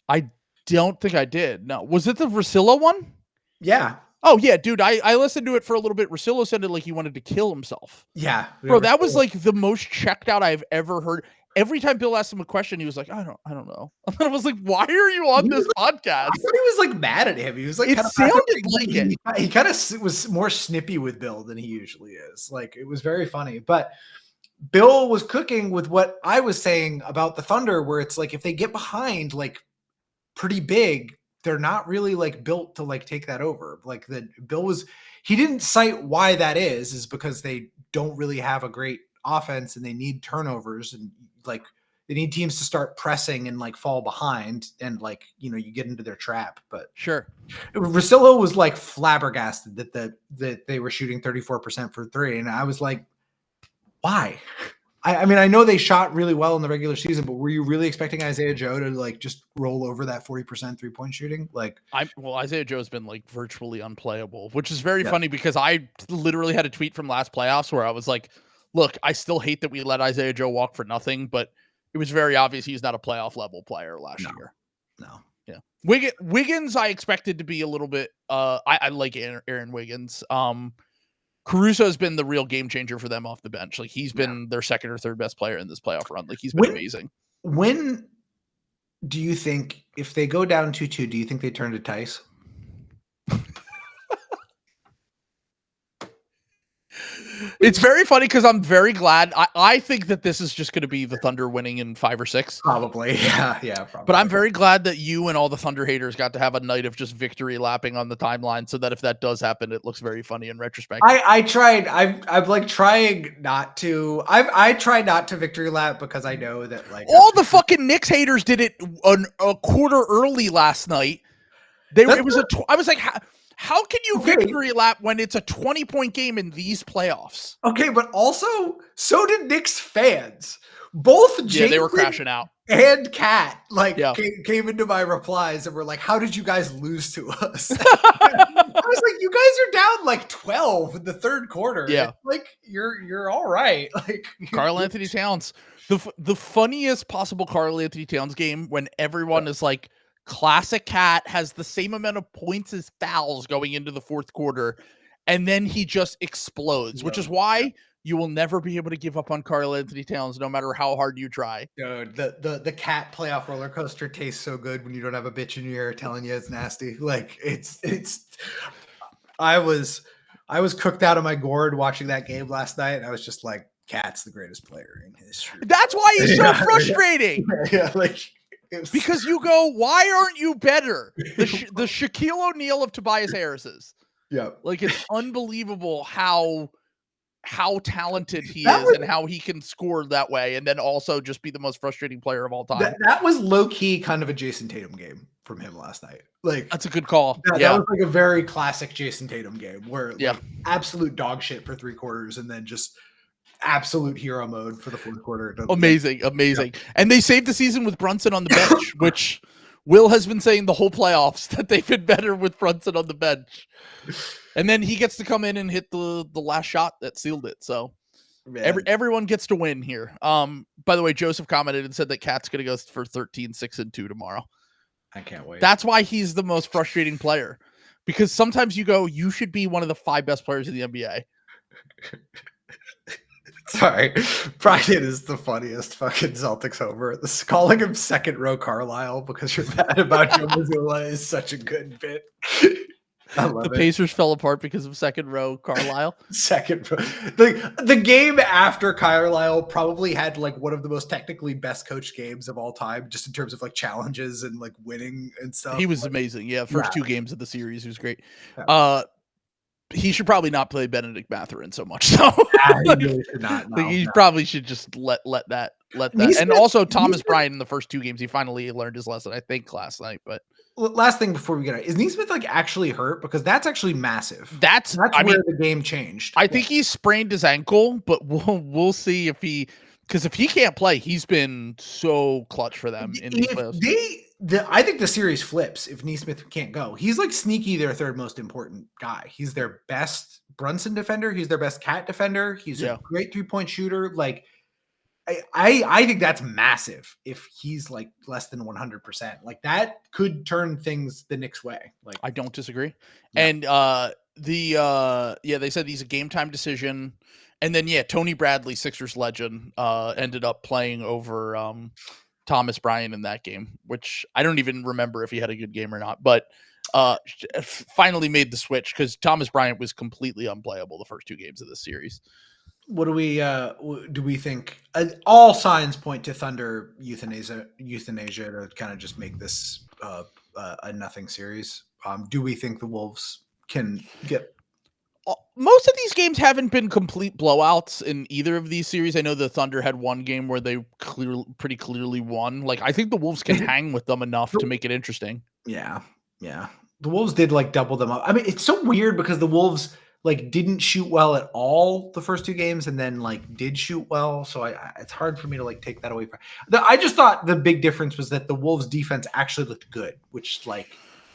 I don't think I did. No. Was it the Russillo one? Yeah. Oh, yeah, dude. I listened to it for a little bit. Russillo sounded like he wanted to kill himself. Yeah. Bro, that was like the most checked out I've ever heard. Every time Bill asked him a question, he was like, I don't know. And I was like, why are you on this podcast? I thought he was like mad at him. He was like, it sounded like it. He kind of was more snippy with Bill than he usually is. Like, it was very funny. But Bill was cooking with what I was saying about the Thunder, where it's like, if they get behind like pretty big, they're not really like built to like take that over. Like he didn't cite why that is because they don't really have a great offense and they need turnovers and like they need teams to start pressing and like fall behind and like, you know, you get into their trap. But sure. Russillo was like flabbergasted that they were shooting 34% for 3. And I was like, why? I mean, I know they shot really well in the regular season, but were you really expecting Isaiah Joe to like just roll over that 40% 3-point shooting? Like, Isaiah Joe's been like virtually unplayable, which is very funny because I literally had a tweet from last playoffs where I was like, look, I still hate that we let Isaiah Joe walk for nothing, but it was very obvious he's not a playoff level player last year. No. Yeah. Wiggins, I expected to be a little bit, I like Aaron Wiggins. Caruso has been the real game changer for them off the bench. Like he's been their second or third best player in this playoff run. Like he's been amazing. When do you think, if they go down 2-2, do you think they turn to Tice? It's very funny because I'm very glad. I think that this is just going to be the Thunder winning in 5 or 6. Probably. Yeah. Probably. But I'm very glad that you and all the Thunder haters got to have a night of just victory lapping on the timeline so that if that does happen, it looks very funny in retrospect. I tried. I'm like trying not to. I try not to victory lap because I know that like all the fucking Knicks haters did it a quarter early last night. I was like, how can you victory lap when it's a 20-point game in these playoffs? Okay, but also, so did Knicks fans. Both Jason they were crashing out. And Kat came into my replies and were like, how did you guys lose to us? I was like, you guys are down like 12 in the third quarter. Yeah. It's like you're all right. Like Karl Anthony Towns. The funniest possible Karl Anthony Towns game when everyone is like, classic Cat has the same amount of points as fouls going into the fourth quarter, and then he just explodes, which is why you will never be able to give up on Karl Anthony Towns no matter how hard you try. Dude, the Cat playoff roller coaster tastes so good when you don't have a bitch in your ear telling you it's nasty. Like it's I was cooked out of my gourd watching that game last night, and I was just like, Cat's the greatest player in history. That's why he's so frustrating. Yeah, like because you go, why aren't you better? The Shaquille O'Neal of Tobias Harris's. Yeah. Like it's unbelievable how talented he is and how he can score that way and then also just be the most frustrating player of all time. That was low key kind of a Jason Tatum game from him last night. Like that's a good call. That was like a very classic Jason Tatum game where like, absolute dog shit for 3 quarters and then just absolute hero mode for the fourth quarter. Amazing. Yeah. And they saved the season with Brunson on the bench, which Will has been saying the whole playoffs that they've been better with Brunson on the bench. And then he gets to come in and hit the last shot that sealed it. So everyone gets to win here. By the way, Joseph commented and said that Cat's going to go for 13-6-2 tomorrow. I can't wait. That's why he's the most frustrating player, because sometimes you should be one of the 5 best players in the NBA. Sorry, Brian is the funniest fucking Celtics homer. This calling him second row Carlisle because you're mad about Joe Mazzulla is such a good bit. I love The it. Pacers fell apart because of second row Carlisle. Second row. The game after Carlisle probably had like one of the most technically best coached games of all time, just in terms of like challenges and like winning and stuff. He was amazing. Yeah, first 2 games of the series, he was great. Yeah. He should probably not play Benedict Mathurin so much. So He really should not. He probably should just let that. And also Thomas Bryant in the first 2 games, he finally learned his lesson, I think, last night. But last thing before we get out, is Neesmith like actually hurt? Because that's actually massive. That's where the game changed. I think he sprained his ankle, but we'll see because if he can't play, he's been so clutch for them in these playoffs. I think the series flips if Neesmith can't go. He's like sneaky their third most important guy. He's their best Brunson defender. He's their best Cat defender. He's a great 3-point shooter. Like I think that's massive if he's like less than 100%. Like that could turn things the Knicks way. Like I don't disagree. Yeah. And they said he's a game time decision. And then Tony Bradley, Sixers legend, ended up playing over Thomas Bryant in that game, which I don't even remember if he had a good game or not, but finally made the switch because Thomas Bryant was completely unplayable the first 2 games of the series. What do we think? All signs point to Thunder euthanasia to kind of just make this a nothing series. Do we think the Wolves can get? Most of these games haven't been complete blowouts in either of these series. I know the Thunder had one game where they pretty clearly won. Like I think the Wolves can hang with them enough to make it interesting. Yeah. The Wolves did like double them up. I mean, it's so weird because the Wolves like didn't shoot well at all the first 2 games and then like did shoot well. So it's hard for me to like take that away from. I just thought the big difference was that the Wolves defense actually looked good, which like.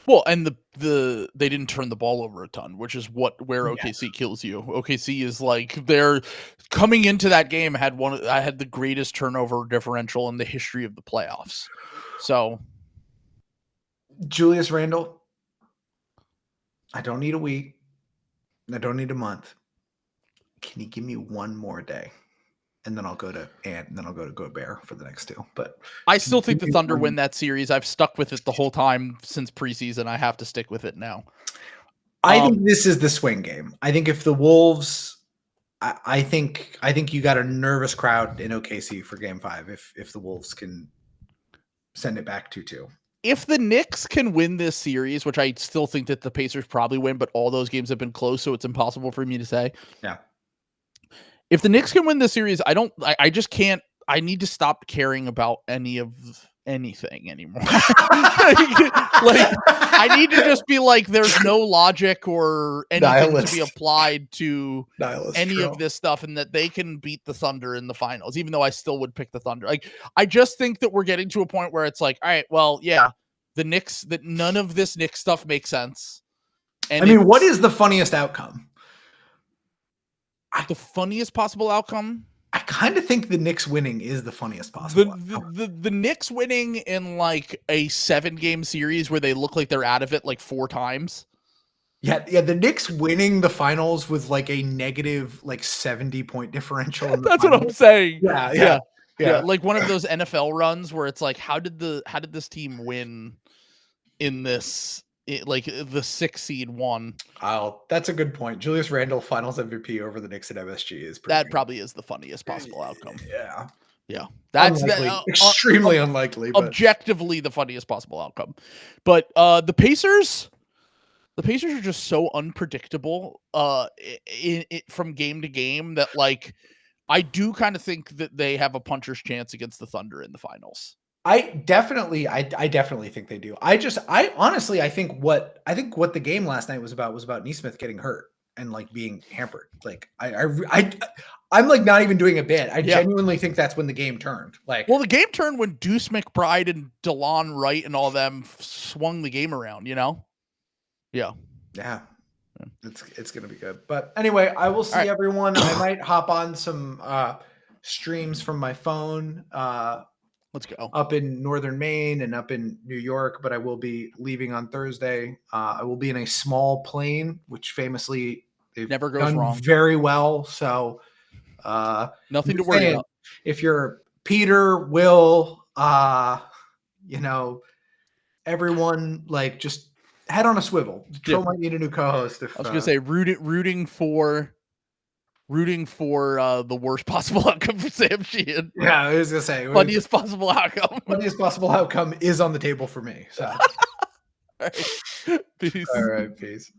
Well, and they didn't turn the ball over a ton, which is where OKC kills you. OKC is like they're coming into that game had the greatest turnover differential in the history of the playoffs. So Julius Randle, I don't need a week. I don't need a month. Can you give me one more day? And then I'll go to Ant, and then I'll go to Gobert for the next 2. But I still think the Thunder win that series. I've stuck with it the whole time since preseason. I have to stick with it now. I think this is the swing game. I think if the Wolves, I think you got a nervous crowd in OKC for Game 5 if the Wolves can send it back 2-2. If the Knicks can win this series, which I still think that the Pacers probably win, but all those games have been close, so it's impossible for me to say. Yeah. If the Knicks can win this series, I just can't. I need to stop caring about anything anymore. Like I need to just be like, there's no logic or anything to be applied to any of this stuff, and that they can beat the Thunder in the finals, even though I still would pick the Thunder. Like I just think that we're getting to a point where it's like, all right, well, the Knicks, that none of this Knicks stuff makes sense. And I mean, what is the funniest outcome? The funniest possible outcome? I kind of think the Knicks winning is the funniest possible outcome. The Knicks winning in like a 7-game series where they look like they're out of it like 4 times. Yeah, the Knicks winning the finals with like a negative like 70-point differential. That's what I'm saying. Yeah. Like one of those NFL runs where it's like, how did this team win in this? Like the 6 seed won. That's a good point. Julius Randle finals MVP over the Knicks at MSG is probably is the funniest possible outcome. Yeah. That's extremely unlikely. But objectively the funniest possible outcome. But the Pacers are just so unpredictable from game to game that like I do kind of think that they have a puncher's chance against the Thunder in the finals. I definitely think they do. I honestly think what the game last night was about Neesmith getting hurt and like being hampered. Like I'm like not even doing a bit. I genuinely think that's when the game turned. Like, well, the game turned when Deuce McBride and DeLon Wright and all them swung the game around. You know? Yeah. It's gonna be good. But anyway, I will see everyone. I might hop on some streams from my phone. Let's go. Up in northern Maine and up in New York, but I will be leaving on Thursday. I will be in a small plane, which famously they've Never goes done wrong. very well. So nothing to worry about. If you're Peter, Will, everyone, like, just head on a swivel. Joe might need a new co-host. I was gonna say rooting for the worst possible outcome for Sam Sheehan. Yeah, I was gonna say funniest possible outcome. Funniest possible outcome is on the table for me. So all right. Peace. All right, peace.